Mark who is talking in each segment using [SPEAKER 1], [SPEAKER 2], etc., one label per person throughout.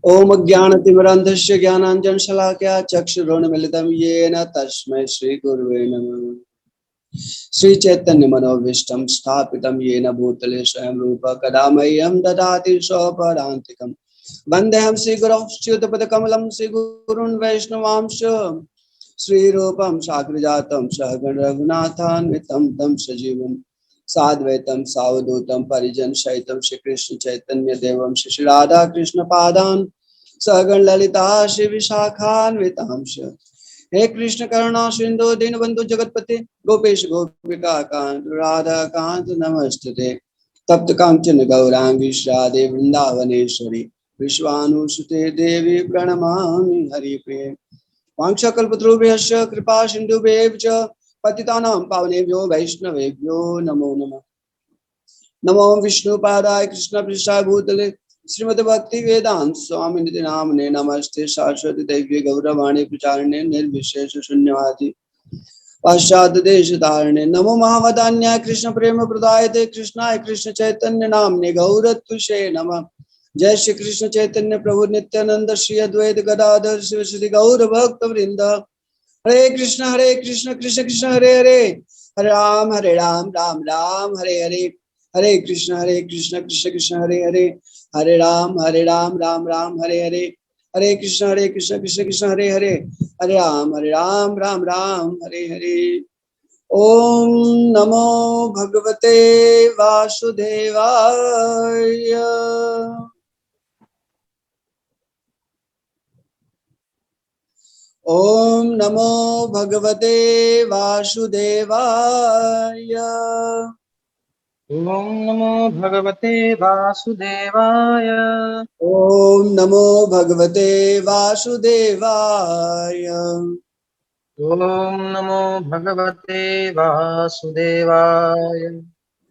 [SPEAKER 1] ओम अज्ञानतिमिरान्धस्य ज्ञानाञ्जनशलाकया चक्षुरुन्मीलितं येन तस्मै श्रीगुरुवे नमः। श्रीचैतन्यमनोभीष्टं स्थापितं येन भूतले स्वयं रूप कदा मह्यं ददाति स्वपदान्तिकं। वन्देऽहं श्रीगुरुं च्युतपदकमलं श्रीगुरुन् वैष्णवांश्च। श्रीरूपं साग्रजातं सहगण रघुनाथान्वितं तं सजीवं साद्वैतं सावधूतं परिजनसहितं श्रीकृष्ण चैतन्य देवं श्री राधा कृष्ण पादान् सहगण ललिता श्री विशाखान्वितांश। हे कृष्ण करुणा सिंधु दीनबंधु जगतपते गोपेश गोपिका कांत राधा कांत नमस्तुते। तप्त कांचन गौरांगी राधे वृंदावनेश्वरी विश्वानुसुते देवी प्रणमामि हरिप्रिये। वाञ्छाकल्पतरुभ्यश्च कृपा सिन्धुभ्येव च पतितानां पावनेभ्यो वैष्णवेभ्यो नमो नमः। नमो विष्णुपादाय कृष्णपृष्ठाय भूतले श्रीमद् भक्ति वेदांत स्वामी निधि नामने नमस्ते सरस्वती देवी गौरवाणी प्रचारिणे निर्विशेष शून्यवादी पाश्चात्य देश धारिणे नमो महावदान्याय कृष्ण प्रेम प्रदायते कृष्णाय कृष्ण चैतन्य नामने गौरत्विषे नमः। जय श्री कृष्ण चैतन्य प्रभु नित्यानंद श्री अद्वैत गदाधर शिव गौर भक्त वृंद। हरे कृष्ण कृष्ण कृष्ण हरे हरे, हरे राम राम राम हरे हरे। हरे कृष्ण कृष्ण कृष्ण हरे हरे, हरे राम राम राम हरे हरे। हरे कृष्ण कृष्ण कृष्ण हरे हरे, हरे राम राम हरे हरे। ओम नमो भगवते वासुदेवाय। ओम नमो भगवते वासुदेवाय।
[SPEAKER 2] ओम नमो भगवते वासुदेवाय।
[SPEAKER 1] ओम नमो भगवते वासुदेवाय।
[SPEAKER 2] ओम नमो भगवते वासुदेवाय।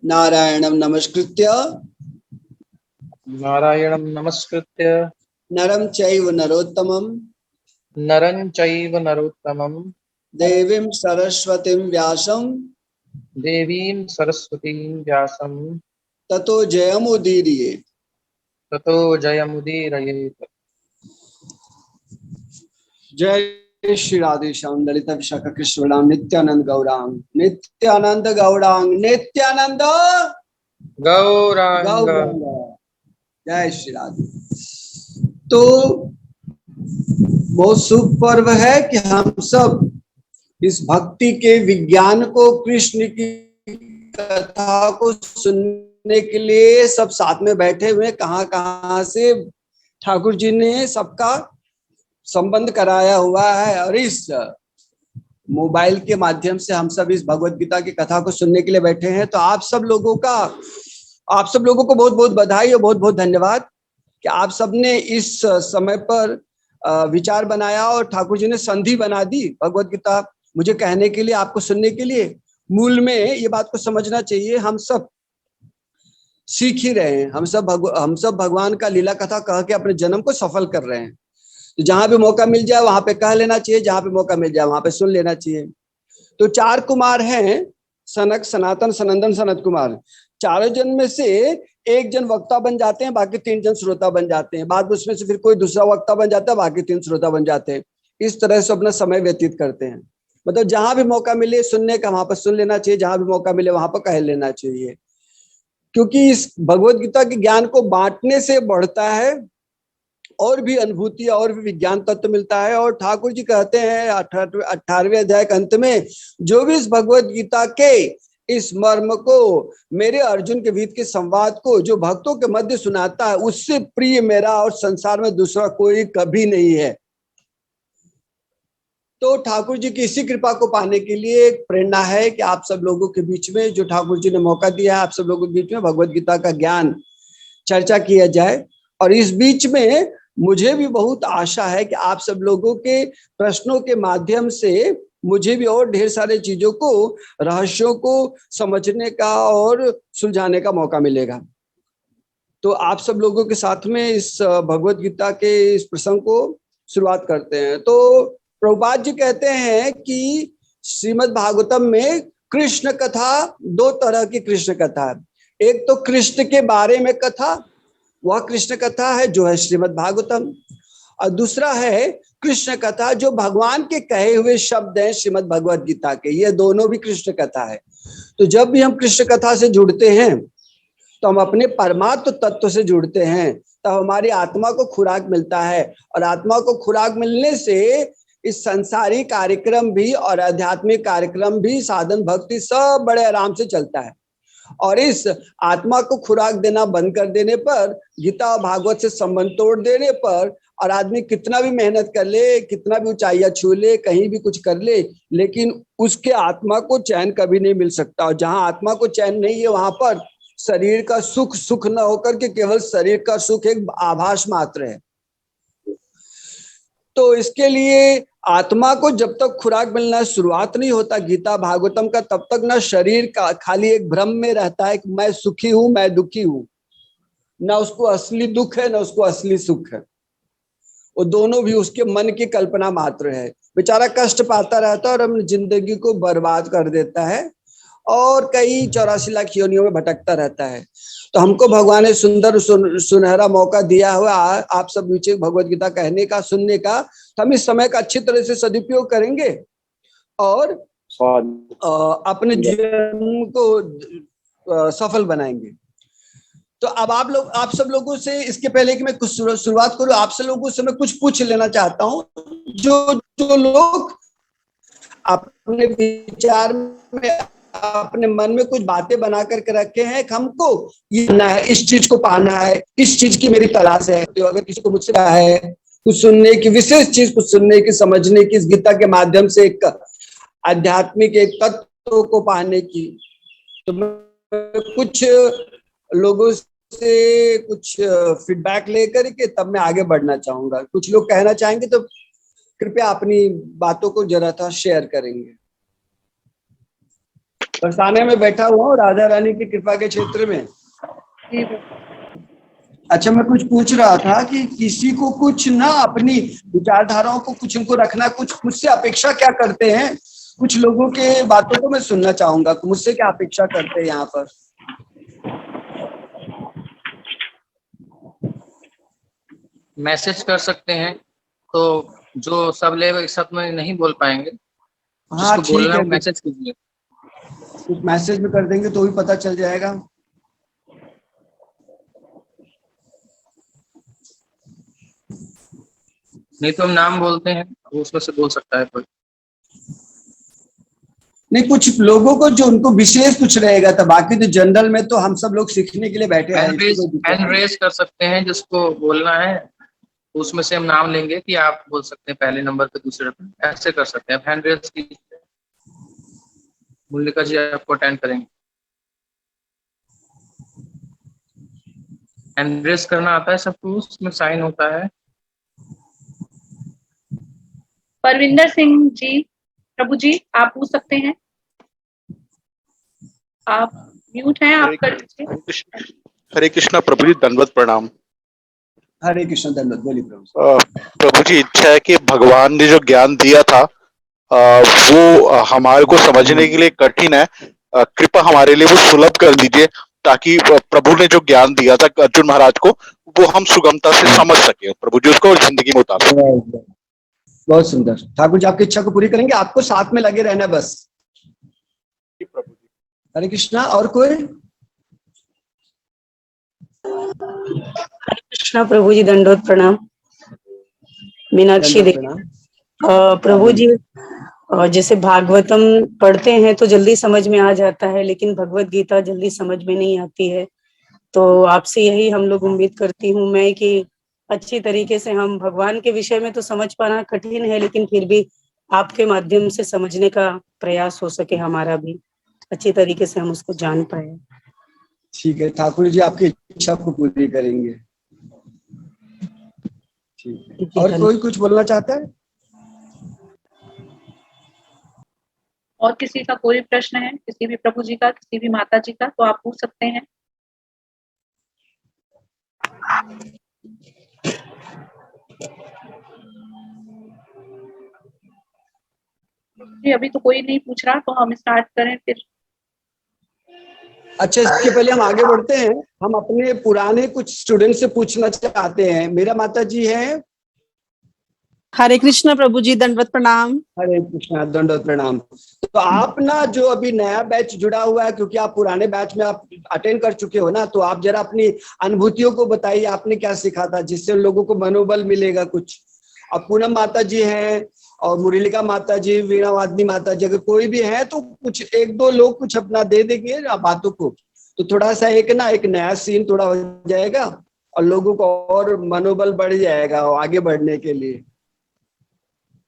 [SPEAKER 1] नारायणं नमस्कृत्य
[SPEAKER 2] नारायणं नमस्कृत्य
[SPEAKER 1] नरं चैव नरोत्तमं
[SPEAKER 2] नरं चैव नरोत्तमं
[SPEAKER 1] देवीं सरस्वतीं व्यासं
[SPEAKER 2] देवीं सरस्वतीं व्यासं
[SPEAKER 1] ततो जयमुदीरये।
[SPEAKER 2] ततो जयमुदीरयेत्।
[SPEAKER 1] जय श्री राधे श्याम ललिता विशाखा कृष्ण राम नित्यानंद गौरांग नित्यानंद गौरांग नित्यानंद
[SPEAKER 2] गौरांग।
[SPEAKER 1] गौरांग। जय श्री राधे। तो बहुत शुभ पर्व है कि हम सब इस भक्ति के विज्ञान को, कृष्ण की कथा को सुनने के लिए सब साथ में बैठे हुए। कहाँ कहाँ से ठाकुर जी ने सबका संबंध कराया हुआ है, और इस मोबाइल के माध्यम से हम सब इस भगवत गीता की कथा को सुनने के लिए बैठे हैं। तो आप सब लोगों को बहुत बहुत बधाई और बहुत बहुत धन्यवाद कि आप सब ने इस समय पर विचार बनाया और ठाकुर जी ने संधि बना दी भगवत गीता मुझे कहने के लिए, आपको सुनने के लिए। मूल में ये बात को समझना चाहिए, हम सब सीख ही रहे हैं। हम सब भगवान का लीला कथा कह के अपने जन्म को सफल कर रहे हैं। तो जहां भी मौका मिल जाए वहां पे कह लेना चाहिए, जहां पे मौका मिल जाए वहां पे सुन लेना चाहिए। तो 4 कुमार हैं, सनक सनातन सनंदन सनत कुमार। चारों जन में से एक जन वक्ता बन जाते हैं, बाकी 3 जन श्रोता बन जाते हैं। बाद में उसमें से फिर कोई दूसरा वक्ता बन जाता है, बाकी 3 श्रोता बन जाते हैं। इस तरह से अपना समय व्यतीत करते हैं। मतलब जहां भी मौका मिले सुनने का वहां पर सुन लेना चाहिए, जहां भी मौका मिले वहां पर कह लेना चाहिए। क्योंकि इस भगवत गीता के ज्ञान को बांटने से बढ़ता है और भी अनुभूति और भी विज्ञान तत्व मिलता है। और ठाकुर जी कहते हैं 18वें अध्याय के अंत में, जो भी इस भगवत गीता के इस मर्म को, मेरे अर्जुन के बीच के संवाद को जो भक्तों के मध्य सुनाता है, उससे प्रिय मेरा और संसार में दूसरा कोई कभी नहीं है। तो ठाकुर जी की इसी कृपा को पाने के लिए एक प्रेरणा है कि आप सब लोगों के बीच में, जो ठाकुर जी ने मौका दिया है, आप सब लोगों के बीच में भगवत गीता का ज्ञान चर्चा किया जाए। और इस बीच में मुझे भी बहुत आशा है कि आप सब लोगों के प्रश्नों के माध्यम से मुझे भी और ढेर सारे चीजों को, रहस्यों को समझने का और सुलझाने का मौका मिलेगा। तो आप सब लोगों के साथ में इस भगवत गीता के इस प्रसंग को शुरुआत करते हैं। तो प्रभुपाद जी कहते हैं कि श्रीमद् भागवतम में कृष्ण कथा, 2 तरह की कृष्ण कथा है। एक तो कृष्ण के बारे में कथा, वह कृष्ण कथा है जो है श्रीमद् भागवतम, और दूसरा है कृष्ण कथा जो भगवान के कहे हुए शब्द हैं श्रीमद् भगवद गीता के, ये दोनों भी कृष्ण कथा है। तो जब भी हम कृष्ण कथा से जुड़ते हैं तो हम अपने परमात्म तत्व से जुड़ते हैं, तब हमारी आत्मा को खुराक मिलता है, और आत्मा को खुराक मिलने से इस संसारी कार्यक्रम भी और आध्यात्मिक कार्यक्रम भी, साधन भक्ति सब बड़े आराम से चलता है। और इस आत्मा को खुराक देना बंद कर देने पर, गीता और भागवत से संबंध तोड़ देने पर, और आदमी कितना भी मेहनत कर ले, कितना भी ऊंचाइयां छू ले, कहीं भी कुछ कर ले, लेकिन उसके आत्मा को चैन कभी नहीं मिल सकता। और जहां आत्मा को चैन नहीं है, वहां पर शरीर का सुख सुख न होकर के केवल शरीर का सुख एक आभास मात्र है। तो इसके लिए आत्मा को जब तक खुराक मिलना शुरुआत नहीं होता गीता भागवतम का, तब तक ना शरीर का खाली एक भ्रम में रहता है कि मैं सुखी हूं, मैं दुखी हूं, ना उसको असली दुख है ना उसको असली सुख है। वो दोनों भी उसके मन की कल्पना मात्र है। बेचारा कष्ट पाता रहता है और अपनी जिंदगी को बर्बाद कर देता है और कई 84 लाख योनियों में भटकता रहता है। तो हमको भगवान ने सुंदर सुनहरा मौका दिया हुआ आप सब नीचे भगवत गीता कहने का, सुनने का, तो हम इस समय का अच्छी तरह से सदुपयोग करेंगे और अपने जीवन को सफल बनाएंगे। तो अब आप सब लोगों से, इसके पहले कि मैं कुछ शुरुआत करूं, आप सब लोगों से मैं कुछ पूछ लेना चाहता हूं। जो लोग अपने विचार में, अपने मन में कुछ बातें बना करके रखे हैं, हमको ये ना है, इस चीज को पाना है, इस चीज की मेरी तलाश है, तो अगर किसी को मुझसे कहा है कुछ सुनने की, विशेष चीज कुछ सुनने की, समझने की, इस गीता के माध्यम से एक आध्यात्मिक एक तत्व को पाने की, तो मैं कुछ लोगों से कुछ फीडबैक लेकर के तब मैं आगे बढ़ना चाहूंगा। कुछ लोग कहना चाहेंगे तो कृपया अपनी बातों को जरा था शेयर करेंगे। बरसाने में बैठा हुआ हूँ राधा रानी की कृपा के क्षेत्र में। अच्छा, मैं कुछ पूछ रहा था कि किसी को कुछ ना अपनी विचारधाराओं को कुछ उनको रखना, कुछ मुझसे अपेक्षा क्या करते हैं, कुछ लोगों के बातों को मैं सुनना चाहूंगा, मुझसे क्या अपेक्षा करते हैं यहाँ पर।
[SPEAKER 2] मैसेज कर सकते हैं, तो जो सब लोग एक साथ में नहीं बोल पाएंगे,
[SPEAKER 1] हाँ
[SPEAKER 2] जिसको
[SPEAKER 1] ठीक
[SPEAKER 2] बोलना
[SPEAKER 1] है,
[SPEAKER 2] है मैसेज कीजिए।
[SPEAKER 1] कुछ मैसेज में कर देंगे तो भी पता चल जाएगा।
[SPEAKER 2] नहीं तो हम नाम बोलते हैं, उसमें से बोल सकता है कोई।
[SPEAKER 1] नहीं, कुछ लोगों को जो उनको विशेष कुछ रहेगा, तो बाकी तो जनरल में तो हम सब लोग सीखने के लिए बैठे हैं, इसमें कोई दिक्कत
[SPEAKER 2] हैंड
[SPEAKER 1] नहीं।
[SPEAKER 2] रेज कर सकते हैं, जिसको बोलना है उसमें से हम नाम लेंगे कि आप बोल सकते हैं पहले नंबर पे, दूसरे पे, ऐसे कर सकते हैं। हैंड रेज की मुल्लिका जी आपको अटेंड करेंगे। हैंड रेज करना आता है सबको, उसमें साइन होता है।
[SPEAKER 3] परविंदर सिंह जी, प्रभु जी आप पूछ सकते हैं, आप म्यूट हैं, आप कर लीजिए।
[SPEAKER 4] हरे कृष्णा प्रभु जी, दंडवत प्रणाम।
[SPEAKER 1] हरे कृष्ण, दंडवत, बोलिए प्रभु।
[SPEAKER 4] प्रभु जी, इच्छा है कि भगवान ने जो ज्ञान दिया था वो हमारे को समझने के लिए कठिन है, कृपा हमारे लिए वो सुलभ कर दीजिए, ताकि प्रभु ने जो ज्ञान दिया था अर्जुन महाराज को, वो हम सुगमता से समझ सके प्रभु जी, उसको जिंदगी में उतार सके।
[SPEAKER 1] बहुत सुंदर। ठाकुर जी आपकी इच्छा को पूरी करेंगे, आपको साथ में लगे रहना बस।
[SPEAKER 4] प्रभु जी,
[SPEAKER 1] हरे कृष्णा। और कोई?
[SPEAKER 5] हरे कृष्णा प्रभु जी, दंडोत प्रणाम। मीनाक्षी देवी। प्रभु जी, जैसे भागवतम पढ़ते हैं तो जल्दी समझ में आ जाता है, लेकिन भगवत गीता जल्दी समझ में नहीं आती है, तो आपसे यही हम लोग उम्मीद करती हूँ मैं कि अच्छी तरीके से हम भगवान के विषय में तो समझ पाना कठिन है, लेकिन फिर भी आपके माध्यम से समझने का प्रयास हो सके, हमारा भी अच्छी तरीके से हम उसको जान पाए।
[SPEAKER 1] ठीक है, ठाकुर जी आपकी इच्छा को पूरी करेंगे। ठीक है, और कोई कुछ बोलना चाहता है?
[SPEAKER 3] और किसी का कोई प्रश्न है, किसी भी प्रभु जी का, किसी भी माता जी का, तो आप पूछ सकते हैं। जी अभी तो कोई नहीं पूछ रहा, तो हम स्टार्ट करें फिर।
[SPEAKER 1] अच्छा, इसके पहले हम आगे बढ़ते हैं, हम अपने पुराने कुछ स्टूडेंट से पूछना चाहते हैं। मेरा माता जी है।
[SPEAKER 6] हरे कृष्ण प्रभु जी, दंडवत प्रणाम।
[SPEAKER 1] हरे कृष्णा, दंडवत प्रणाम। तो आप ना जो अभी नया बैच जुड़ा हुआ है, क्योंकि आप पुराने बैच में आप अटेंड कर चुके हो ना, तो आप जरा अपनी अनुभूतियों को बताइए, आपने क्या सीखा था जिससे लोगों को मनोबल मिलेगा कुछ। अब पूनम माता जी हैं और मुरलिका माता जी, वीणा वादनी माता जी, अगर कोई भी है तो कुछ एक दो लोग कुछ अपना दे देंगे बातों को, तो थोड़ा सा एक नया सीन थोड़ा हो जाएगा और लोगों को और मनोबल बढ़ जाएगा आगे बढ़ने के लिए।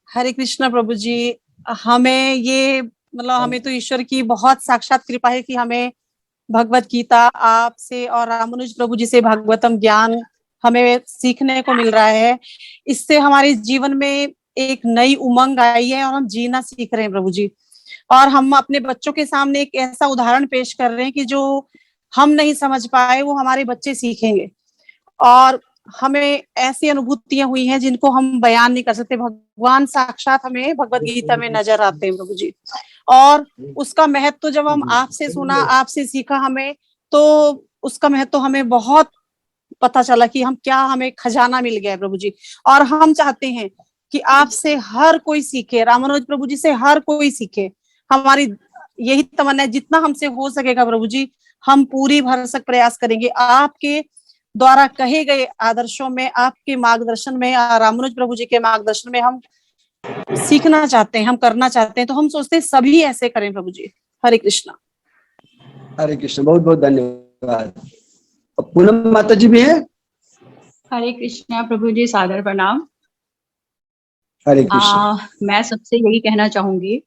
[SPEAKER 6] हरे कृष्ण प्रभु जी, हमें ये मतलब हमें तो ईश्वर की बहुत साक्षात कृपा है कि हमें भगवत गीता आपसे और रामानुज प्रभु जी से भागवतम ज्ञान हमें सीखने को मिल रहा है। इससे हमारे जीवन में एक नई उमंग आई है और हम जीना सीख रहे हैं प्रभु जी। और हम अपने बच्चों के सामने एक ऐसा उदाहरण पेश कर रहे हैं कि जो हम नहीं समझ पाए वो हमारे बच्चे सीखेंगे। और हमें ऐसी अनुभूतियां हुई हैं जिनको हम बयान नहीं कर सकते। भगवान साक्षात हमें भगवत गीता में नजर आते हैं प्रभु जी। और उसका महत्व तो जब हम आपसे सुना, आपसे सीखा हमें, तो उसका महत्व तो हमें बहुत पता चला कि हमें खजाना मिल गया है प्रभु जी। और हम चाहते हैं कि आपसे हर कोई सीखे, रामानुज प्रभु जी से हर कोई सीखे। हमारी यही तमन्ना है, जितना हमसे हो सकेगा प्रभु जी हम पूरी भरसक प्रयास करेंगे। आपके द्वारा कहे गए आदर्शों में, आपके मार्गदर्शन में, रामानुज प्रभु जी के मार्गदर्शन में हम सीखना चाहते हैं, हम करना चाहते हैं। तो हम सोचते हैं सभी ऐसे करें प्रभु जी। हरे कृष्णा।
[SPEAKER 1] हरे कृष्ण, बहुत बहुत धन्यवाद। पूनम माता जी भी है।
[SPEAKER 7] हरे कृष्णा प्रभु जी, सादर प्रणाम।
[SPEAKER 1] हरे कृष्ण।
[SPEAKER 7] मैं सबसे यही कहना चाहूंगी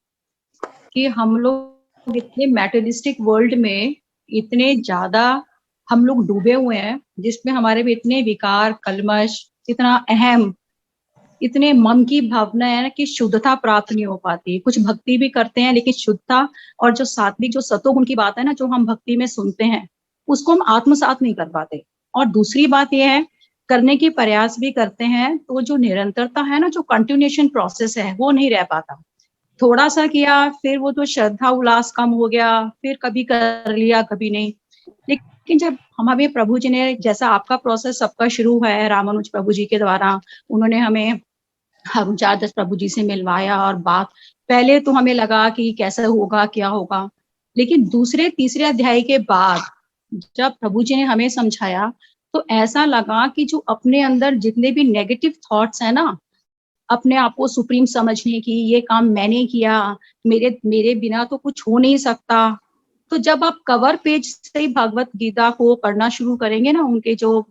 [SPEAKER 7] कि हम लोग इतने मैटेरियलिस्टिक वर्ल्ड में इतने ज्यादा हम लोग डूबे हुए हैं, जिसमें हमारे भी इतने विकार, कलमश, इतना अहम, इतने मन की भावना है कि शुद्धता प्राप्त नहीं हो पाती। कुछ भक्ति भी करते हैं लेकिन शुद्धता और जो सात्विक, जो सतोगुण की बात है ना, जो हम भक्ति में सुनते हैं, उसको हम आत्मसात नहीं कर पाते। और दूसरी बात यह है, करने की प्रयास भी करते हैं तो जो निरंतरता है ना, जो कंटिन्यूएशन प्रोसेस है, वो नहीं रह पाता। थोड़ा सा किया, फिर वो तो श्रद्धा उल्लास कम हो गया, फिर कभी कर लिया कभी नहीं। लेकिन जब हमें प्रभु जी ने, जैसा आपका प्रोसेस सबका शुरू है रामानुज प्रभु जी के द्वारा, उन्होंने हमें हरुचार दास प्रभु जी से मिलवाया और बात, पहले तो हमें लगा कि कैसा होगा, क्या होगा, लेकिन दूसरे तीसरे अध्याय के बाद जब प्रभु जी ने हमें समझाया तो ऐसा लगा कि जो अपने अंदर जितने भी नेगेटिव थॉट्स है ना, अपने आप को सुप्रीम समझने की, ये काम मैंने किया, मेरे बिना तो कुछ हो नहीं सकता। तो जब आप कवर पेज से भगवत गीता को पढ़ना शुरू करेंगे ना, उनके जो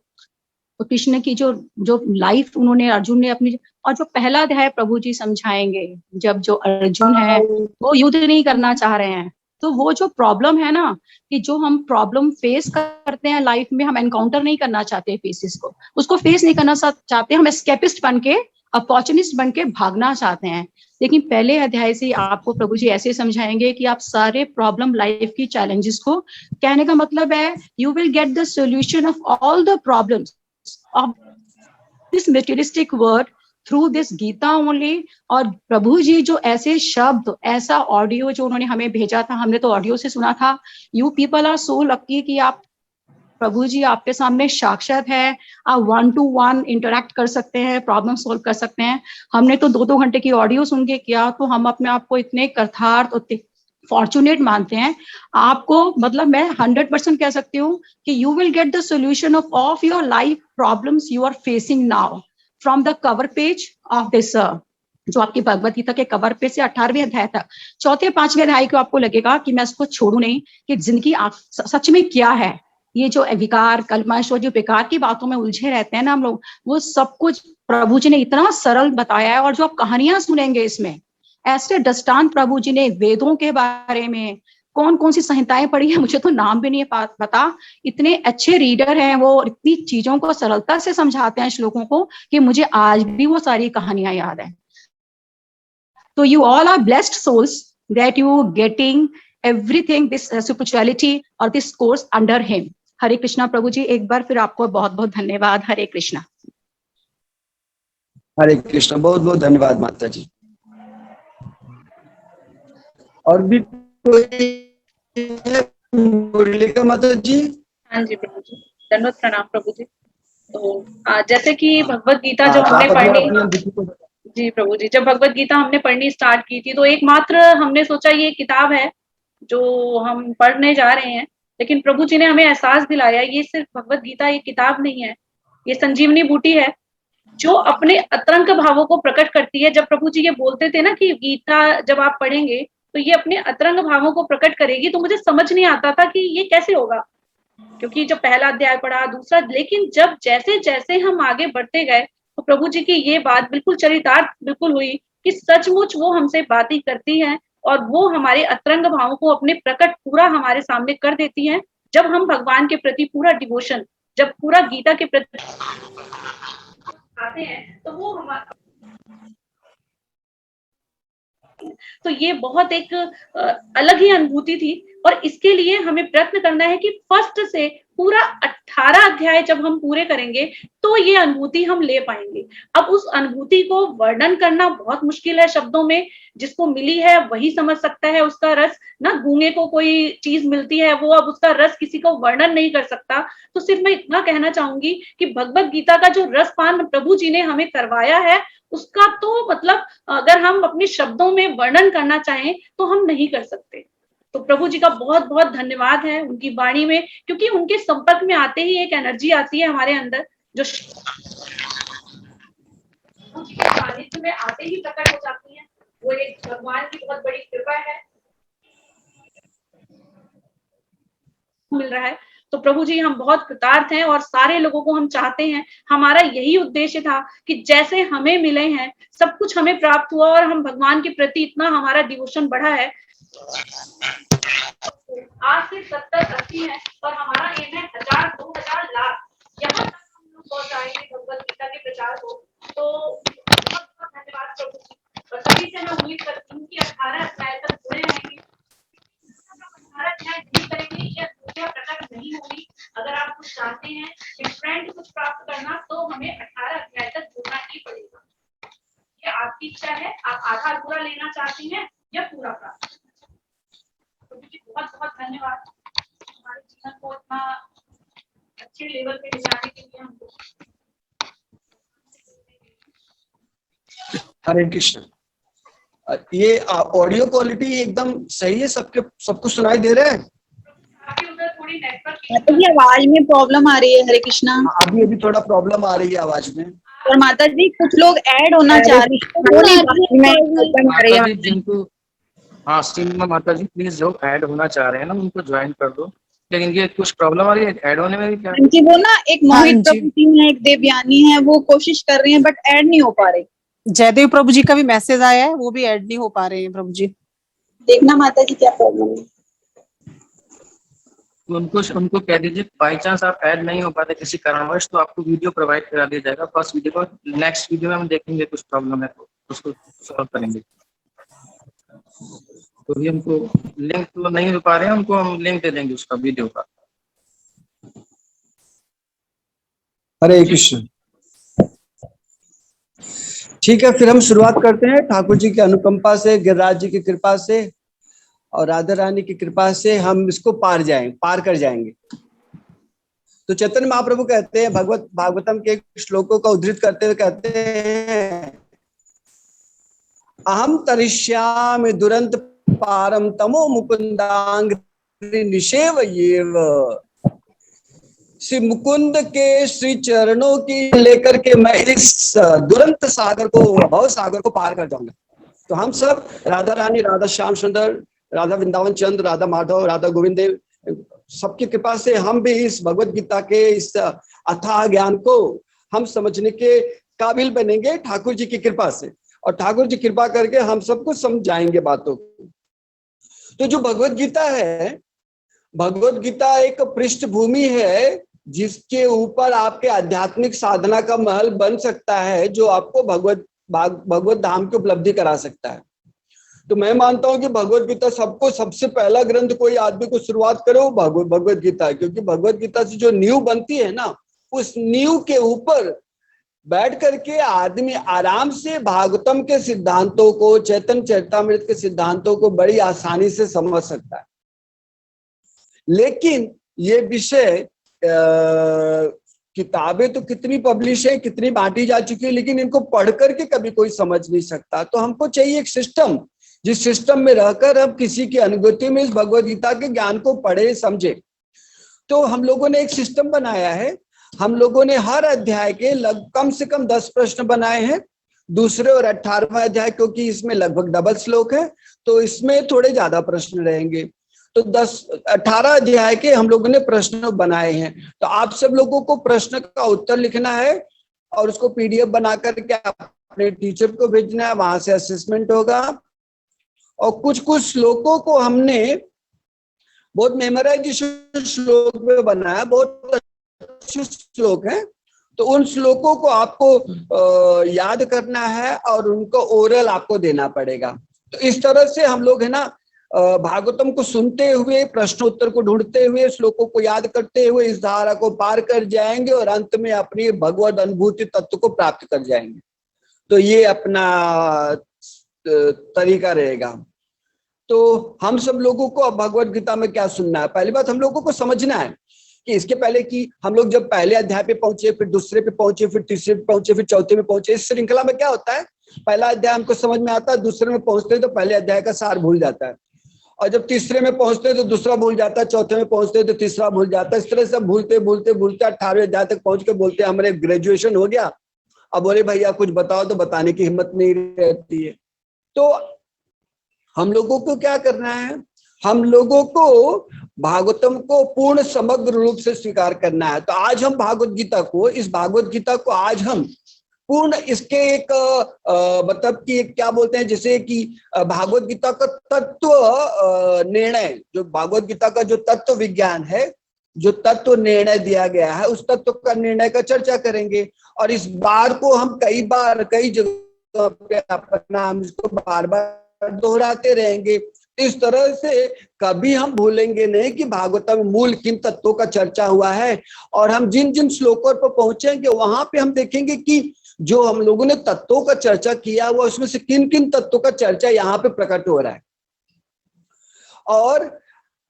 [SPEAKER 7] कृष्ण की जो जो लाइफ उन्होंने, अर्जुन ने अपनी, और जो पहला अध्याय प्रभु जी समझाएंगे, जब जो अर्जुन है वो युद्ध नहीं करना चाह रहे हैं, तो वो जो प्रॉब्लम है ना, कि जो हम प्रॉब्लम फेस करते हैं लाइफ में, हम एनकाउंटर नहीं करना चाहते फेसेस को, उसको फेस नहीं करना चाहते, हम एस्केपिस्ट बन के, अपॉर्चुनिस्ट बन के भागना चाहते हैं। लेकिन पहले अध्याय से आपको प्रभु जी ऐसे समझाएंगे कि आप सारे प्रॉब्लम, लाइफ की चैलेंजेस को, कहने का मतलब है you will get the solution of all the problems of this materialistic world through this Gita only। और प्रभु जी जो ऐसे शब्द, ऐसा ऑडियो जो उन्होंने हमें भेजा था, हमने तो ऑडियो से सुना था। You people are so lucky कि आप, प्रभु जी आपके सामने साक्षात है, आप 1-to-1 इंटरेक्ट कर सकते हैं, प्रॉब्लम सोल्व कर सकते हैं। हमने तो 2-2 घंटे की ऑडियो सुन के किया, तो हम अपने आप को इतने कृतार्थ और फॉर्चुनेट मानते हैं। आपको, मतलब मैं 100% कह सकती हूँ कि you will get the solution of your life problems you are facing now from the cover page of this, जो आपकी भगवत गीता के कवर पेज से 18वें अध्याय तक, 4-5वें अध्याय को आपको लगेगा कि मैं इसको छोड़ू नहीं, कि जिंदगी सच में क्या है। ये जो विकार, कलमश और जो बेकार की बातों में उलझे रहते हैं ना हम लोग, वो सब कुछ प्रभु जी ने इतना सरल बताया है। और जो आप कहानियां सुनेंगे इसमें, ऐसे दृष्टांत प्रभु जी ने वेदों के बारे में, कौन कौन सी संहिताएं पढ़ी है मुझे तो नाम भी नहीं पता, इतने अच्छे रीडर हैं वो, इतनी चीजों को सरलता से समझाते हैं श्लोकों को कि मुझे आज भी वो सारी कहानियां याद है। तो you all are blessed souls that you getting everything this spirituality और this course under him. Hare Krishna प्रभु जी, एक बार फिर आपको बहुत बहुत धन्यवाद। हरे कृष्णा।
[SPEAKER 1] हरे कृष्ण, बहुत बहुत धन्यवाद माता जी। और भी कोई मुरलिका माता जी।
[SPEAKER 3] हाँ जी प्रभु जी, दंडवत प्रणाम प्रभु जी। तो जैसे कि भगवत गीता जब
[SPEAKER 1] तो
[SPEAKER 3] हमने
[SPEAKER 1] आप अभी
[SPEAKER 3] पढ़नी,
[SPEAKER 1] अपनी अनुभूति को
[SPEAKER 3] जी प्रभु जी, जब भगवत गीता हमने पढ़नी स्टार्ट की थी तो एकमात्र हमने सोचा ये किताब है जो हम पढ़ने जा रहे हैं, लेकिन प्रभु जी ने हमें एहसास दिलाया ये सिर्फ भगवत गीता एक किताब नहीं है, ये संजीवनी बूटी है जो अपने अतरंग भावों को प्रकट करती है। जब प्रभु जी ये बोलते थे ना कि गीता जब आप पढ़ेंगे तो ये अपने अतरंग भावों को प्रकट करेगी, तो मुझे समझ नहीं आता था कि ये कैसे होगा, क्योंकि जब पहला अध्याय पढ़ा, दूसरा, लेकिन जब जैसे जैसे हम आगे बढ़ते गए तो प्रभु जी की ये बात बिल्कुल चरितार्थ बिल्कुल हुई कि सचमुच वो हमसे बातें करती हैं और वो हमारे अतरंग भावों को अपने प्रकट पूरा हमारे सामने कर देती हैं। जब हम भगवान के प्रति पूरा डिवोशन, जब पूरा गीता के प्रति आते हैं तो वो हमारा, तो ये बहुत एक अलग ही अनुभूति थी। और इसके लिए हमें प्रयत्न करना है कि फर्स्ट से पूरा 18 अध्याय जब हम पूरे करेंगे तो ये अनुभूति हम ले पाएंगे। अब उस अनुभूति को वर्णन करना बहुत मुश्किल है शब्दों में, जिसको मिली है वही समझ सकता है उसका रस ना। गूंगे को कोई चीज मिलती है, वो अब उसका रस किसी को वर्णन नहीं कर सकता। तो सिर्फ मैं इतना कहना चाहूंगी कि भगवत गीता का जो रसपान प्रभु जी ने हमें करवाया है उसका तो मतलब अगर हम अपने शब्दों में वर्णन करना चाहें तो हम नहीं कर सकते। तो प्रभु जी का बहुत बहुत धन्यवाद है उनकी वाणी में, क्योंकि उनके संपर्क में आते ही एक एनर्जी आती है हमारे अंदर जो सानिध्य में आते ही प्रकट हो जाती है। वो एक भगवान की बहुत बड़ी कृपा है मिल रहा है। तो प्रभु जी हम बहुत कृतार्थ हैं और सारे लोगों को हम चाहते हैं, हमारा यही उद्देश्य था कि जैसे हमें मिले हैं सब कुछ हमें प्राप्त हुआ और हम भगवान के प्रति इतना हमारा डिवोशन बढ़ा है। आज से 70-80 है और हमारा एम है 1000, 2000, लाख, यहाँ तक हम लोग पहुंचाएंगे भगवत गीता के प्रचार को। तो बहुत बहुत धन्यवाद प्रभु जी। और सभी से मैं उम्मीद करती हूँ कि 18 अध्याय तक जुड़े रहेंगे। 18 अध्याय नहीं करेंगे या दुनिया प्रकट नहीं होगी। अगर आप कुछ चाहते हैं डिफरेंट कुछ प्राप्त करना तो हमें 18 अध्याय तक जुड़ना ही पड़ेगा। ये आपकी इच्छा है, आप आधा अधूरा लेना चाहती हैं या पूरा प्राप्त। प्रभु जी बहुत बहुत धन्यवाद हमारे जीवन को इतना अच्छे लेवल पे ले जाने के लिए हमको।
[SPEAKER 1] हरे कृष्ण। ये ऑडियो क्वालिटी एकदम सही है, सबको सुनाई दे रहा है?
[SPEAKER 3] आपके उधर थोड़ी नेटवर्क
[SPEAKER 8] की आवाज में प्रॉब्लम आ रही है। हरे कृष्णा।
[SPEAKER 1] अभी थोड़ा प्रॉब्लम आ रही है आवाज में।
[SPEAKER 8] और माता जी कुछ लोग ऐड होना चाह रहे हैं
[SPEAKER 2] जिनको, हाँ सीमा माता जी प्लीज जो ऐड होना चाह रहे हैं ना उनको ज्वाइन कर दो। लेकिन ये कुछ प्रॉब्लम आ रही है ऐड होने में भी क्या?
[SPEAKER 8] कि वो ना एक मोहित प्रभु जी है, एक देवयानी है, वो कोशिश कर रही हैं बट ऐड नहीं हो पा रहे।
[SPEAKER 6] जयदेव प्रभु जी का भी मैसेज आया है, वो भी ऐड नहीं हो पा रहे हैं प्रभु जी।
[SPEAKER 8] देखना माता जी क्या प्रॉब्लम है।
[SPEAKER 2] उनको कह दीजिए बाई चांस आप ऐड नहीं हो पाते किसी कारणवश तो आपको वीडियो प्रोवाइड करा दिया जाएगा। फर्स्ट वीडियो को नेक्स्ट वीडियो में हम देखेंगे कुछ प्रॉब्लम है तो उसको सॉल्व करेंगे। तो भी हमको लिंक तो नहीं हो पा रहे हैं, उनको हम लिंक दे देंगे उसका वीडियो का।
[SPEAKER 1] हरे कृष्ण। ठीक है, फिर हम शुरुआत करते हैं। ठाकुर जी की अनुकंपा से, गिरिराज जी की कृपा से और राधा रानी की कृपा से हम इसको पार कर जाएंगे। तो चैतन्य महाप्रभु कहते हैं, भागवतम के श्लोकों का उद्धृत करते हुए कहते हैं, अहम तरिष्यामि दुरंत पारम तमो मुकुंदांग निषेवयेव। श्री मुकुंद के श्री चरणों की लेकर के मैं इस दुरंत सागर को, भव सागर को पार कर जाऊंगा। तो हम सब राधा रानी, राधा श्याम सुंदर, राधा वृंदावन चंद्र, राधा माधव, राधा गोविंद देव, सबकी कृपा से हम भी इस भगवत गीता के इस अथाह ज्ञान को हम समझने के काबिल बनेंगे ठाकुर जी की कृपा से। और ठाकुर जी कृपा करके हम सबको समझाएंगे बातों को। तो जो भगवत गीता है, भगवत गीता एक पृष्ठभूमि है जिसके ऊपर आपके आध्यात्मिक साधना का महल बन सकता है, जो आपको भगवत धाम की उपलब्धि करा सकता है। तो मैं मानता हूं कि भगवत गीता सबको सबसे पहला ग्रंथ कोई आदमी को शुरुआत करे वो भगवत गीता है, क्योंकि भगवत गीता से जो नींव बनती है ना, उस नींव के ऊपर बैठ करके आदमी आराम से भागवतम के सिद्धांतों को, चैतन्य चरितामृत के सिद्धांतों को बड़ी आसानी से समझ सकता है। लेकिन ये विषय किताबें तो कितनी पब्लिश है, कितनी बांटी जा चुकी है, लेकिन इनको पढ़ करके कभी कोई समझ नहीं सकता। तो हमको चाहिए एक सिस्टम, जिस सिस्टम में रहकर हम किसी की अनुभूति में इस भगवद गीता के ज्ञान को पढ़े समझे। तो हम लोगों ने एक सिस्टम बनाया है। हम लोगों ने हर अध्याय के कम से कम 10 प्रश्न बनाए हैं। दूसरे और 18वां अध्याय, क्योंकि इसमें लगभग डबल श्लोक है, तो इसमें थोड़े ज्यादा प्रश्न रहेंगे। तो 18 अध्याय के हम लोगों ने प्रश्न बनाए हैं। तो आप सब लोगों को प्रश्न का उत्तर लिखना है और उसको PDF बना करके अपने टीचर को भेजना है, वहां से असेसमेंट होगा। और कुछ कुछ श्लोकों को हमने बहुत मेमोराइजेशन श्लोक में बनाया, बहुत अच्छे श्लोक है, तो उन श्लोकों को आपको याद करना है और उनको ओरल आपको देना पड़ेगा। तो इस तरह से हम लोग है ना भागवतम को सुनते हुए, प्रश्न उत्तर को ढूंढते हुए, श्लोकों को याद करते हुए इस धारा को पार कर जाएंगे और अंत में अपनी भगवद अनुभूति तत्व को प्राप्त कर जाएंगे। तो ये अपना तरीका रहेगा। तो हम सब लोगों को अब भगवद गीता में क्या सुनना है, पहली बात हम लोगों को समझना है कि इसके पहले कि हम लोग जब पहले अध्याय पे पहुंचे, फिर दूसरे पे पहुंचे, फिर तीसरे पे पहुंचे, फिर चौथे में पहुंचे, इस श्रृंखला में क्या होता है, पहला अध्याय हमको समझ में आता है, दूसरे में पहुंचते हैं तो पहले अध्याय का सार भूल जाता है, और जब तीसरे में पहुंचते हैं तो दूसरा भूल जाता है, चौथे में पहुंचते हैं तो तीसरा भूल जाता है। इस तरह से भूलते भूलते भूलते 18वें अध्याय तक पहुंच के बोलते हैं हमारे ग्रेजुएशन हो गया। अब बोले भैया कुछ बताओ, तो बताने की हिम्मत नहीं रहती है। तो हम लोगों को क्या करना है, हम लोगों को भागवतम को पूर्ण समग्र रूप से स्वीकार करना है। तो आज हम भागवत गीता को, इस भागवत गीता को आज हम पूर्ण इसके एक मतलब कि क्या बोलते हैं, जैसे कि भागवत गीता का तत्व निर्णय, जो भागवत गीता का जो तत्व विज्ञान है, जो तत्व निर्णय दिया गया है, उस तत्व का निर्णय का चर्चा करेंगे। और इस बार को हम कई बार कई जगह पे अपना हम इसको बार बार दोहराते रहेंगे। इस तरह से कभी हम भूलेंगे नहीं कि भागवतम में मूल किन तत्वों का चर्चा हुआ है। और हम जिन जिन श्लोकों पर पहुंचेंगे वहां पे हम देखेंगे कि जो हम लोगों ने तत्वों का चर्चा किया हुआ, उसमें से किन किन तत्वों का चर्चा यहाँ पे प्रकट हो रहा है। और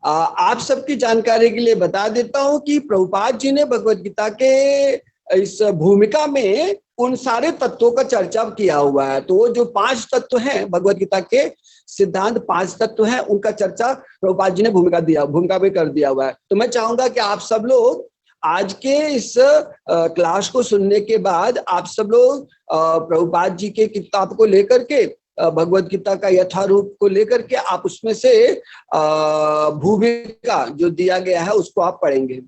[SPEAKER 1] आप सबकी जानकारी के लिए बता देता हूं कि प्रभुपाद जी ने भगवद गीता के इस भूमिका में उन सारे तत्वों का चर्चा किया हुआ है। तो वो जो 5 तत्व हैं भगवद गीता के सिद्धांत, 5 तत्व हैं, उनका चर्चा प्रभुपाद जी ने भूमिका में कर दिया हुआ है। तो मैं चाहूंगा कि आप सब लोग आज के इस क्लास को सुनने के बाद आप सब लोग प्रभुपाद जी के किताब को लेकर के, भगवद गीता का यथारूप को लेकर के आप उसमें से भूमिका जो दिया गया है उसको आप पढ़ेंगे।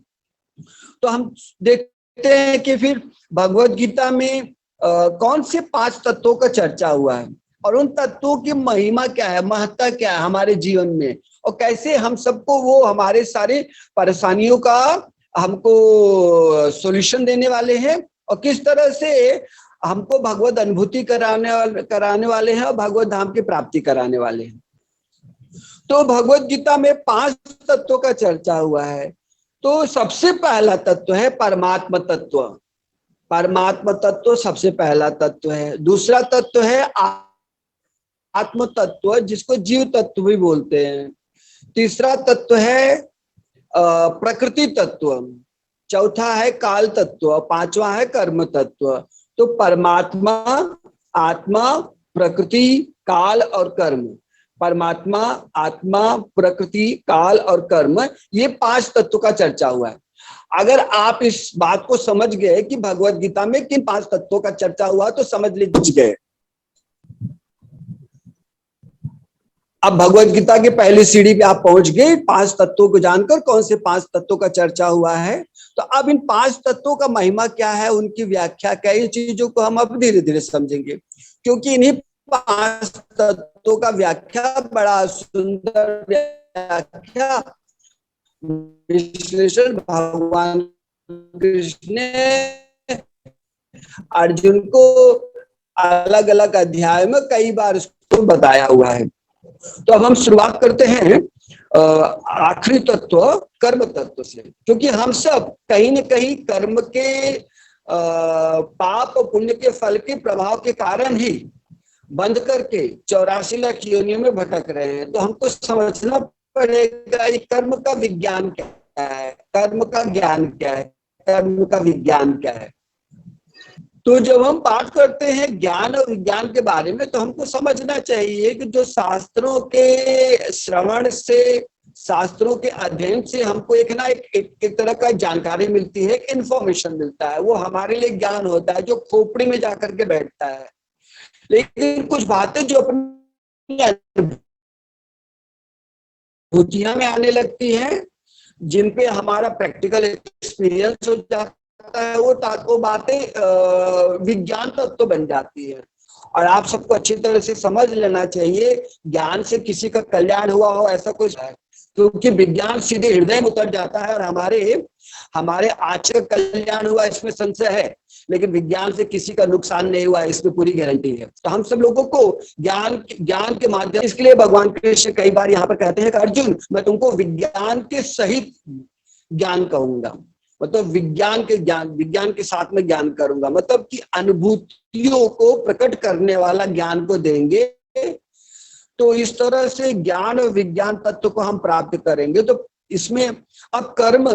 [SPEAKER 1] तो हम देखते हैं कि फिर भगवद गीता में कौन से 5 तत्वों का चर्चा हुआ है और उन तत्वों की महिमा क्या है, महत्ता क्या है हमारे जीवन में, और कैसे हम सबको वो हमारे सारे परेशानियों का हमको सॉल्यूशन देने वाले हैं, और किस तरह से हमको भगवत अनुभूति कराने वाले हैं और भगवत धाम की प्राप्ति कराने वाले हैं। तो भगवत गीता में 5 तत्वों का चर्चा हुआ है। तो सबसे पहला तत्व है परमात्मा तत्व। परमात्मा तत्व सबसे पहला तत्व है। दूसरा तत्व है आत्म तत्व, जिसको जीव तत्व भी बोलते हैं। तीसरा तत्व है प्रकृति तत्व। चौथा है काल तत्व। 5वां है कर्म तत्व। तो परमात्मा, आत्मा, प्रकृति, काल और कर्म, परमात्मा, आत्मा, प्रकृति, काल और कर्म, ये 5 तत्व का चर्चा हुआ है। अगर आप इस बात को समझ गए कि भगवत गीता में किन 5 तत्वों का चर्चा हुआ तो समझ लीजिए अब भगवत गीता के पहली सीढ़ी पे आप पहुंच गए 5 तत्वों को जानकर, कौन से 5 तत्वों का चर्चा हुआ है। तो अब इन 5 तत्वों का महिमा क्या है, उनकी व्याख्या क्या है, ये चीजों को हम अब धीरे धीरे समझेंगे, क्योंकि इन्हीं 5 तत्वों का व्याख्या, बड़ा सुंदर व्याख्या विश्लेषण भगवान कृष्ण ने अर्जुन को अलग अलग अध्याय में कई बार इसको बताया हुआ है। तो अब हम शुरुआत करते हैं आखिरी तत्व कर्म तत्व से, क्योंकि हम सब कहीं न कहीं कर्म के पाप और पुण्य के फल के प्रभाव के कारण ही बंद करके 84 लाख योनियों में भटक रहे हैं। तो हमको समझना पड़ेगा ये कर्म का विज्ञान क्या है, कर्म का ज्ञान क्या है, कर्म का विज्ञान क्या है। तो जब हम बात करते हैं ज्ञान और विज्ञान के बारे में, तो हमको समझना चाहिए कि जो शास्त्रों के श्रवण से, शास्त्रों के अध्ययन से हमको एक तरह का जानकारी मिलती है, एक इंफॉर्मेशन मिलता है, वो हमारे लिए ज्ञान होता है जो खोपड़ी में जाकर के बैठता है। लेकिन कुछ बातें जो अपनी अनुभूतियां में आने लगती हैं, जिन पे हमारा प्रैक्टिकल एक्सपीरियंस हो जाता है, वो बातें विज्ञान तत्व बन जाती है। और आप सबको अच्छी तरह से समझ लेना चाहिए, ज्ञान से किसी का कल्याण हुआ हो ऐसा कुछ है, क्योंकि विज्ञान सीधे हृदय में उतर जाता है और हमारे आचरण का कल्याण हुआ इसमें संशय है, लेकिन विज्ञान से किसी का नुकसान नहीं हुआ इसमें पूरी गारंटी है। तो हम सब लोगों को ज्ञान के माध्यम, इसलिए भगवान कृष्ण कई बार यहाँ पर कहते हैं कि अर्जुन मैं तुमको विज्ञान के सहित ज्ञान कहूंगा, मतलब विज्ञान के साथ में ज्ञान करूंगा, मतलब कि अनुभूतियों को प्रकट करने वाला ज्ञान को देंगे। तो इस तरह से ज्ञान और विज्ञान तत्व को हम प्राप्त करेंगे। तो इसमें अब कर्म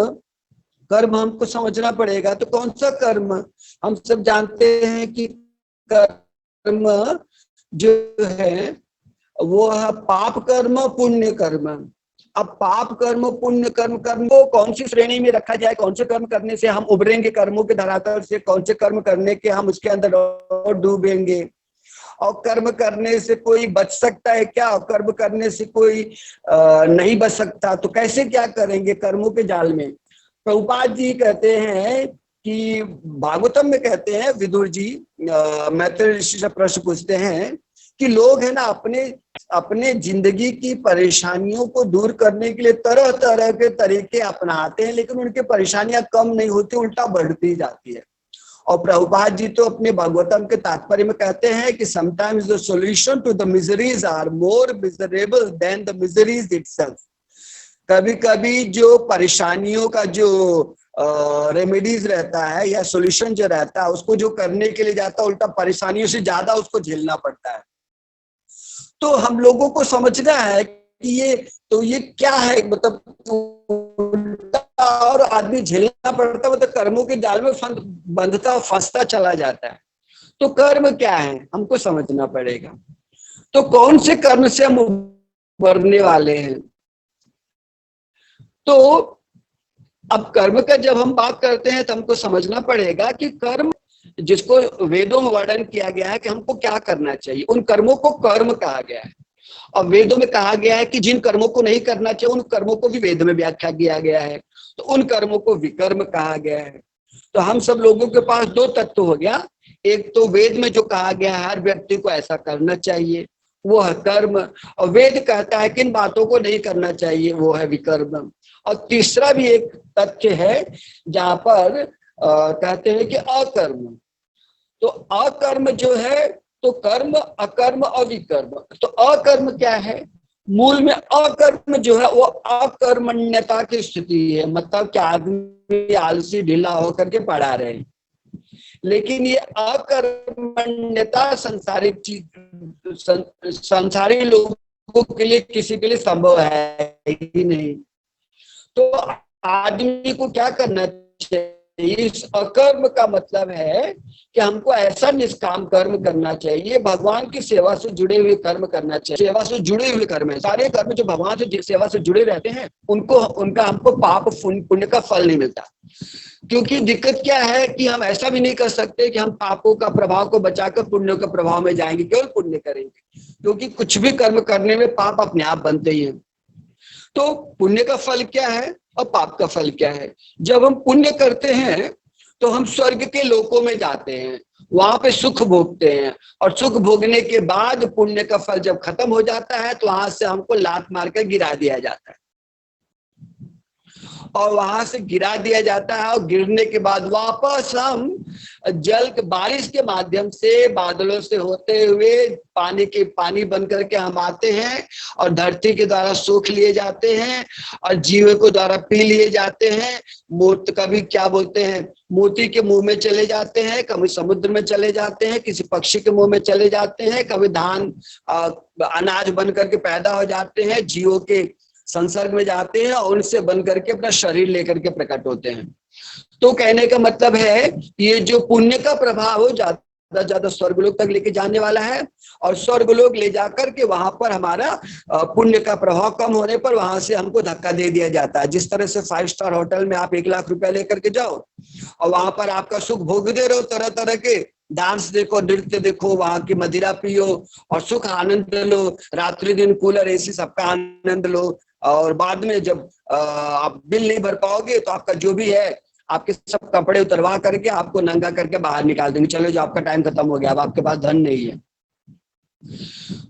[SPEAKER 1] हमको समझना पड़ेगा। तो कौन सा कर्म? हम सब जानते हैं कि कर्म जो है वो है पाप कर्म, पुण्य कर्म। अब पाप कर्म, पुण्य कर्म को कौन सी श्रेणी में रखा जाए, कौन से कर्म करने से हम उभरेंगे कर्मों के धरातल से, कौन से कर्म करने के हम उसके अंदर और डूबेंगे, और कर्म करने से कोई बच सकता है क्या, और कर्म करने से कोई नहीं बच सकता, तो कैसे क्या करेंगे कर्मों के जाल में। प्रभुपाद जी कहते हैं कि भागवतम में कहते हैं, विदुर जी मैत्रेय ऋषि से प्रश्न पूछते हैं कि लोग है ना अपने जिंदगी की परेशानियों को दूर करने के लिए तरह तरह के तरीके अपनाते हैं, लेकिन उनकी परेशानियां कम नहीं होती, उल्टा बढ़ती जाती है। और प्रभुपाद जी तो अपने भागवतम के तात्पर्य में कहते हैं कि sometimes the solution to the miseries are more miserable than the miseries itself. कभी कभी जो परेशानियों का जो रेमेडीज रहता है या सॉल्यूशन जो रहता है, उसको जो करने के लिए जाता है, उल्टा परेशानियों से ज्यादा उसको झेलना पड़ता है। तो हम लोगों को समझना है कि ये क्या है, मतलब और आदमी झेलना पड़ता है, मतलब कर्मों के जाल में बंधता फंसता चला जाता है। तो कर्म क्या है हमको समझना पड़ेगा। तो कौन से कर्म से हम उभरने वाले हैं? तो अब कर्म का जब हम बात करते हैं तो हमको समझना पड़ेगा कि कर्म जिसको वेदों में वर्णन किया गया है कि हमको क्या करना चाहिए, उन कर्मों को कर्म कहा गया है। और वेदों में कहा गया है कि जिन कर्मों को नहीं करना चाहिए उन कर्मों को भी वेद में व्याख्या किया गया है, तो उन कर्मों को विकर्म कहा गया है। तो हम सब लोगों के पास दो तत्व हो गया, एक तो वेद में जो कहा गया है हर व्यक्ति को ऐसा करना चाहिए, वो है कर्म, और वेद कहता है किन बातों को नहीं करना चाहिए, वो है विकर्म। और तीसरा भी एक तथ्य है जहां पर कहते हैं कि अकर्म। तो अकर्म जो है, तो कर्म, अकर्म और विकर्म। तो अकर्म क्या है? मूल में अकर्म जो है वो अकर्मण्यता की स्थिति है, मतलब कि आदमी आलसी ढीला होकर के पड़ा रहे। लेकिन ये अकर्मण्यता संसारी लोगों के लिए किसी के लिए संभव है ही नहीं। तो आदमी को क्या करना चाहिए? इस अकर्म का मतलब है कि हमको ऐसा निष्काम कर्म करना चाहिए, भगवान की सेवा से जुड़े हुए कर्म करना चाहिए। सेवा से जुड़े हुए कर्म है सारे कर्म जो भगवान से सेवा से जुड़े रहते हैं, उनका हमको पाप पुण्य का फल नहीं मिलता। क्योंकि दिक्कत क्या है कि हम ऐसा भी नहीं कर सकते कि हम पापों का प्रभाव को बचाकर पुण्य के प्रभाव में जाएंगे, केवल पुण्य करेंगे, क्योंकि कुछ भी कर्म करने में पाप अपने आप बनते ही हैं। तो पुण्य का फल क्या है और पाप का फल क्या है? जब हम पुण्य करते हैं तो हम स्वर्ग के लोकों में जाते हैं, वहां पे सुख भोगते हैं, और सुख भोगने के बाद पुण्य का फल जब खत्म हो जाता है तो वहां से हमको लात मारकर गिरा दिया जाता है, और वहां से गिरा दिया जाता है। और गिरने के बाद वापस हम बारिश के माध्यम से, बादलों से होते हुए पानी बन करके हम आते हैं, और धरती के द्वारा सोख लिए जाते हैं, और जीव को द्वारा पी लिए जाते हैं। कभी क्या बोलते हैं, मोती के मुंह में चले जाते हैं, कभी समुद्र में चले जाते हैं, किसी पक्षी के मुंह में चले जाते हैं, कभी धान अनाज बन करके पैदा हो जाते हैं, जीवों के संसर्ग में जाते हैं और उनसे बन करके अपना शरीर लेकर के प्रकट होते हैं। तो कहने का मतलब है ये जो पुण्य का प्रभाव हो ज्यादा ज्यादा स्वर्गलोक तक लेके जाने वाला है, और स्वर्गलोक ले जाकर के वहां पर हमारा पुण्य का प्रभाव कम होने पर वहां से हमको धक्का दे दिया जाता है। जिस तरह से 5 स्टार होटल में आप 1 लाख रुपया लेकर के जाओ और वहां पर आपका सुख भोगते रहो, तरह तरह के डांस देखो, नृत्य देखो, वहां की मदिरा पियो और सुख आनंद लो, रात्रि दिन कूलर एसी सबका आनंद लो, और बाद में जब आप बिल नहीं भर पाओगे तो आपका जो भी है आपके सब कपड़े उतरवा करके आपको नंगा करके बाहर निकाल देंगे, चलो जो आपका टाइम खत्म हो गया, अब आपके पास धन नहीं है।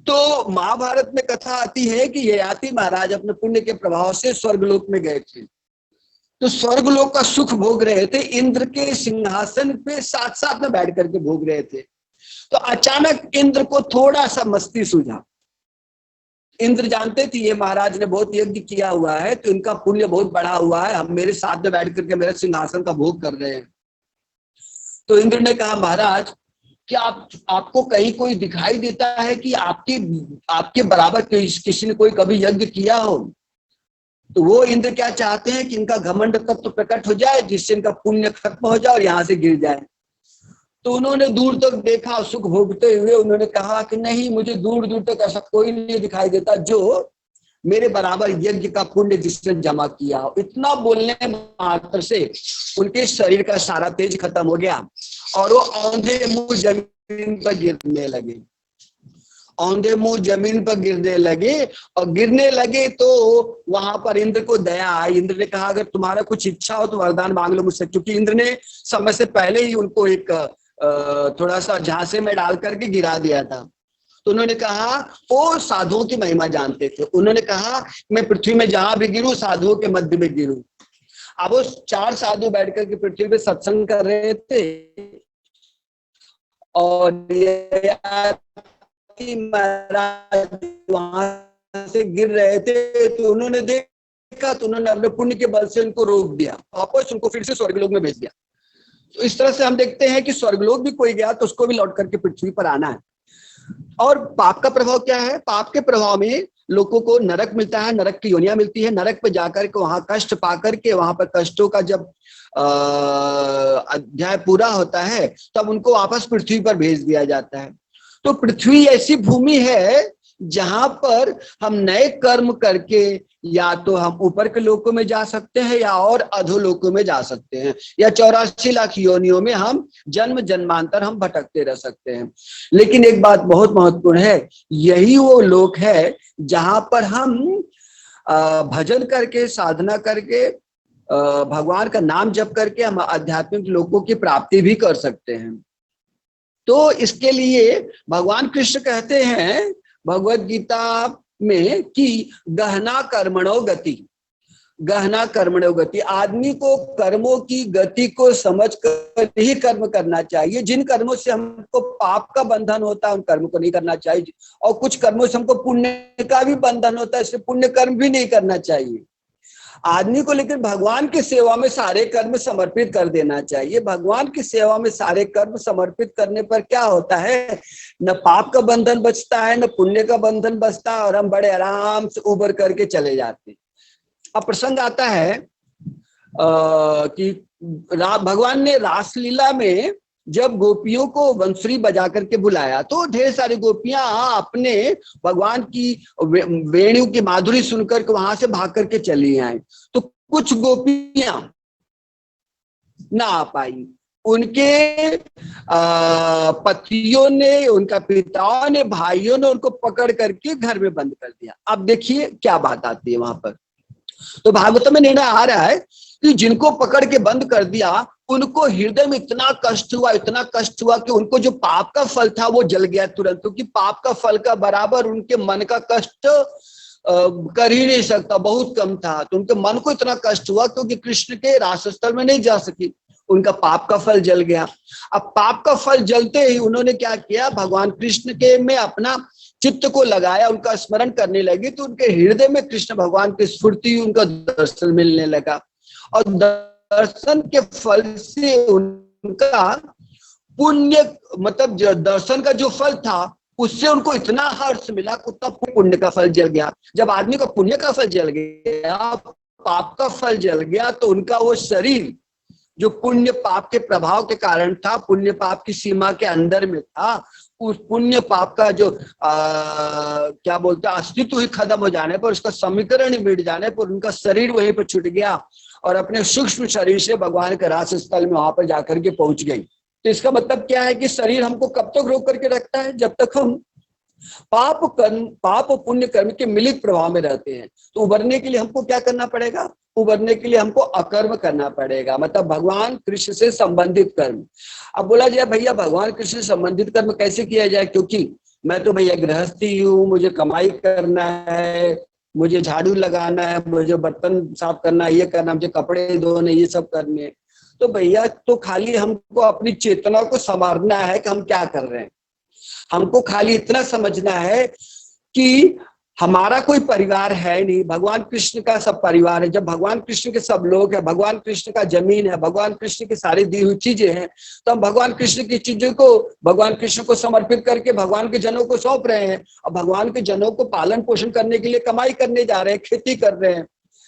[SPEAKER 1] तो महाभारत में कथा आती है कि ययाति महाराज अपने पुण्य के प्रभाव से स्वर्गलोक में गए थे। तो स्वर्गलोक का सुख भोग रहे थे, इंद्र के सिंहासन पे साथ साथ में बैठ करके भोग रहे थे। तो अचानक इंद्र को थोड़ा सा मस्ती सूझा। इंद्र जानते थे ये महाराज ने बहुत यज्ञ किया हुआ है, तो इनका पुण्य बहुत बढ़ा हुआ है, हम मेरे साथ में बैठ करके मेरे सिंहासन का भोग कर रहे हैं। तो इंद्र ने कहा महाराज क्या आपको कहीं कोई दिखाई देता है कि आपके बराबर किसी ने कोई कभी यज्ञ किया हो? तो वो इंद्र क्या चाहते हैं कि इनका घमंड तत्व प्रकट हो जाए, जिससे इनका पुण्य खत्म हो जाए और यहाँ से गिर जाए। तो उन्होंने दूर तक देखा सुख भोगते हुए, उन्होंने कहा कि नहीं, मुझे दूर दूर तक ऐसा कोई नहीं दिखाई देता जो मेरे बराबर यज्ञ का पुण्य जिसने जमा किया हो। इतना बोलने मात्र से उनके शरीर का सारा तेज खत्म हो गया और वो औंधे मुंह जमीन पर गिरने लगे। औंधे मुंह जमीन पर गिरने लगे और गिरने लगे तो वहां पर इंद्र को दया आई। इंद्र ने कहा अगर तुम्हारा कुछ इच्छा हो तो वरदान मांग लो मुझसे, क्योंकि इंद्र ने समय से पहले ही उनको एक थोड़ा सा झांसे में डाल करके गिरा दिया था। तो उन्होंने कहा, वो साधुओं की महिमा जानते थे, उन्होंने कहा मैं पृथ्वी में जहां भी गिरूं साधुओं के मध्य में गिरूं। अब वो 4 साधु बैठ करके पृथ्वी पे सत्संग कर रहे थे और महाराज वहां से गिर रहे थे। तो उन्होंने देखा तो उन्होंने अपने पुण्य के बल से उनको रोक दिया, वापस उनको फिर से स्वर्गलोक में भेज दिया। तो इस तरह से हम देखते हैं कि स्वर्गलोक भी कोई गया तो उसको भी लौट करके पृथ्वी पर आना है। और पाप का प्रभाव क्या है? पाप के प्रभाव में लोगों को नरक मिलता है, नरक की योनियां मिलती है। नरक पे जाकर के वहां कष्ट पाकर के वहां पर कष्टों का जब अध्याय पूरा होता है तब उनको वापस पृथ्वी पर भेज दिया जाता है। तो पृथ्वी ऐसी भूमि है जहां पर हम नए कर्म करके या तो हम ऊपर के लोकों में जा सकते हैं या और अधोलोकों में जा सकते हैं, या 84 लाख योनियों में हम जन्म जन्मांतर हम भटकते रह सकते हैं। लेकिन एक बात बहुत महत्वपूर्ण है, यही वो लोक है जहां पर हम भजन करके, साधना करके, भगवान का नाम जप करके हम आध्यात्मिक लोकों की प्राप्ति भी कर सकते हैं। तो इसके लिए भगवान कृष्ण कहते हैं भगवत गीता में कि गहना कर्मणो गति, गहना कर्मणो गति। आदमी को कर्मों की गति को समझ कर ही कर्म करना चाहिए। जिन कर्मों से हमको पाप का बंधन होता है उन कर्म को नहीं करना चाहिए, और कुछ कर्मों से हमको पुण्य का भी बंधन होता है, इससे पुण्य कर्म भी नहीं करना चाहिए आदमी को। लेकिन भगवान की सेवा में सारे कर्म समर्पित कर देना चाहिए। भगवान की सेवा में सारे कर्म समर्पित करने पर क्या होता है, न पाप का बंधन बचता है न पुण्य का बंधन बचता है, और हम बड़े आराम से उबर करके चले जाते हैं। अब प्रसंग आता है कि भगवान ने रासलीला में जब गोपियों को बंसुरी बजा करके बुलाया तो ढेर सारी गोपियां अपने भगवान की वेणु की माधुरी सुनकर के वहां से भाग करके चली आई। तो कुछ गोपियां ना आ पाई, उनके पतियों ने, उनका पिताओं ने, भाइयों ने उनको पकड़ करके घर में बंद कर दिया। अब देखिए क्या बात आती है वहां पर। तो भागवत में निर्णय आ रहा है कि जिनको पकड़ के बंद कर दिया उनको हृदय में इतना कष्ट हुआ, इतना कष्ट हुआ कि उनको जो पाप का फल था वो जल गया तुरंत, क्योंकि पाप का फल का बराबर उनके मन का कष्ट कर ही नहीं सकता, बहुत कम था। तो उनके मन को इतना कष्ट हुआ क्योंकि कृष्ण के रासस्थल में नहीं जा सकी, उनका पाप का फल जल गया। अब पाप का फल जलते ही उन्होंने क्या किया, भगवान कृष्ण के में अपना चित्त को लगाया, उनका स्मरण करने लगे। तो उनके हृदय में कृष्ण भगवान की स्फूर्ति, उनका दर्शन मिलने लगा, और दर्शन के फल से उनका पुण्य, मतलब दर्शन का जो फल था उससे उनको इतना हर्ष मिला कि उतना पुण्य का फल जल गया। जब आदमी का पुण्य का फल जल गया, पाप का फल जल गया, तो उनका वो शरीर जो पुण्य पाप के प्रभाव के कारण था, पुण्य पाप की सीमा के अंदर में था, उस पुण्य पाप का जो क्या बोलते हैं अस्तित्व ही खत्म हो जाने पर, उसका समीकरण ही मिट जाने पर उनका शरीर वहीं पर छूट गया और अपने सूक्ष्म शरीर से भगवान के रास स्थल में वहां पर जाकर के पहुंच गई। तो इसका मतलब क्या है कि शरीर हमको कब तक रोक करके रखता है? जब तक हम पाप और पुण्य कर्म के मिलित प्रभाव में रहते हैं। तो उबरने के लिए हमको क्या करना पड़ेगा? उबरने के लिए हमको अकर्म करना पड़ेगा, मतलब भगवान कृष्ण से संबंधित कर्म। अब बोला जाए भैया भगवान कृष्ण से संबंधित कर्म कैसे किया जाए, क्योंकि मैं तो भैया गृहस्थी हूँ, मुझे कमाई करना है, मुझे झाड़ू लगाना है, मुझे बर्तन साफ करना है, ये करना, मुझे कपड़े धोने, ये सब करने। तो भैया तो खाली हमको अपनी चेतना को संवारना है कि हम क्या कर रहे हैं। हमको खाली इतना समझना है कि हमारा कोई परिवार है नहीं, भगवान कृष्ण का सब परिवार है। जब भगवान कृष्ण के सब लोग हैं, भगवान कृष्ण का जमीन है, भगवान कृष्ण की सारी दी हुई चीजें हैं, तो हम भगवान कृष्ण की चीजों को भगवान कृष्ण को समर्पित करके भगवान के जनों को सौंप रहे हैं। और भगवान के जनों को पालन पोषण करने के लिए कमाई करने जा रहे हैं, खेती कर रहे हैं,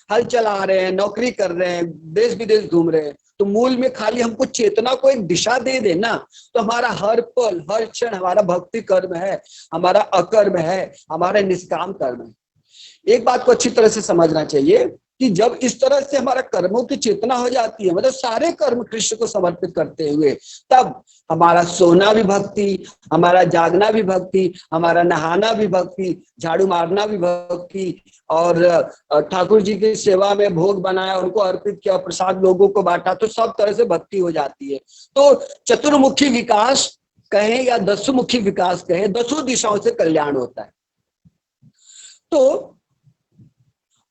[SPEAKER 1] हल चला रहे हैं, नौकरी कर रहे हैं, देश विदेश घूम रहे हैं। तो मूल में खाली हमको चेतना को एक दिशा दे देना, तो हमारा हर पल हर क्षण हमारा भक्ति कर्म है, हमारा अकर्म है, हमारा निष्काम कर्म है। एक बात को अच्छी तरह से समझना चाहिए कि जब इस तरह से हमारा कर्मों की चेतना हो जाती है, मतलब सारे कर्म कृष्ण को समर्पित करते हुए, तब हमारा सोना भी भक्ति, हमारा जागना भी भक्ति, हमारा नहाना भी भक्ति, झाड़ू मारना भी भक्ति, और ठाकुर जी की सेवा में भोग बनाया, उनको अर्पित किया, प्रसाद लोगों को बांटा, तो सब तरह से भक्ति हो जाती है। तो चतुर्मुखी विकास कहें या दसमुखी विकास कहें, दसों दिशाओं से कल्याण होता है। तो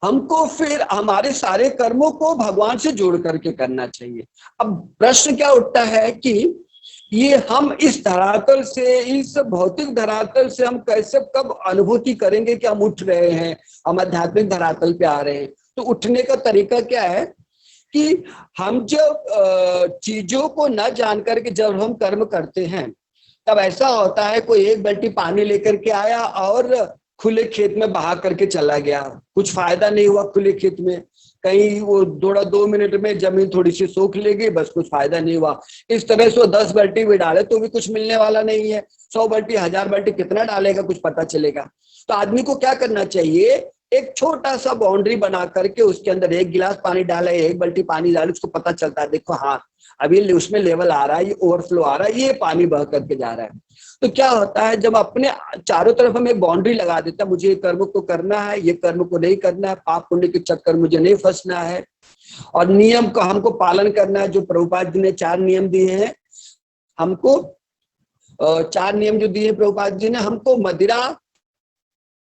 [SPEAKER 1] हमको फिर हमारे सारे कर्मों को भगवान से जोड़ करके करना चाहिए। अब प्रश्न क्या उठता है कि ये हम इस धरातल से, इस भौतिक धरातल से हम कैसे कब अनुभूति करेंगे कि हम उठ रहे हैं, हम आध्यात्मिक धरातल पे आ रहे हैं। तो उठने का तरीका क्या है कि हम जब चीजों को न जान करके जब हम कर्म करते हैं, तब ऐसा होता है कोई एक बाल्टी पानी लेकर के आया और खुले खेत में बहा करके चला गया, कुछ फायदा नहीं हुआ खुले खेत में, कहीं वो थोड़ा 2 मिनट में जमीन थोड़ी सी सूख लेगी, बस कुछ फायदा नहीं हुआ। इस तरह से वो 10 बाल्टी भी डाले तो भी कुछ मिलने वाला नहीं है, 100 बाल्टी 1000 बाल्टी कितना डालेगा, कुछ पता चलेगा। तो आदमी को क्या करना चाहिए, एक छोटा सा बाउंड्री बना करके उसके अंदर 1 गिलास पानी डाले, 1 बाल्टी पानी डाले, उसको पता चलता है देखो हाँ अभी उसमें लेवल आ रहा है, ये ओवरफ्लो आ रहा है, ये पानी बह करके जा रहा है। तो क्या होता है, जब अपने चारों तरफ हम एक बाउंड्री लगा देता है, मुझे ये कर्म को करना है, ये कर्म को नहीं करना है, पाप पुण्य के चक्कर मुझे नहीं फंसना है, और नियम का हमको पालन करना है। जो प्रभुपाद जी ने 4 नियम दिए हैं हमको, 4 नियम जो दिए प्रभुपाद जी ने हमको, मदिरा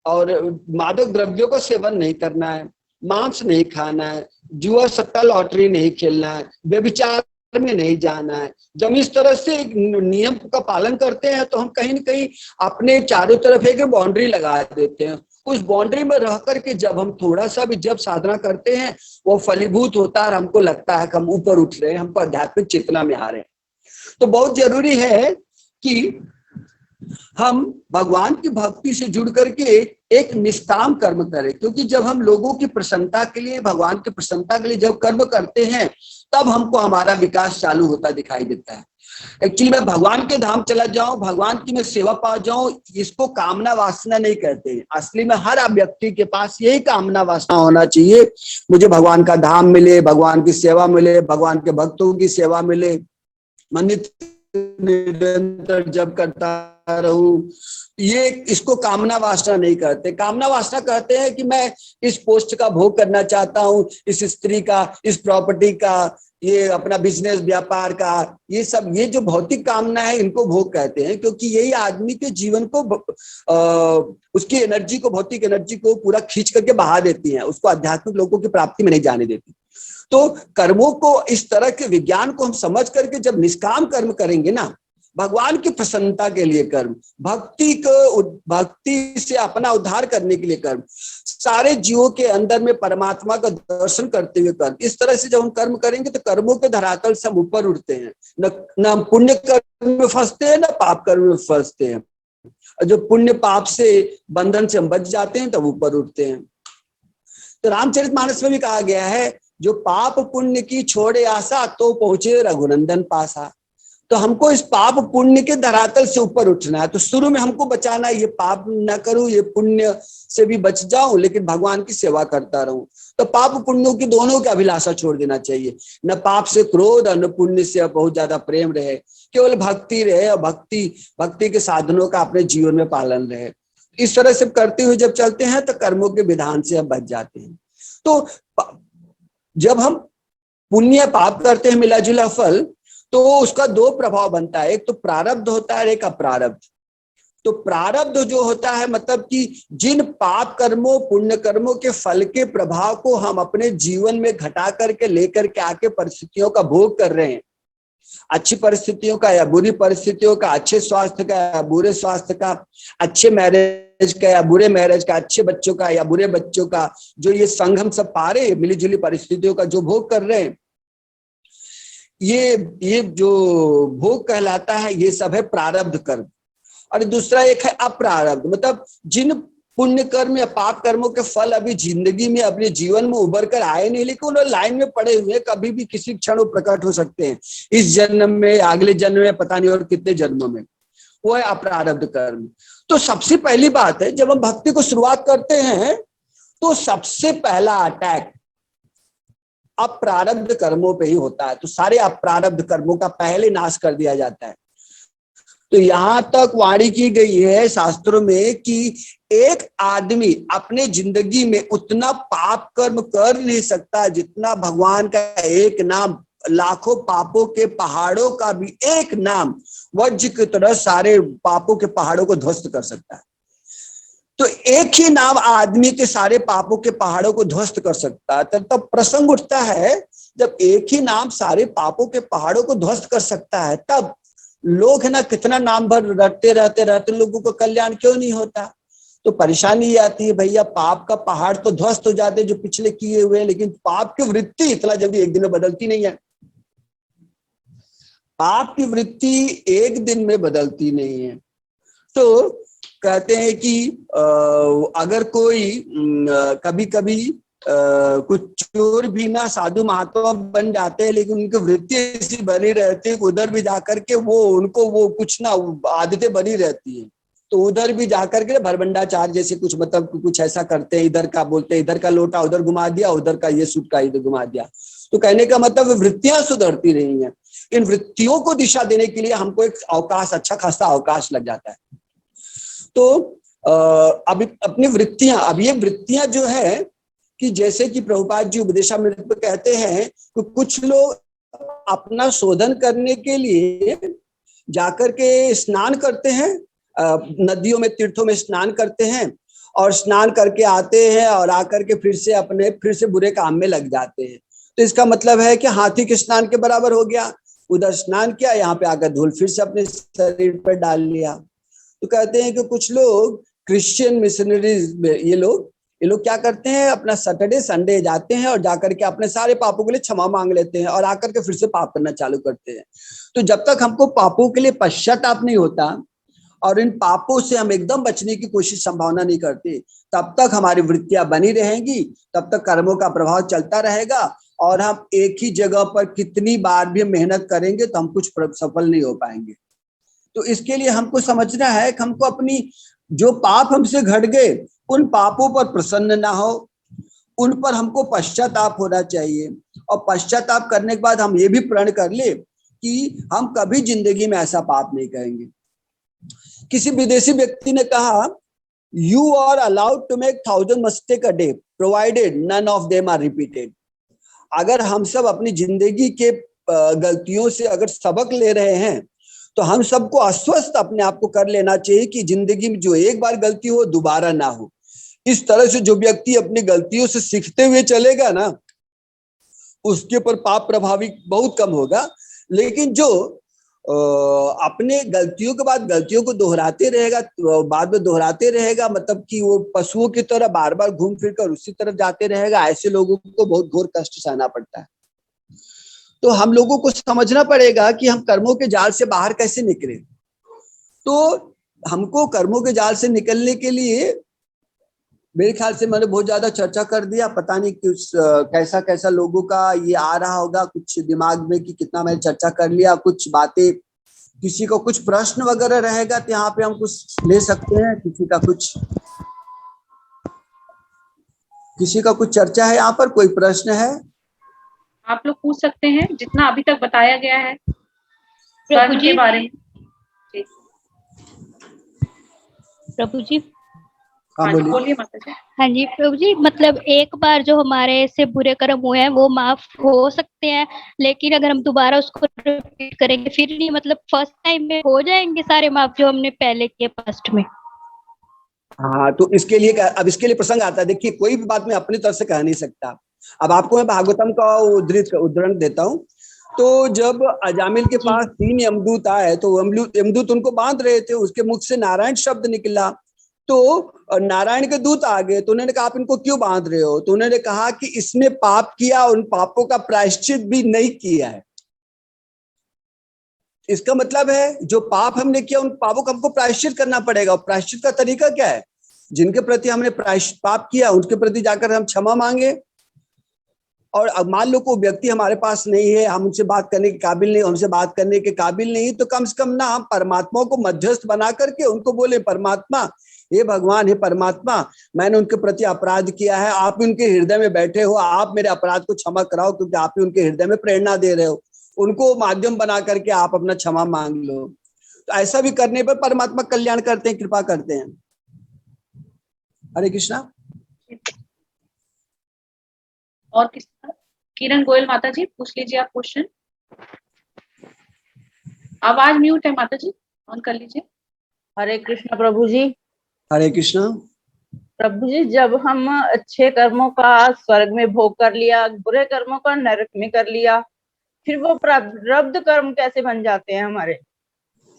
[SPEAKER 1] और मादक द्रव्यों का सेवन नहीं करना है, मांस नहीं खाना है, जुआ सट्टा लॉटरी नहीं खेलना है, व्यभिचार में नहीं जाना है। जब इस तरह से एक नियम का पालन करते हैं तो हम कहीं न कहीं अपने चारों तरफ एक बाउंड्री लगा देते हैं। उस बाउंड्री में रह करके जब हम थोड़ा सा भी जब साधना करते हैं, वो फलीभूत होता है और हमको लगता है कि हम ऊपर उठ रहे हैं, हमको आध्यात्मिक चेतना में आ रहे हैं। तो बहुत जरूरी है कि हम भगवान की भक्ति से जुड़ करके एक निष्काम कर्म करें, क्योंकि जब हम लोगों की प्रसन्नता के लिए, भगवान की प्रसन्नता के लिए जब कर्म करते हैं, तब हमको हमारा विकास चालू होता दिखाई देता है। एक्चुअली मैं भगवान के धाम चला जाऊं, भगवान की मैं सेवा पा जाऊं, इसको कामना वासना नहीं कहते। असली में हर व्यक्ति के पास यही कामना वासना होना चाहिए, मुझे भगवान का धाम मिले, भगवान की सेवा मिले, भगवान के भक्तों की सेवा मिले, मैं निरंतर जब करता रहूं। ये इसको कामना वासना नहीं कहते। कामना वासना कहते हैं कि मैं इस पोस्ट का भोग करना चाहता हूं, इस स्त्री का, इस प्रॉपर्टी का, ये अपना बिजनेस व्यापार का, ये सब, ये जो भौतिक कामना है इनको भोग कहते हैं, क्योंकि यही आदमी के जीवन को उसकी एनर्जी को, भौतिक एनर्जी को पूरा खींच करके बहा देती है, उसको आध्यात्मिक लोगों की प्राप्ति में नहीं जाने देती। तो कर्मों को, इस तरह के विज्ञान को हम समझ करके जब निष्काम कर्म करेंगे ना, भगवान की प्रसन्नता के लिए कर्म, भक्ति से अपना उद्धार करने के लिए कर्म, सारे जीवों के अंदर में परमात्मा का दर्शन करते हुए कर्म, इस तरह से जब हम कर्म करेंगे तो कर्मों के धरातल से हम ऊपर उठते हैं। न हम पुण्य कर्म में फंसते हैं, न पाप कर्म में फंसते हैं। और जो पुण्य पाप से बंधन से हम बच जाते हैं तब ऊपर उठते हैं। तो रामचरितमानस में भी कहा गया है, जो पाप पुण्य की छोड़े आशा तो पहुंचे रघुनंदन पासा। तो हमको इस पाप पुण्य के धरातल से ऊपर उठना है। तो शुरू में हमको बचाना है, ये पाप न करूं, ये पुण्य से भी बच जाऊं, लेकिन भगवान की सेवा करता रहूं। तो पाप पुण्यों की दोनों की अभिलाषा छोड़ देना चाहिए। न पाप से क्रोध और न पुण्य से बहुत ज्यादा प्रेम रहे, केवल भक्ति रहे और भक्ति के साधनों का अपने जीवन में पालन रहे। इस तरह से करते हुए जब चलते हैं तो कर्मों के विधान से हम बच जाते हैं। तो जब हम पुण्य पाप करते हैं मिला जुला फल, तो उसका दो प्रभाव बनता है, एक तो प्रारब्ध होता है, एक अप्रारब्ध। तो प्रारब्ध जो होता है मतलब कि जिन पाप कर्मों पुण्य कर्मों के फल के प्रभाव को हम अपने जीवन में घटा करके लेकर के आके परिस्थितियों का भोग कर रहे हैं, अच्छी परिस्थितियों का या बुरी परिस्थितियों का, अच्छे स्वास्थ्य का या बुरे स्वास्थ्य का, अच्छे मैरिज का या बुरे मैरिज का, अच्छे बच्चों का या बुरे बच्चों का, जो ये संगम सब पा रहे मिली जुली परिस्थितियों का जो भोग कर रहे हैं, ये जो भोग कहलाता है, ये सब है प्रारब्ध कर्म। और दूसरा एक है अप्रारब्ध, मतलब जिन पुण्य कर्म या पाप कर्मों के फल अभी जिंदगी में अपने जीवन में उभर कर आए नहीं, लेकिन उन्होंने लाइन में पड़े हुए, कभी भी किसी क्षण वो प्रकट हो सकते हैं, इस जन्म में, अगले जन्म में, पता नहीं और कितने जन्मों में, वो है अप्रारब्ध कर्म। तो सबसे पहली बात है, जब हम भक्ति को शुरुआत करते हैं तो सबसे पहला अटैक अप्रारब्ध कर्मों पे ही होता है। तो सारे अप्रारब्ध कर्मों का पहले नाश कर दिया जाता है। तो यहां तक वाणी की गई है शास्त्रों में कि एक आदमी अपने जिंदगी में उतना पाप कर्म कर नहीं सकता जितना भगवान का एक नाम लाखों पापों के पहाड़ों का भी एक नाम वज्र की तरह सारे पापों के पहाड़ों को ध्वस्त कर सकता है। तो एक ही नाम आदमी के सारे पापों के पहाड़ों को ध्वस्त कर सकता है। तब प्रसंग उठता है, जब एक ही नाम सारे पापों के पहाड़ों को ध्वस्त कर सकता है, तब लोग है ना कितना नाम भर रटते रहते लोगों को कल्याण क्यों नहीं होता। तो परेशानी ये आती है, भैया पाप का पहाड़ तो ध्वस्त हो जाते जो पिछले किए हुए, लेकिन पाप की वृत्ति इतना जल्दी एक दिन में बदलती नहीं है। पाप की वृत्ति एक दिन में बदलती नहीं है। तो कहते हैं कि अगर कोई कभी कभी कुछ चोर भी ना साधु महात्मा बन जाते हैं, लेकिन उनकी वृत्ति ऐसी बनी रहती है, उधर भी जाकर के उनको कुछ ना आदतें बनी रहती है। तो उधर भी जाकर के भरभंडाचार जैसे कुछ मतलब कुछ ऐसा करते हैं, इधर का बोलते हैं, इधर का लोटा उधर घुमा दिया, उधर का ये सूट का इधर घुमा दिया। तो कहने का मतलब वृत्तियां सुधरती नहीं है। इन वृत्तियों को दिशा देने के लिए हमको एक अवकाश, अच्छा खासा अवकाश लग जाता है। तो अभी अपनी वृत्तियां, अब ये वृत्तियां जो है कि जैसे कि प्रभुपाद जी उपदेशामृत में कहते हैं कि कुछ लोग अपना शोधन करने के लिए जाकर के स्नान करते हैं, नदियों में तीर्थों में स्नान करते हैं और स्नान करके आते हैं और आकर के फिर से बुरे काम में लग जाते हैं। तो इसका मतलब है कि हाथी के स्नान के बराबर हो गया, उधर स्नान किया, यहाँ पे आकर धूल फिर से अपने शरीर पर डाल लिया। तो कहते हैं कि कुछ लोग क्रिश्चियन मिशनरीज में ये लोग क्या करते हैं, अपना सैटरडे संडे जाते हैं और जाकर के अपने सारे पापों के लिए क्षमा मांग लेते हैं और आकर के फिर से पाप करना चालू करते हैं। तो जब तक हमको पापों के लिए पश्चाताप नहीं होता और इन पापों से हम एकदम बचने की कोशिश संभावना नहीं करते, तब तक हमारी वृत्तियां बनी रहेंगी, तब तक कर्मों का प्रभाव चलता रहेगा और हम एक ही जगह पर कितनी बार भी मेहनत करेंगे तो हम कुछ सफल नहीं हो पाएंगे। तो इसके लिए हमको समझना है कि हमको अपनी जो पाप हमसे घट गए उन पापों पर प्रसन्न ना हो, उन पर हमको पश्चाताप होना चाहिए। और पश्चाताप करने के बाद हम ये भी प्रण कर ले कि हम कभी जिंदगी में ऐसा पाप नहीं करेंगे। किसी विदेशी व्यक्ति ने कहा, you are allowed to make 1000 mistake a day provided none of them are repeated. अगर हम सब अपनी जिंदगी के गलतियों से अगर सबक ले रहे हैं तो हम सबको अस्वस्थ अपने आप को कर लेना चाहिए कि जिंदगी में जो एक बार गलती हो दोबारा ना हो। इस तरह से जो व्यक्ति अपनी गलतियों से सीखते हुए चलेगा ना, उसके ऊपर पाप प्रभावी बहुत कम होगा। लेकिन जो अपने गलतियों के बाद गलतियों को दोहराते रहेगा, बाद में दोहराते रहेगा, मतलब कि वो पशुओं की तरह बार बार घूम फिर कर उसी तरफ जाते रहेगा, ऐसे लोगों को बहुत घोर कष्ट सहना पड़ता है। तो हम लोगों को समझना पड़ेगा कि हम कर्मों के जाल से बाहर कैसे निकले। तो हमको कर्मों के जाल से निकलने के लिए मेरे ख्याल से मैंने बहुत ज्यादा चर्चा कर दिया, पता नहीं कुछ कैसा कैसा लोगों का ये आ रहा होगा कुछ दिमाग में कि कितना मैंने चर्चा कर लिया, कुछ बातें, किसी को कुछ प्रश्न वगैरह रहेगा तो यहाँ पे हम कुछ ले सकते हैं, किसी का कुछ चर्चा है, यहाँ पर कोई प्रश्न है?
[SPEAKER 3] आप लोग पूछ सकते हैं जितना अभी तक बताया गया है
[SPEAKER 9] प्रभु
[SPEAKER 3] कर्म
[SPEAKER 9] जी।
[SPEAKER 3] के बारे में।
[SPEAKER 9] प्रभु जी।
[SPEAKER 1] हाँ बोलिए।
[SPEAKER 3] बोलिए माता जी।
[SPEAKER 9] हाँ जी प्रभु जी, मतलब एक बार जो हमारे से बुरे कर्म हुए हैं वो माफ हो सकते हैं, लेकिन अगर हम दोबारा उसको रिपीट करेंगे फिर नहीं, मतलब फर्स्ट टाइम में हो जाएंगे सारे माफ जो हमने पहले किए पास्ट में?
[SPEAKER 1] हाँ, तो इसके लिए अब इसके लिए प्रसंग आता है। देखिए, कोई भी बात मैं अपनी तरफ से कह नहीं सकता। अब आपको मैं भागवतम का उद्धरण देता हूँ। तो जब अजामिल के पास 3 यमदूत आए तो यमदूत उनको बांध रहे थे, उसके मुख से नारायण शब्द निकला, तो नारायण के दूत आ गए, तो उन्होंने कहा आप इनको क्यों बांध रहे हो? तो उन्होंने कहा कि इसने पाप किया, उन पापों का प्रायश्चित भी नहीं किया है। इसका मतलब है जो पाप हमने किया उन पापों का हमको प्रायश्चित करना पड़ेगा। और प्रायश्चित का तरीका क्या है? जिनके प्रति हमने पाप किया उनके प्रति जाकर हम क्षमा मांगे। और अब मान लो कोई व्यक्ति हमारे पास नहीं है, हम उनसे बात करने के काबिल नहीं, हमसे बात करने के काबिल नहीं, तो कम से कम ना हम परमात्मा को मध्यस्थ बना करके उनको बोले, परमात्मा, हे भगवान, हे परमात्मा, मैंने उनके प्रति अपराध किया है, आप उनके हृदय में बैठे हो, आप मेरे अपराध को क्षमा कराओ, क्योंकि आप ही उनके हृदय में प्रेरणा दे रहे हो, उनको माध्यम बना करके आप अपना क्षमा मांग लो। तो ऐसा भी करने पर परमात्मा कल्याण करते हैं, कृपा करते हैं। हरे कृष्णा।
[SPEAKER 3] और किस किरण गोयल माता जी पूछ लीजिए आप क्वेश्चन। आवाज म्यूट है माता जी, ऑन कर लीजिए।
[SPEAKER 10] हरे कृष्ण प्रभु जी।
[SPEAKER 1] हरे कृष्णा।
[SPEAKER 10] प्रभु जी, जब हम अच्छे कर्मों का स्वर्ग में भोग कर लिया, बुरे कर्मों का नरक में कर लिया, फिर वो प्रारब्ध कर्म कैसे बन जाते हैं हमारे?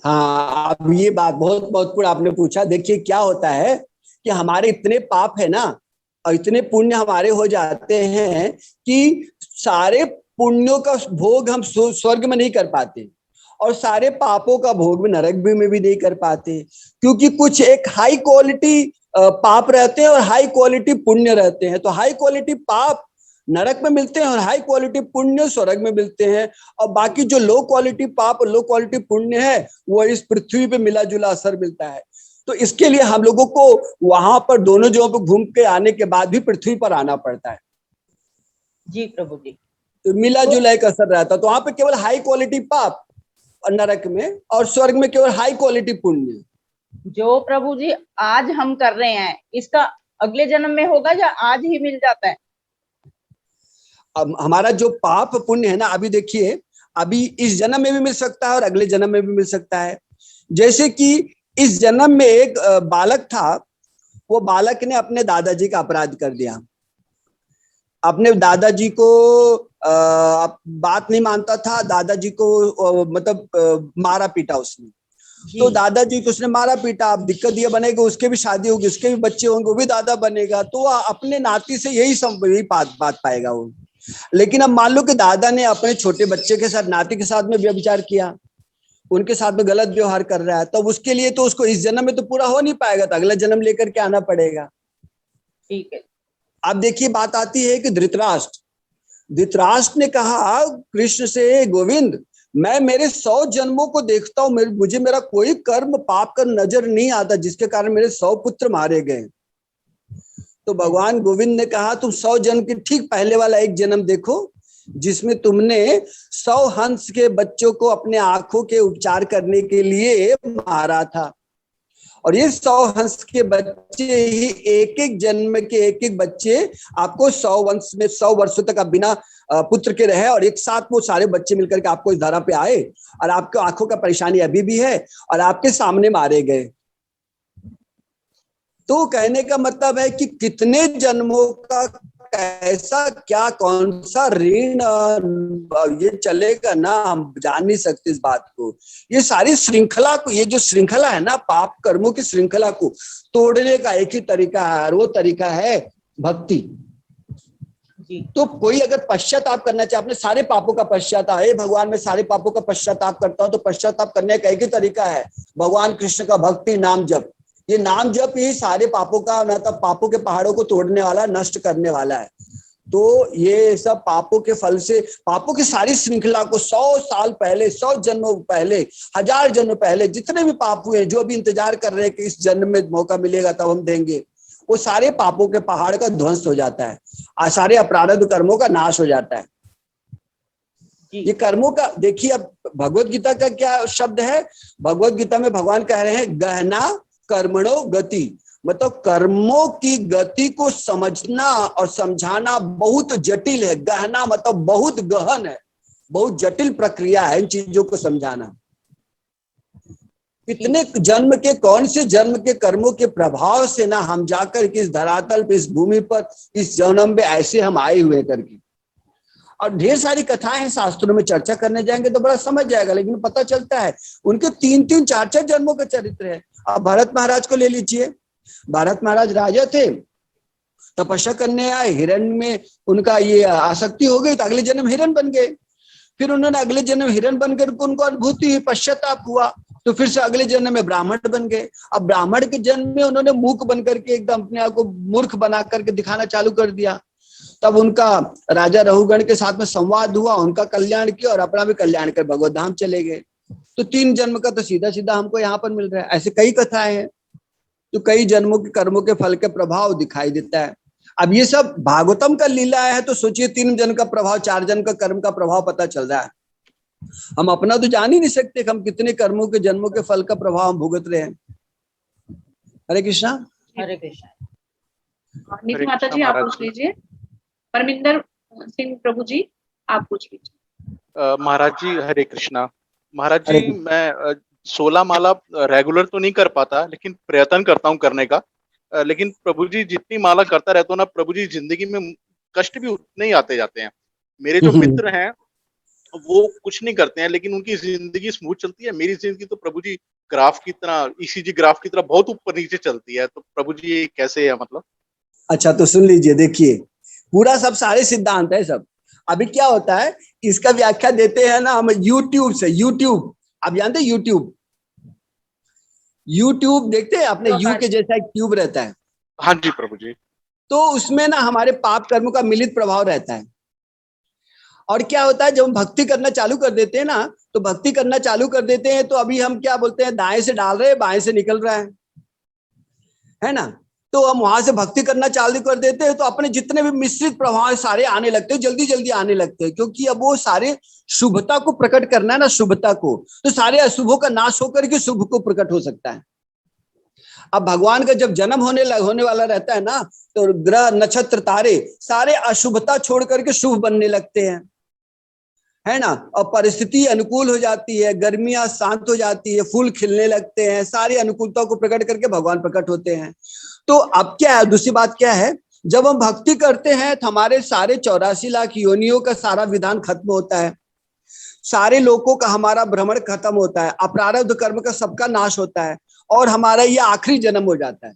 [SPEAKER 1] हाँ, अब ये बात बहुत महत्वपूर्ण आपने पूछा। देखिए क्या होता है कि हमारे इतने पाप है ना और इतने पुण्य हमारे हो जाते हैं कि सारे पुण्यों का भोग हम स्वर्ग में नहीं कर पाते और सारे पापों का भोग भी नरक में भी नहीं कर पाते, क्योंकि कुछ एक हाई क्वालिटी पाप रहते हैं और हाई क्वालिटी पुण्य रहते हैं। तो हाई क्वालिटी पाप नरक में मिलते हैं और हाई क्वालिटी पुण्य स्वर्ग में मिलते हैं, और बाकी जो लो क्वालिटी पाप और लो क्वालिटी पुण्य है वो इस पृथ्वी पे मिला जुला असर मिलता है। तो इसके लिए हम लोगों को वहां पर दोनों जगहों पर घूम के आने के बाद भी पृथ्वी पर आना पड़ता है।
[SPEAKER 10] जी प्रभु जी।
[SPEAKER 1] तो मिला जुला एक असर रहता है। तो वहां पे केवल हाई क्वालिटी पाप और नरक में, और स्वर्ग में केवल हाई क्वालिटी पुण्य।
[SPEAKER 10] जो प्रभु जी आज हम कर रहे हैं इसका अगले जन्म में होगा या आज ही मिल जाता है?
[SPEAKER 1] अब हमारा जो पाप पुण्य है ना, अभी देखिए, अभी इस जन्म में भी मिल सकता है और अगले जन्म में भी मिल सकता है। जैसे कि इस जन्म में एक बालक था, वो बालक ने अपने दादाजी का अपराध कर दिया, अपने दादाजी को बात नहीं मानता था, दादाजी को मतलब मारा पीटा उसने। तो दादाजी को उसने मारा पीटा, अब दिक्कत ये बनेगा उसके भी शादी होगी, उसके भी बच्चे होंगे, वो भी दादा बनेगा, तो अपने नाती से यही बात पाएगा वो। लेकिन अब मान लो कि दादा ने अपने छोटे बच्चे के साथ, नाती के साथ में व्यभिचार किया, उनके साथ में गलत व्यवहार कर रहा है, तो उसके लिए तो उसको इस जन्म में तो पूरा हो नहीं पाएगा, तो अगला जन्म लेकर के आना पड़ेगा।
[SPEAKER 10] ठीक है।
[SPEAKER 1] अब देखिए बात आती है कि धृतराष्ट्र ने कहा कृष्ण से, गोविंद, मैं मेरे 100 जन्मों को देखता हूं, मुझे मेरा कोई कर्म पाप का नजर नहीं आता जिसके कारण मेरे 100 पुत्र मारे गए। तो भगवान गोविंद ने कहा तुम 100 जन्म के ठीक पहले वाला एक जन्म देखो जिसमें तुमने 100 हंस के बच्चों को अपने आंखों के उपचार करने के लिए मारा था, और ये 100 हंस के बच्चे ही एक एक जन्म के एक एक बच्चे आपको 100 वंश में 100 वर्षों तक आप बिना पुत्र के रहे, और एक साथ वो सारे बच्चे मिलकर के आपको इस धरा पे आए, और आपके आंखों का परेशानी अभी भी है और आपके सामने मारे गए। तो कहने का मतलब है कि कितने जन्मों का कैसा क्या कौन सा ऋण ये चलेगा ना, हम जान नहीं सकते इस बात को। ये सारी श्रृंखला को, ये जो श्रृंखला है ना पाप कर्मों की श्रृंखला को तोड़ने का एक ही तरीका है, और वो तरीका है भक्ति। तो कोई अगर पश्चाताप करना चाहे, अपने सारे पापों का पश्चाताप, हे भगवान मैं सारे पापों का पश्चाताप करता हूँ, तो पश्चाताप करने का एक ही तरीका है, भगवान कृष्ण का भक्ति, नाम जप। ये नाम जप ही सारे पापों का, मतलब पापों के पहाड़ों को तोड़ने वाला, नष्ट करने वाला है। तो ये सब पापों के फल से, पापों की सारी श्रृंखला को 100 साल पहले, 100 जन्मों पहले, 1000 जन्म पहले जितने भी पाप हुए, जो भी इंतजार कर रहे हैं कि इस जन्म में मौका मिलेगा तब हम देंगे, वो सारे पापों के पहाड़ का ध्वंस हो जाता है, सारे अपराध कर्मों का नाश हो जाता है। ये कर्मों का देखिए, अब भगवत गीता का क्या शब्द है, भगवत गीता में भगवान कह रहे हैं गहना कर्मणो गति, मतलब कर्मों की गति को समझना और समझाना बहुत जटिल है। गहना मतलब बहुत गहन है, बहुत जटिल प्रक्रिया है इन चीजों को समझाना। कितने जन्म के, कौन से जन्म के कर्मों के प्रभाव से ना हम जाकर के इस धरातल पे, इस भूमि पर, इस जन्म में ऐसे हम आए हुए करके। और ढेर सारी कथाएं हैं शास्त्रों में, चर्चा करने जाएंगे तो बड़ा समझ जाएगा, लेकिन पता चलता है उनके 3-3, 4-4 जन्मों का चरित्र है। अब भरत महाराज को ले लीजिए, भरत महाराज राजा थे, तपस्या करने आए, हिरण में उनका ये आसक्ति हो गई तो अगले जन्म हिरण बन गए। फिर उन्होंने अगले जन्म हिरण बनकर उनको अनुभूति हुई, पश्चाताप हुआ, तो फिर से अगले जन्म में ब्राह्मण बन गए। अब ब्राह्मण के जन्म में उन्होंने मूक बन करके एकदम अपने आप को मूर्ख बना करके दिखाना चालू कर दिया। तब उनका राजा रहुगण के साथ में संवाद हुआ, उनका कल्याण किया और अपना भी कल्याण कर भगवत धाम चले गए। तो 3 जन्म का तो सीधा सीधा हमको यहाँ पर मिल रहा है। ऐसे कई कथाएं हैं, तो कई जन्मों के कर्मों के फल के प्रभाव दिखाई देता है। अब ये सब भागवतम का लीला है, तो सोचिए 3 जन्म का प्रभाव, 4 जन्म का कर्म का प्रभाव पता चल रहा है। हम अपना तो जान ही नहीं सकते कि हम कितने कर्मों के जन्मों के फल का प्रभाव हम भुगत रहे हैं। हरे कृष्णा।
[SPEAKER 10] हरे कृष्णा।
[SPEAKER 3] नीति माता जी आप पूछ लीजिए। परमिंदर सिंह प्रभु जी आप पूछ लीजिए।
[SPEAKER 4] महाराज जी हरे कृष्णा। महाराज जी मैं 16 माला रेगुलर तो नहीं कर पाता, लेकिन प्रयत्न करता हूँ करने का। लेकिन प्रभु जी जितनी माला करता रहता हूँ ना प्रभु जी, जिंदगी में कष्ट भी उतने ही आते जाते हैं। मेरे जो मित्र हैं वो कुछ नहीं करते हैं, लेकिन उनकी जिंदगी स्मूथ चलती है। मेरी जिंदगी तो प्रभु जी ग्राफ की तरह, ईसीजी ग्राफ की तरह बहुत ऊपर नीचे चलती है। तो प्रभु जी ये कैसे है मतलब?
[SPEAKER 1] अच्छा तो सुन लीजिए, देखिए पूरा सब सारे सिद्धांत है सब। अभी क्या होता है, इसका व्याख्या देते हैं ना हम यूट्यूब से। यूट्यूब आप जानते हैं, यूट्यूब देखते हैं आपने, यू के जैसा एक ट्यूब रहता है।
[SPEAKER 4] हाँ जी प्रभु जी।
[SPEAKER 1] तो उसमें ना हमारे पाप कर्मों का मिलित प्रभाव रहता है। और क्या होता है, जब हम भक्ति करना चालू कर देते हैं ना, तो भक्ति करना चालू कर देते हैं तो अभी हम क्या बोलते हैं, दाएं से डाल रहे हैं बाएं से निकल रहा है ना। तो हम वहां से भक्ति करना चालू कर देते हैं तो अपने जितने भी मिश्रित प्रभाव सारे आने लगते हैं, जल्दी जल्दी आने लगते हैं, क्योंकि अब वो सारे शुभता को प्रकट करना है ना, शुभता को, तो सारे अशुभों का नाश होकर के शुभ को प्रकट हो सकता है। अब भगवान का जब जन्म होने वाला रहता है ना, तो ग्रह नक्षत्र तारे सारे अशुभता छोड़ करके शुभ बनने लगते हैं, है ना। और परिस्थिति अनुकूल हो जाती है, गर्मियां शांत हो जाती है, फूल खिलने लगते हैं, सारी अनुकूलता को प्रकट करके भगवान प्रकट होते हैं। तो अब क्या है, दूसरी बात क्या है, जब हम भक्ति करते हैं तो हमारे सारे 84 लाख योनियों का सारा विधान खत्म होता है, सारे लोगों का हमारा भ्रमण खत्म होता है, अपराध कर्म का सबका नाश होता है और हमारा ये आखिरी जन्म हो जाता है।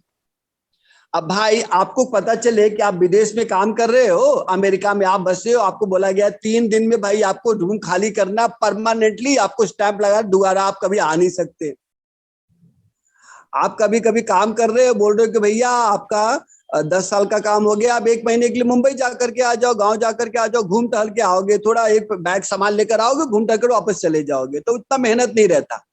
[SPEAKER 1] अब भाई आपको पता चले कि आप विदेश में काम कर रहे हो, अमेरिका में आप बसे हो, आपको बोला गया 3 दिन में भाई आपको रूम खाली करना, परमानेंटली आपको स्टैंप लगा, दोबारा आप कभी आ नहीं सकते। आप कभी कभी काम कर रहे हो, बोल रहे हो कि भैया आपका 10 साल का काम हो गया, आप 1 महीने के लिए मुंबई जाकर के आ जाओ, गांव जाकर के आ जाओ, घूम टहल के आओगे, थोड़ा एक बैग सामान लेकर आओगे, घूम टहल कर वापस चले जाओगे, तो उतना मेहनत नहीं रहता।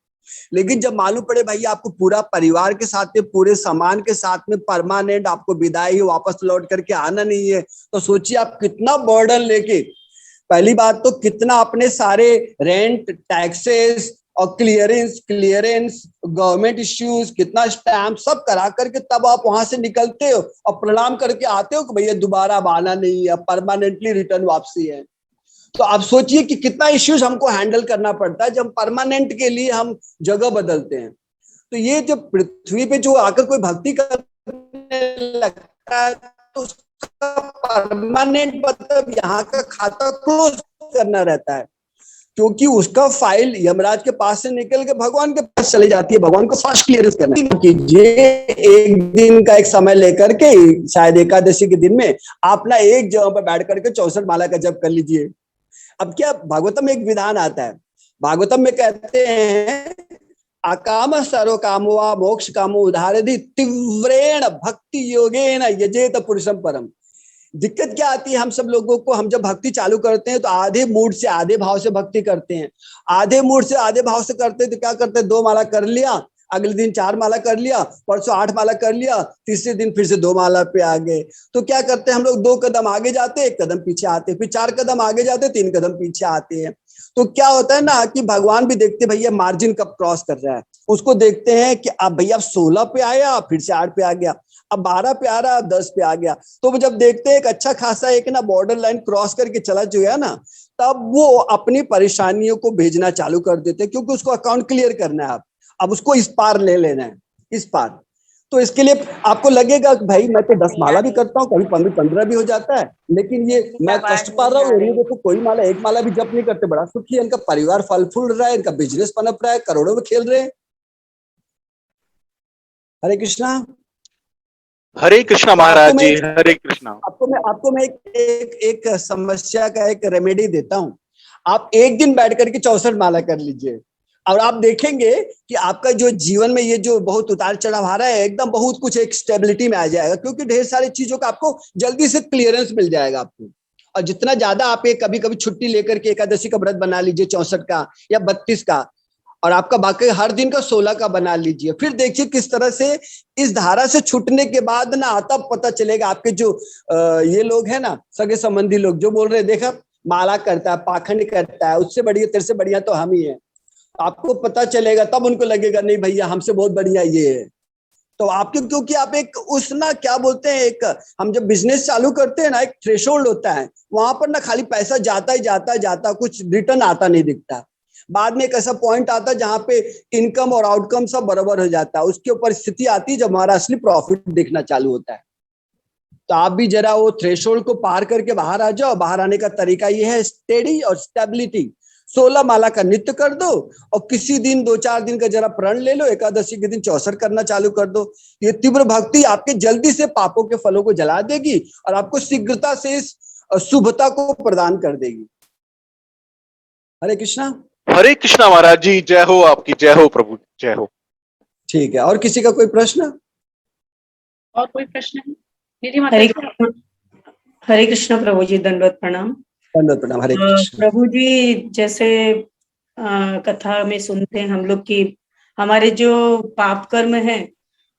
[SPEAKER 1] लेकिन जब मालूम पड़े भैया आपको पूरा परिवार के साथ में, पूरे सामान के साथ में परमानेंट आपको विदाई वापस लौट करके आना नहीं है, तो सोचिए आप कितना बर्डन लेके, पहली बात तो कितना अपने सारे रेंट, टैक्सेस और क्लियरेंस, गवर्नमेंट इश्यूज, कितना स्टैम्प सब करा करके तब आप वहां से निकलते हो और प्रणाम करके आते हो कि भैया दोबारा अब आना नहीं है, परमानेंटली रिटर्न वापसी है। तो आप सोचिए कि कितना इश्यूज हमको हैंडल करना पड़ता है जब परमानेंट के लिए हम जगह बदलते हैं। तो ये जब पृथ्वी पे जो आकर कोई भक्ति करने लगता है तो उसका परमानेंट मतलब यहाँ का खाता क्लोज करना रहता है। क्योंकि उसका फाइल यमराज के पास से निकल के भगवान के पास चली जाती है। भगवान को फर्स्ट क्लियरेंस करना कीजिए, एक दिन का एक समय लेकर के, शायद एकादशी के दिन में आप ना एक जगह पर बैठ करके 64 माला का जप कर लीजिए। अब क्या भागवतम में एक विधान आता है, भागवतम में कहते हैं अकाम सर्व कामो मोक्ष कामो उदाहरति तीव्रेण भक्ति योगेन यजेत पुरुषम परम। दिक्कत क्या आती है हम सब लोगों को, हम जब भक्ति चालू करते हैं तो आधे मूड से आधे भाव से भक्ति करते हैं। आधे मूड से आधे भाव से करते हैं तो क्या करते हैं, 2 माला कर लिया, अगले दिन 4 माला कर लिया, परसों 8 माला कर लिया, तीसरे दिन फिर से 2 माला पे आ गए। तो क्या करते हैं हम लोग, 2 कदम आगे जाते, 1 कदम पीछे आते, फिर 4 कदम आगे जाते, 3 कदम पीछे आते हैं। तो क्या होता है ना कि भगवान भी देखते भैया मार्जिन कब क्रॉस कर रहा है, उसको देखते हैं कि अब भैया 16 पे आया, फिर से 8 पे आ गया, अब 12 पे आ रहा, अब 10 पे आ गया। तो जब देखते हैं एक अच्छा खासा एक ना बॉर्डर लाइन क्रॉस करके चला जो है ना, तब वो अपनी परेशानियों को भेजना चालू कर देते हैं, क्योंकि उसको अकाउंट क्लियर करना है। अब उसको इस पार ले लेना है, इस पार। तो इसके लिए आपको लगेगा कि भाई मैं तो 10 माला भी करता हूँ, कभी 15 भी हो जाता है, लेकिन ये मैं कष्ट पा रहा हूँ। देखो कोई माला 1 माला भी जप नहीं करते, बड़ा सुखी है, इनका परिवार फल फूल रहा है, इनका बिजनेस पनप रहा है, करोड़ों में खेल रहे हैं। हरे कृष्णा।
[SPEAKER 4] हरे कृष्णा महाराज जी, हरे कृष्णा।
[SPEAKER 1] आपको मैं एक समस्या का एक रेमेडी देता हूँ। आप एक दिन बैठ करके 64 माला कर लीजिए और आप देखेंगे कि आपका जो जीवन में ये जो बहुत उतार चढ़ाव आ रहा है, एकदम बहुत कुछ एक स्टेबिलिटी में आ जाएगा, क्योंकि ढेर सारी चीजों का आपको जल्दी से क्लियरेंस मिल जाएगा आपको। और जितना ज्यादा आप एक कभी कभी छुट्टी लेकर के एकादशी का व्रत बना लीजिए 64 का या 32 का, और आपका बाकी हर दिन का 16 का बना लीजिए, फिर देखिए किस तरह से इस धारा से छूटने के बाद ना तब पता चलेगा आपके जो ये लोग हैं ना, सगे संबंधी लोग जो बोल रहे हैं देखा माला करता है, पाखंड करता है, उससे बढ़िया तेरे से बढ़िया तो हम ही है, आपको पता चलेगा, तब उनको लगेगा नहीं भैया हमसे बहुत बढ़िया ये है। तो आपके, क्योंकि आप एक उस ना क्या बोलते हैं, एक हम जब बिजनेस चालू करते हैं ना, एक थ्रेशोल्ड होता है, वहां पर ना खाली पैसा जाता ही जाता, कुछ रिटर्न आता नहीं दिखता। बाद में एक ऐसा पॉइंट आता है जहां पे इनकम और आउटकम सब बराबर हो जाता है, उसके ऊपर स्थिति आती है जब हमारा असली प्रॉफिट दिखना चालू होता है। तो आप भी जरा वो थ्रेशोल्ड को पार करके बाहर आ जाओ। बाहर आने का तरीका ये है, स्टेडी और स्टेबिलिटी। 16 माला का नित्य कर दो और किसी दिन 2-4 दिन का जरा प्रण ले लो, एकादशी के दिन 64 करना चालू कर दो। ये तीव्र भक्ति आपके जल्दी से पापों के फलों को जला देगी और आपको शीघ्रता से इस शुभता को प्रदान कर देगी। हरे कृष्णा।
[SPEAKER 4] हरे कृष्णा महाराज जी, जय हो आपकी, जय हो प्रभु, जय हो।
[SPEAKER 1] ठीक है, और किसी का कोई प्रश्न?
[SPEAKER 3] और कोई प्रश्न है? दीदी
[SPEAKER 5] हरे कृष्णा प्रभु जी, दंडवत प्रणाम।
[SPEAKER 1] दंडवत प्रणाम। हरे कृष्ण।
[SPEAKER 5] प्रभु जी, जैसे कथा में सुनते हैं हम लोग कि हमारे जो पाप कर्म है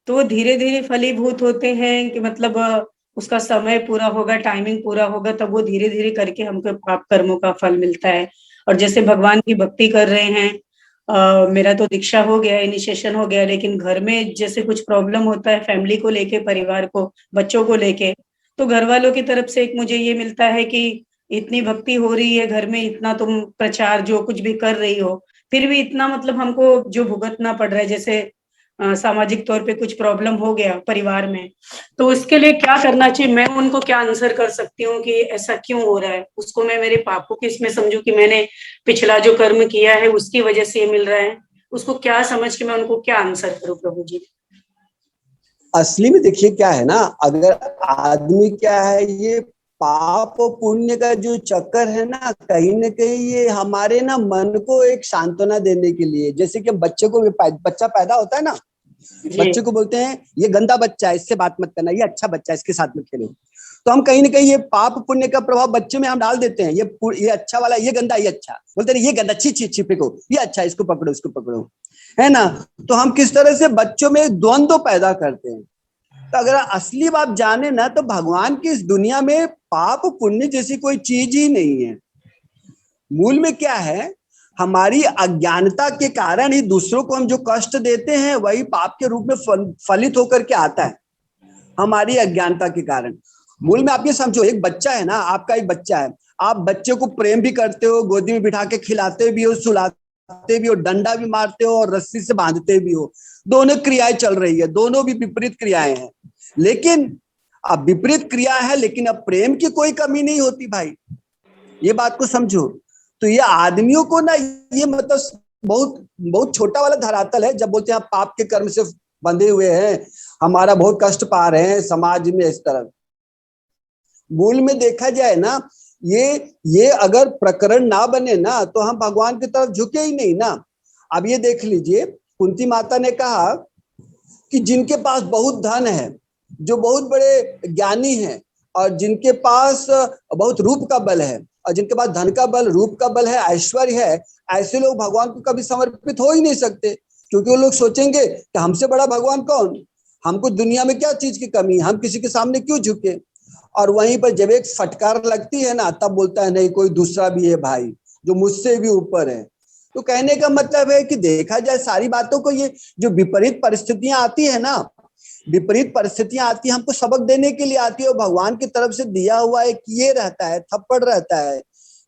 [SPEAKER 5] तो धीरे धीरे फलीभूत होते हैं, कि मतलब उसका समय पूरा होगा, टाइमिंग पूरा होगा, तब वो धीरे धीरे करके हमको पाप कर्मों का फल मिलता है। और जैसे भगवान की भक्ति कर रहे हैं, मेरा तो दीक्षा हो गया, इनिशिएशन हो गया, लेकिन घर में जैसे कुछ प्रॉब्लम होता है, फैमिली को लेके, परिवार को, बच्चों को लेके, तो घर वालों की तरफ से एक मुझे ये मिलता है कि इतनी भक्ति हो रही है घर में, इतना तुम प्रचार जो कुछ भी कर रही हो, फिर भी इतना मतलब हमको जो भुगतना पड़ रहा है, जैसे सामाजिक तौर पे कुछ प्रॉब्लम हो गया परिवार में, तो उसके लिए क्या करना चाहिए? मैं उनको क्या आंसर कर सकती हूँ कि ऐसा क्यों हो रहा है? उसको मैं मेरे पापों के इसमें समझूं कि मैंने पिछला जो कर्म किया है उसकी वजह से ये मिल रहा है, उसको क्या समझ के मैं उनको क्या आंसर करूं प्रभु जी?
[SPEAKER 1] असली में देखिए क्या है ना, अगर आदमी क्या है, ये पाप और पुण्य का जो चक्कर है ना, कहीं ना कहीं ये हमारे ना मन को एक सांत्वना देने के लिए, जैसे कि बच्चे को बच्चा पैदा होता है ना, बच्चे को बोलते हैं ये गंदा बच्चा है, इससे बात मत करना, ये अच्छा बच्चा है, इसके साथ मत खेलो। तो हम कहीं ना कहीं ये पाप पुण्य का प्रभाव बच्चे में हम डाल देते हैं। ये अच्छा वाला, ये गंदा, ये अच्छा, बोलते हैं ये गंदा, छी फेंको, ये अच्छा, इसको पकड़ो, इसको पकड़ो, है ना। तो हम किस तरह से बच्चों में द्वंद्व पैदा करते हैं। तो अगर असली बात जाने ना, तो भगवान की इस दुनिया में पाप पुण्य जैसी कोई चीज ही नहीं है। मूल में क्या है, हमारी अज्ञानता के कारण ही दूसरों को हम जो कष्ट देते हैं वही पाप के रूप में फलित होकर के आता है, हमारी अज्ञानता के कारण। मूल में आप ये समझो, एक बच्चा है ना, आपका एक बच्चा है, आप बच्चे को प्रेम भी करते हो, गोदी में बिठा के खिलाते भी हो, सुलाते भी हो, डंडा भी मारते हो और रस्सी से बांधते भी हो, दोनों क्रियाएं चल रही है, दोनों भी विपरीत क्रियाएं हैं। लेकिन अब विपरीत क्रिया है, लेकिन अब प्रेम की कोई कमी नहीं होती भाई, ये बात को समझो। तो ये आदमियों को ना, ये मतलब बहुत बहुत छोटा वाला धरातल है जब बोलते हैं आप पाप के कर्म से बंधे हुए हैं, हमारा बहुत कष्ट पा रहे हैं समाज में। इस तरह मूल में देखा जाए ना, ये अगर प्रकरण ना बने ना तो हम भगवान की तरफ झुके ही नहीं ना। अब ये देख लीजिए, कुंती माता ने कहा कि जिनके पास बहुत धन है, जो बहुत बड़े ज्ञानी हैं, और जिनके पास बहुत रूप का बल है, और जिनके पास धन का बल, रूप का बल है, ऐश्वर्य है, ऐसे लोग भगवान को कभी समर्पित हो ही नहीं सकते। क्योंकि वो लोग सोचेंगे कि हमसे बड़ा भगवान कौन, हमको दुनिया में क्या चीज की कमी, हम किसी के सामने क्यों झुके। और वहीं पर जब एक फटकार लगती है ना, तब बोलता है नहीं, कोई दूसरा भी है भाई जो मुझसे भी ऊपर है। तो कहने का मतलब है कि देखा जाए सारी बातों को, ये जो विपरीत परिस्थितियां आती है ना, विपरीत परिस्थितियां आती है हमको सबक देने के लिए आती है, और भगवान की तरफ से दिया हुआ एक ये रहता है, थप्पड़ रहता है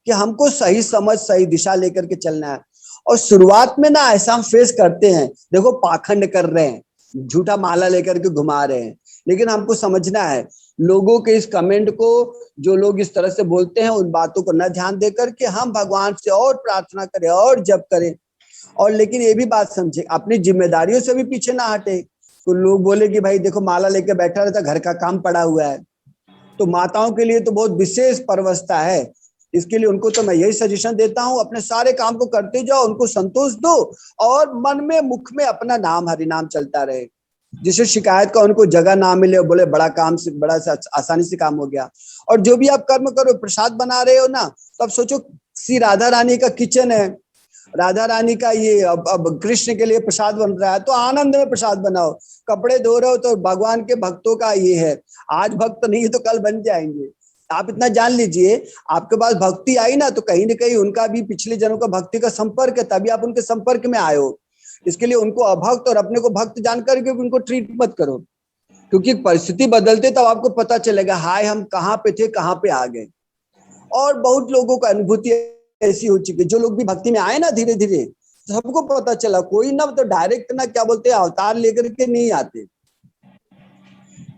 [SPEAKER 1] कि हमको सही समझ, सही दिशा लेकर के चलना है। और शुरुआत में ना ऐसा हम फेस करते हैं, देखो पाखंड कर रहे हैं, झूठा माला लेकर के घुमा रहे हैं, लेकिन हमको समझना है लोगों के इस कमेंट को, जो लोग इस तरह से बोलते हैं, उन बातों को न ध्यान देकर के हम भगवान से और प्रार्थना करें और जप करें। और लेकिन ये भी बात समझे, अपनी जिम्मेदारियों से भी पीछे ना हटे। तो लोग बोले कि भाई देखो माला लेके बैठा रहता, घर का काम पड़ा हुआ है। तो माताओं के लिए तो बहुत विशेष परवस्था है, इसके लिए उनको तो मैं यही सजेशन देता हूँ, अपने सारे काम को करते जाओ, उनको संतोष दो, और मन में मुख में अपना नाम, हरि नाम चलता रहे। जिसे शिकायत का उनको जगह ना मिले, बोले बड़ा काम से, बड़ा आसानी से काम हो गया। और जो भी आप कर्म करो, प्रसाद बना रहे हो ना, तो अब सोचो श्री राधा रानी का किचन है, राधा रानी का ये अब कृष्ण के लिए प्रसाद बन रहा है, तो आनंद में प्रसाद बनाओ। कपड़े धो रहे हो तो भगवान के भक्तों का ये है, आज भक्त नहीं है तो कल बन जाएंगे। आप इतना जान लीजिए, आपके पास भक्ति आई ना, तो कहीं ना कहीं उनका भी पिछले जन्मों का भक्ति का संपर्क है, तभी आप उनके संपर्क में आए हो। इसके लिए उनको अभक्त और अपने को भक्त जानकर के उनको ट्रीट मत करो, क्योंकि परिस्थिति बदलते तब आपको पता चलेगा हाय हम कहाँ पे थे, कहाँ पे आ गए। और बहुत लोगों का अनुभूति ऐसी हो चुकी है, जो लोग भी भक्ति में आए ना धीरे धीरे, सबको पता चला, कोई ना तो डायरेक्ट ना क्या बोलते हैं अवतार लेकर के नहीं आते।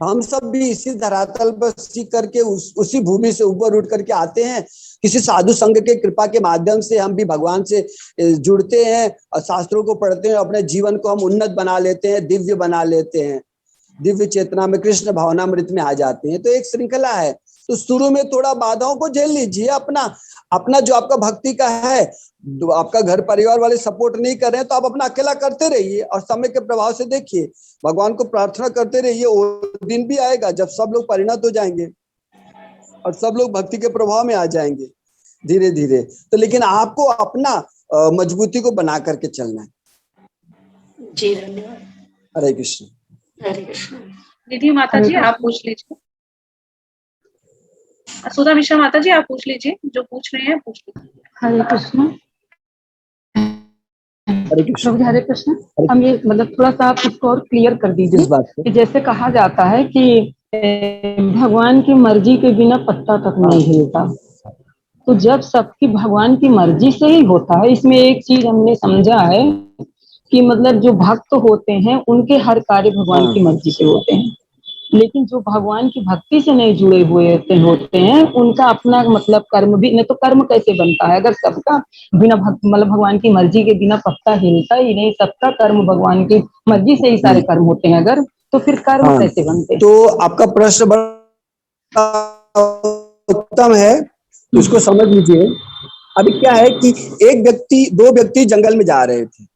[SPEAKER 1] हम सब भी इसी धरातल पर सीख करके उसी भूमि से ऊपर उठ करके आते हैं। किसी साधु संघ के कृपा के माध्यम से हम भी भगवान से जुड़ते हैं, और शास्त्रों को पढ़ते हैं, अपने जीवन को हम उन्नत बना लेते हैं, दिव्य बना लेते हैं, दिव्य चेतना में, कृष्ण भावनामृत में आ जाते हैं। तो एक श्रृंखला है। तो शुरू में थोड़ा बाधाओं को झेल लीजिए, अपना जो आपका भक्ति का है, आपका घर परिवार वाले सपोर्ट नहीं कर रहे हैं तो आप अपना अकेला करते रहिए, और समय के प्रभाव से देखिए, भगवान को प्रार्थना करते रहिए। वो दिन भी आएगा जब सब लोग परिणत हो जाएंगे और सब लोग भक्ति के प्रभाव में आ जाएंगे धीरे धीरे। तो लेकिन आपको अपना मजबूती को बना करके चलना है।
[SPEAKER 5] जी धन्यवाद।
[SPEAKER 1] हरे कृष्ण।
[SPEAKER 5] हरे कृष्ण।
[SPEAKER 3] निधि माता जी आप पूछ लीजिए। सुधा मिश्रा माता जी आप पूछ लीजिए, जो पूछ रहे हैं पूछ लीजिए।
[SPEAKER 7] हरे कृष्ण।
[SPEAKER 1] हरे कृष्ण।
[SPEAKER 7] प्रभु जी हरे कृष्ण। हम ये मतलब थोड़ा सा आप इसको और क्लियर कर दीजिए
[SPEAKER 1] इस बात को।
[SPEAKER 7] कि जैसे कहा जाता है कि भगवान की मर्जी के बिना पत्ता तक नहीं हिलता, तो जब सबकी भगवान की मर्जी से ही होता है। इसमें एक चीज हमने समझा है कि मतलब जो भक्त होते हैं उनके हर कार्य भगवान की मर्जी से होते हैं, लेकिन जो भगवान की भक्ति से नहीं जुड़े हुए होते हैं उनका अपना मतलब कर्म भी नहीं। तो कर्म कैसे बनता है अगर सबका बिना मतलब भगवान की मर्जी के बिना पत्ता हिलता ही नहीं, सबका कर्म भगवान की मर्जी से ही सारे कर्म होते हैं अगर, तो फिर कर्म कैसे बनते?
[SPEAKER 1] तो आपका प्रश्न बड़ा उत्तम है, इसको समझ लीजिए। अभी क्या है कि दो व्यक्ति जंगल में जा रहे थे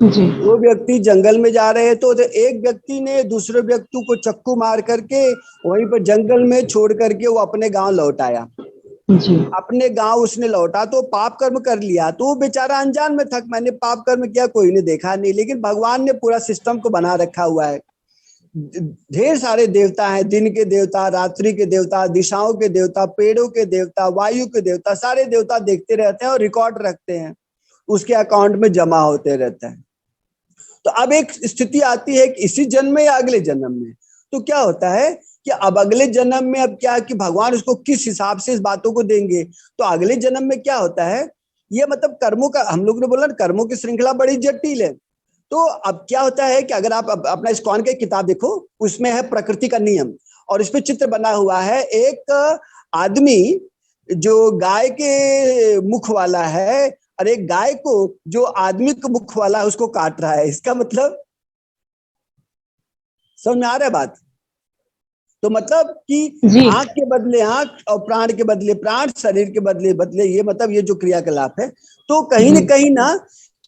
[SPEAKER 7] जी।
[SPEAKER 1] दो व्यक्ति जंगल में जा रहे तो एक व्यक्ति ने दूसरे व्यक्ति को चक्कू मार करके वहीं पर जंगल में छोड़ करके वो अपने गांव लौट आया।
[SPEAKER 7] जी।
[SPEAKER 1] अपने गांव उसने लौटा तो पाप कर्म कर लिया, तो वो बेचारा अनजान में था, मैंने पाप कर्म किया, कोई ने देखा नहीं। लेकिन भगवान ने पूरा सिस्टम को बना रखा हुआ है। ढेर सारे देवता हैं, दिन के देवता, रात्रि के देवता, दिशाओं के देवता, पेड़ों के देवता, वायु के देवता, सारे देवता देखते रहते हैं और रिकॉर्ड रखते हैं, उसके अकाउंट में जमा होते रहता है। तो अब एक स्थिति आती है कि इसी जन्म में या अगले जन्म में, तो क्या होता है कि अब अगले जन्म में अब क्या है कि भगवान उसको किस हिसाब से इस बातों को देंगे। तो अगले जन्म में क्या होता है, ये मतलब कर्मों का, हम लोग ने बोला ना कर्मों की श्रृंखला बड़ी जटिल है। तो अब क्या होता है कि अगर आप अपना इस्कॉन की किताब देखो, उसमें है प्रकृति का नियम, और इसमें चित्र बना हुआ है एक आदमी जो गाय के मुख वाला है और एक गाय को जो आदमी के मुख वाला है उसको काट रहा है। इसका मतलब समझ में आ रहा है बात? तो मतलब कि आंख के बदले आंख और प्राण के बदले प्राण, शरीर के बदले बदले, ये मतलब ये जो क्रियाकलाप है। तो कहीं न कहीं ना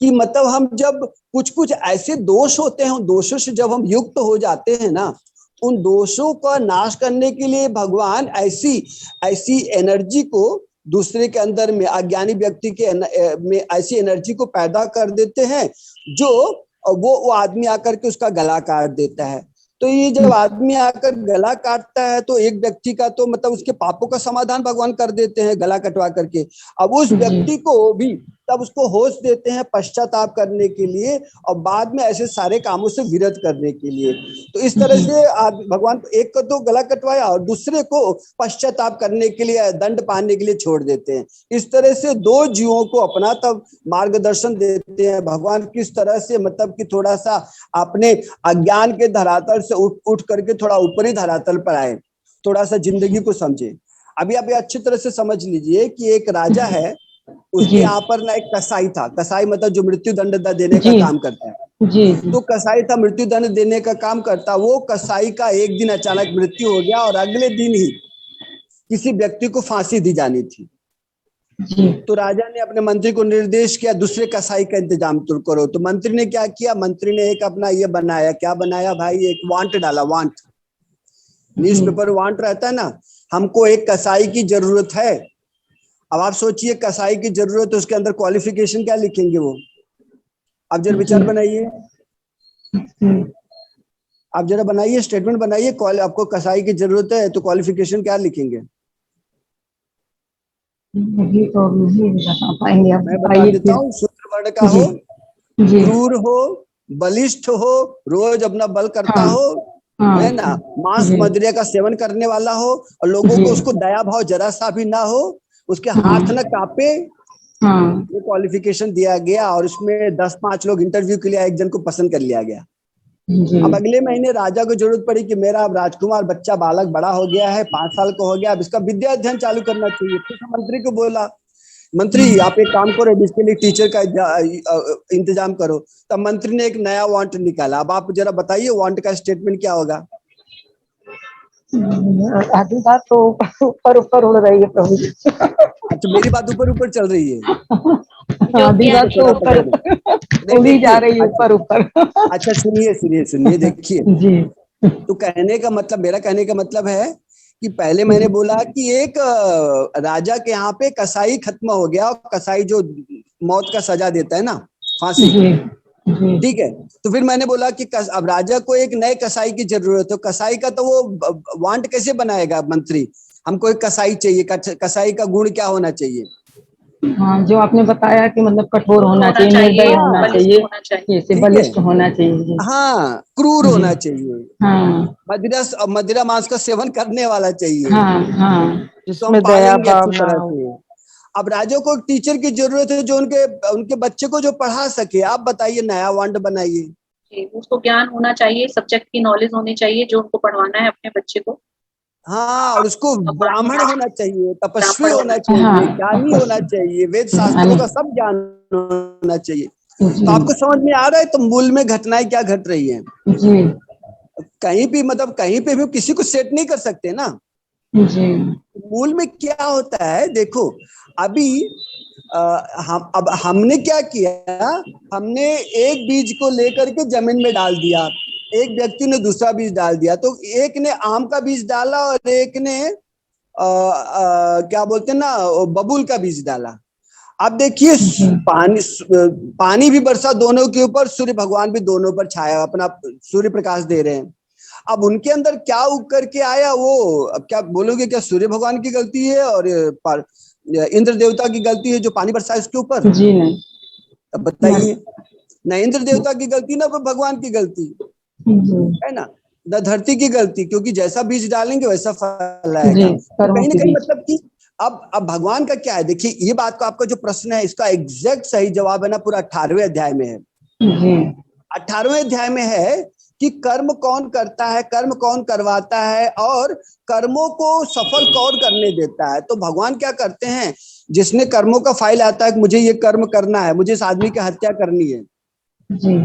[SPEAKER 1] कि मतलब हम जब कुछ कुछ ऐसे दोष होते हैं, उन दोषों से जब हम युक्त हो जाते हैं ना, उन दोषों का नाश करने के लिए भगवान ऐसी एनर्जी को दूसरे के अंदर में, अज्ञानी व्यक्ति के में ऐसी एनर्जी को पैदा कर देते हैं जो वो आदमी आकर के उसका गला काट देता है। तो ये जब आदमी आकर गला काटता है तो एक व्यक्ति का तो मतलब उसके पापों का समाधान भगवान कर देते हैं गला कटवा करके। अब उस व्यक्ति को भी तब उसको होश देते हैं पश्चाताप करने के लिए और बाद में ऐसे सारे कामों से विरत करने के लिए। तो इस तरह से भगवान एक को तो गला कटवाया और दूसरे को पश्चाताप करने के लिए, दंड पाने के लिए छोड़ देते हैं। इस तरह से दो जीवों को अपना तब मार्गदर्शन देते हैं भगवान, किस तरह से मतलब कि थोड़ा सा अपने अज्ञान के धरातल से उठ करके थोड़ा ऊपरी धरातल पर आए, थोड़ा सा जिंदगी को समझे। अभी आप अच्छी तरह से समझ लीजिए कि एक राजा है, उसके यहाँ पर ना एक कसाई था। कसाई मतलब जो मृत्यु दंड देने का काम करता है। तो कसाई था, मृत्यु दंड देने का काम करता। वो कसाई का एक दिन अचानक मृत्यु हो गया और अगले दिन ही किसी व्यक्ति को फांसी दी जानी थी। तो राजा ने अपने मंत्री को निर्देश किया दूसरे कसाई का इंतजाम तुम करो। तो मंत्री ने क्या किया, मंत्री ने एक अपना ये बनाया, क्या बनाया भाई, एक वांट डाला। वांट, न्यूज़पेपर वांट रहता है ना, हमको एक कसाई की जरूरत है। अब आप सोचिए कसाई की जरूरत है, उसके अंदर क्वालिफिकेशन क्या लिखेंगे वो? आप जरा विचार बनाइए, आप जरा बनाइए, स्टेटमेंट बनाइए। आपको कसाई की जरूरत है तो क्वालिफिकेशन क्या लिखेंगे? मैं बता देता हूँ, शूद्र वर्ण का हो, क्रूर हो, बलिष्ठ हो, रोज अपना बल करता हो, है ना, मांस मदिरा का सेवन करने वाला हो और लोगों को उसको दया भाव जरा सा भी ना हो, उसके हाथ न कांपे, ये क्वालिफिकेशन दिया गया। और उसमें 10-5 लोग इंटरव्यू के लिए एक जन को पसंद कर लिया गया। अब अगले महीने राजा को जरूरत पड़ी कि मेरा अब राजकुमार बच्चा बालक बड़ा हो गया है, 5 साल का हो गया, अब इसका विद्या अध्ययन चालू करना चाहिए। फिर मंत्री को बोला, मंत्री आप एक काम करो, इसके लिए टीचर का इंतजाम करो। तब मंत्री ने एक नया वांट निकाला। अब आप जरा बताइए वांट का स्टेटमेंट क्या होगा?
[SPEAKER 11] आधी बात तो ऊपर ऊपर उड़ रही है प्रभु जी।
[SPEAKER 1] अच्छा, मेरी बात ऊपर ऊपर चल रही है,
[SPEAKER 11] आधी बात तो ऊपर उड़ी जा रही है, ऊपर ऊपर।
[SPEAKER 1] अच्छा सुनिए सुनिए सुनिए, देखिए तो कहने का मतलब, मेरा कहने का मतलब है कि पहले मैंने बोला कि एक राजा के यहाँ पे कसाई खत्म हो गया, और कसाई जो मौत का सजा देता है ना, फांसी, ठीक है। तो फिर मैंने बोला कि अब राजा को एक नए कसाई की जरूरत है। कसाई का तो वो वांट कैसे बनाएगा मंत्री? हमको एक कसाई चाहिए। कसाई का गुण क्या होना चाहिए?
[SPEAKER 11] हाँ, जो आपने बताया कि मतलब कठोर होना चाहिए, निर्दय होना चाहिए, ऐसे बलिष्ठ होना चाहिए।
[SPEAKER 1] हाँ, क्रूर होना चाहिए,
[SPEAKER 11] हाँ,
[SPEAKER 1] मदिरा मांस का सेवन करने वाला चाहिए,
[SPEAKER 11] हाँ, हाँ,
[SPEAKER 1] जिसमें दया भाव तरह से। अब राजा को एक टीचर की जरूरत है जो उनके बच्चे को जो पढ़ा सके। आप बताइए, नया वांड बनाइए।
[SPEAKER 3] उसको ज्ञान होना चाहिए, सब्जेक्ट की नॉलेज होनी चाहिए जो उनको पढ़वाना है अपने बच्चे को।
[SPEAKER 1] हाँ, और उसको ब्राह्मण होना चाहिए, तपस्वी होना चाहिए, ज्ञानी होना चाहिए, वेद शास्त्रों का सब ज्ञान होना चाहिए। तो आपको समझ में आ रहा है तो मूल में घटनाएं क्या घट रही है? कहीं भी मतलब कहीं पे भी किसी को सेट नहीं कर सकते ना। मूल में क्या होता है, देखो अभी हमने क्या किया, हमने एक बीज को लेकर के जमीन में डाल दिया, एक व्यक्ति ने दूसरा बीज डाल दिया। तो एक ने आम का बीज डाला और एक ने क्या बोलते हैं ना, बबूल का बीज डाला। अब देखिए, पानी भी बरसा दोनों के ऊपर, सूर्य भगवान भी दोनों पर छाया, अपना सूर्य प्रकाश दे रहे हैं। अब उनके अंदर क्या उग करके आया, वो अब क्या बोलोगे, क्या सूर्य भगवान की गलती है और इंद्र देवता की गलती है जो पानी बरसा इसके ऊपर?
[SPEAKER 11] जी नहीं।
[SPEAKER 1] अब बताइए, न इंद्र देवता की गलती ना भगवान की गलती है ना, न धरती की गलती, क्योंकि जैसा बीज डालेंगे वैसा फल आएगा। तो कहीं ना कहीं मतलब कि अब भगवान का क्या है, देखिए ये बात को, आपका जो प्रश्न है इसका एग्जैक्ट सही जवाब है ना, पूरा 18वें अध्याय में है। 18वें अध्याय में है कि कर्म कौन करता है, कर्म कौन करवाता है और कर्मों को सफल कौन करने देता है। तो भगवान क्या करते हैं, जिसने कर्मों का फाइल आता है कि मुझे ये कर्म करना है, मुझे इस आदमी की हत्या करनी है
[SPEAKER 11] जी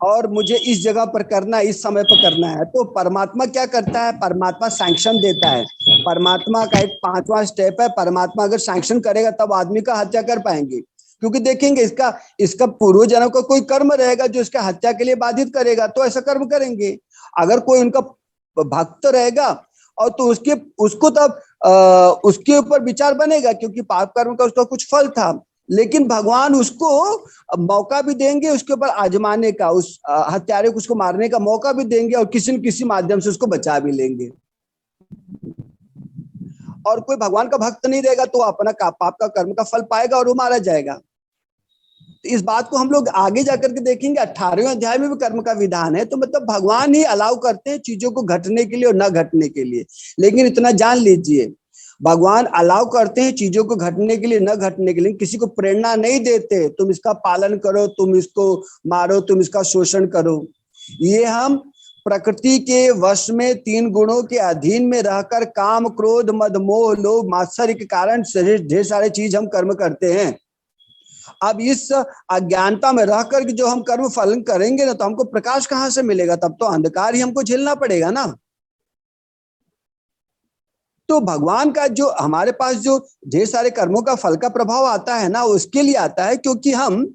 [SPEAKER 1] और मुझे इस जगह पर करना है, इस समय पर करना है, तो परमात्मा क्या करता है, परमात्मा सैंक्शन देता है। परमात्मा का एक 5वां स्टेप है, परमात्मा अगर सैंक्शन करेगा तब आदमी का हत्या कर पाएंगे, क्योंकि देखेंगे इसका पूर्व जन्म का कोई कर्म रहेगा जो इसका हत्या के लिए बाधित करेगा, तो ऐसा कर्म करेंगे। अगर कोई उनका भक्त रहेगा और तो उसको तब उसके ऊपर विचार बनेगा, क्योंकि पाप कर्म का उसका कुछ फल था, लेकिन भगवान उसको मौका भी देंगे उसके ऊपर आजमाने का, उस हत्यारे को उसको मारने का मौका भी देंगे और किसी न किसी माध्यम से उसको बचा भी लेंगे। और कोई भगवान का भक्त नहीं रहेगा तो अपना पाप का कर्म का फल पाएगा और वो मारा जाएगा। तो इस बात को हम लोग आगे जाकर के देखेंगे, 18वें अध्याय में भी कर्म का विधान है। तो मतलब भगवान ही अलाउ करते हैं चीजों को घटने के लिए और न घटने के लिए। लेकिन इतना जान लीजिए, भगवान अलाउ करते हैं चीजों को घटने के लिए न घटने के लिए, किसी को प्रेरणा नहीं देते तुम इसका पालन करो, तुम इसको मारो, तुम इसका शोषण करो। ये हम प्रकृति के वश में 3 गुणों के अधीन में रहकर काम, क्रोध, मद, मोह, लोभ, मात्सर्य के कारण ढेर सारे चीज हम कर्म करते हैं। अब इस अज्ञानता में रहकर जो हम कर्म फलन करेंगे ना, तो हमको प्रकाश कहाँ से मिलेगा, तब तो अंधकार ही हमको झेलना पड़ेगा ना। तो भगवान का जो हमारे पास जो ढेर सारे कर्मों का फल का प्रभाव आता है ना, उसके लिए आता है क्योंकि हम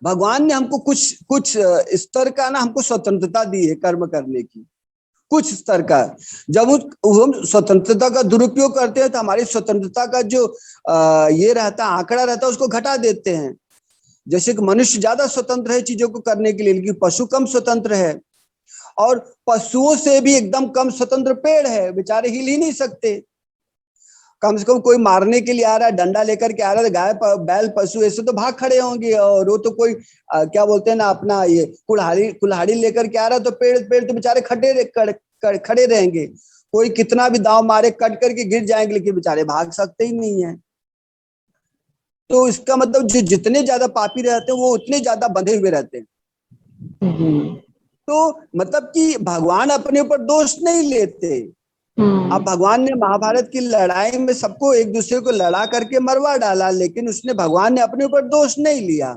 [SPEAKER 1] भगवान ने हमको कुछ स्तर का ना हमको स्वतंत्रता दी है कर्म करने की, कुछ स्तर का। जब हम स्वतंत्रता का दुरुपयोग करते हैं तो हमारी स्वतंत्रता का जो ये रहता है आंकड़ा रहता है उसको घटा देते हैं। जैसे कि मनुष्य ज्यादा स्वतंत्र है चीजों को करने के लिए, लेकिन पशु कम स्वतंत्र है, और पशुओं से भी एकदम कम स्वतंत्र पेड़ है, बेचारे हिल ही नहीं सकते। कम से कम कोई मारने के लिए आ रहा है, डंडा लेकर के आ रहा है, गाय बैल पशु ऐसे तो भाग खड़े होंगे, और वो तो कोई क्या बोलते हैं ना, अपना ये कुल्हाड़ी लेकर के आ रहा है, तो पेड़ तो बेचारे खड़े रहेंगे। कोई कितना भी दांव मारे कट करके गिर जाएंगे, लेकिन बेचारे भाग सकते ही नहीं है। तो इसका मतलब जो जितने ज्यादा पापी रहते हैं वो उतने ज्यादा बंधे हुए रहते हैं। तो मतलब कि भगवान अपने ऊपर दोष नहीं लेते। अब भगवान ने महाभारत की लड़ाई में सबको एक दूसरे को लड़ा करके मरवा डाला, लेकिन उसने भगवान ने अपने ऊपर दोष नहीं लिया।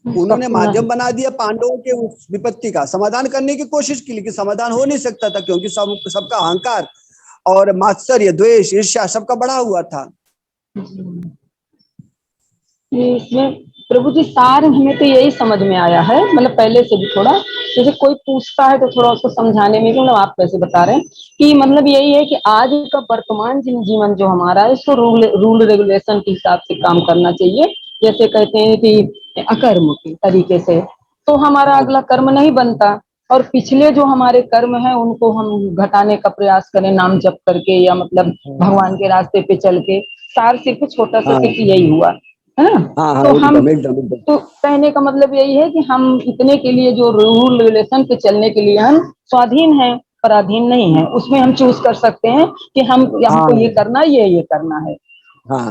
[SPEAKER 1] उन्होंने माध्यम बना दिया पांडवों के उस विपत्ति का समाधान करने की कोशिश की, लेकिन समाधान हो नहीं सकता था, क्योंकि सबका अहंकार और मात्सर्य, द्वेष, ईर्ष्या सबका बढ़ा हुआ था।
[SPEAKER 11] इसमें प्रभु जी सार हमें तो यही समझ में आया है, मतलब पहले से भी थोड़ा, जैसे कोई पूछता है तो थोड़ा उसको समझाने में, मतलब आप कैसे बता रहे हैं कि मतलब यही है कि आज का वर्तमान जीवन जो हमारा है इसको रूल रेगुलेशन के हिसाब से काम करना चाहिए। जैसे कहते हैं कि अकर्म के तरीके से तो हमारा अगला कर्म नहीं बनता, और पिछले जो हमारे कर्म है उनको हम घटाने का प्रयास करें नाम जप करके, या मतलब भगवान के रास्ते पे चल के। सार सिर्फ छोटा सा सिर्फ यही हुआ है ना। तो हम तो कहने का मतलब यही है कि हम इतने के लिए जो रूल रेगुलेशन पे चलने के लिए हम स्वाधीन हैं, पराधीन नहीं है। उसमें हम चूज कर सकते हैं कि हमको ये करना है, ये करना है।
[SPEAKER 1] हाँ,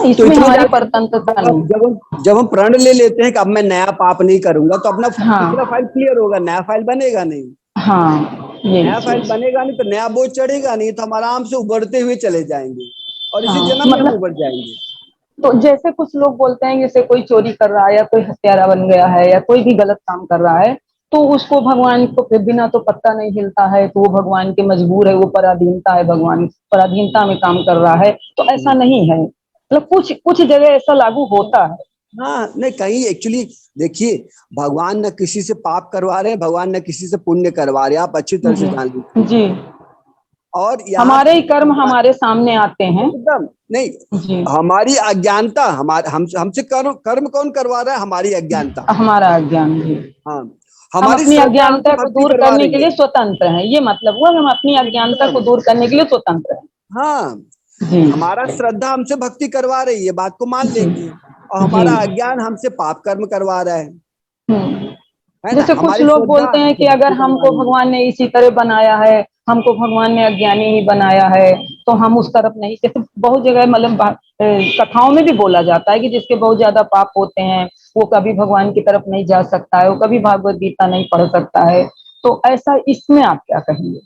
[SPEAKER 11] इसमें तो हमारी स्वतंत्रता नहीं।
[SPEAKER 1] जब हम प्रण ले लेते हैं कि अब मैं नया पाप नहीं करूंगा, तो अपना पिछला फाइल क्लियर होगा, नया फाइल बनेगा नहीं।
[SPEAKER 11] हाँ,
[SPEAKER 1] नया फाइल बनेगा नहीं तो नया बोझ चढ़ेगा नहीं, तो हम आराम से उबरते हुए चले जाएंगे और इसी जन्म में हम उबर जाएंगे।
[SPEAKER 11] तो जैसे कुछ लोग बोलते हैं जैसे कोई चोरी कर रहा है या कोई हत्यारा बन गया है या कोई भी गलत काम कर रहा है, तो उसको भगवान को बिना तो पत्ता नहीं हिलता है, तो वो भगवान के मजबूर है, वो पराधीनता है, भगवान पराधीनता में काम कर रहा है। तो ऐसा नहीं है, मतलब कुछ जगह ऐसा लागू होता है।
[SPEAKER 1] हाँ, नहीं कहीं एक्चुअली देखिए, भगवान न किसी से पाप करवा रहे हैं, भगवान न किसी से पुण्य करवा रहे हैं, आप अच्छी तरह से जान लीजिए
[SPEAKER 11] जी।
[SPEAKER 1] और
[SPEAKER 11] हमारे ही कर्म हमारे सामने आते हैं।
[SPEAKER 1] एकदम नहीं, हमारी अज्ञानता, हमसे कर्म कौन करवा रहा है, हमारी अज्ञानता,
[SPEAKER 11] हमारा अज्ञान। जी
[SPEAKER 1] हाँ,
[SPEAKER 11] हम अपनी अज्ञानता को दूर करने के लिए स्वतंत्र हैं, ये मतलब हुआ, हम अपनी अज्ञानता को दूर करने के लिए स्वतंत्र हैं।
[SPEAKER 1] हाँ, हमारा श्रद्धा हमसे भक्ति करवा रही है, बात को मान लेंगे, और हमारा अज्ञान हमसे पाप कर्म करवा रहा है।
[SPEAKER 11] जैसे कुछ लोग बोलते हैं कि अगर हमको भगवान ने इसी तरह बनाया है, हमको भगवान ने अज्ञानी ही बनाया है, तो हम उस तरफ नहीं। जैसे बहुत जगह मतलब कथाओं में भी बोला जाता है कि जिसके बहुत ज्यादा पाप होते हैं वो कभी भगवान की तरफ नहीं जा सकता है, वो कभी भागवत गीता नहीं पढ़ सकता है। तो ऐसा इसमें आप क्या कहेंगे?